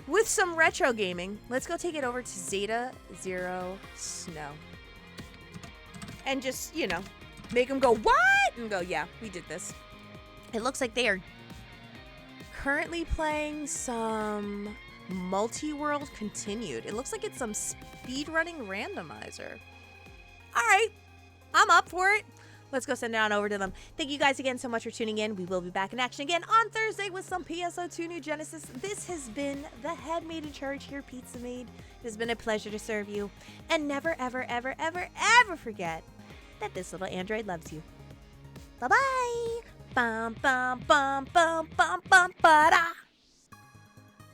With some retro gaming, let's go take it over to Zeta Zero Snow. And just, you know, make them go, what? And go, yeah, we did this. It looks like they are currently playing some multi-world continued. It looks like it's some speedrunning randomizer. All right, I'm up for it. Let's go send it on over to them. Thank you guys again so much for tuning in. We will be back in action again on Thursday with some PSO2 New Genesis. This has been the head maid in charge here, Pizza Maid. It has been a pleasure to serve you. And never, ever, ever, ever, ever forget that this little android loves you. Bye-bye. Bum, bum, bum, bum, bum, bum, ba-da.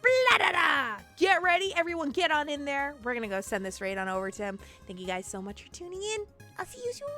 Blah-da-da. Get ready. Everyone get on in there. We're going to go send this raid on over to him. Thank you guys so much for tuning in. I'll see you soon.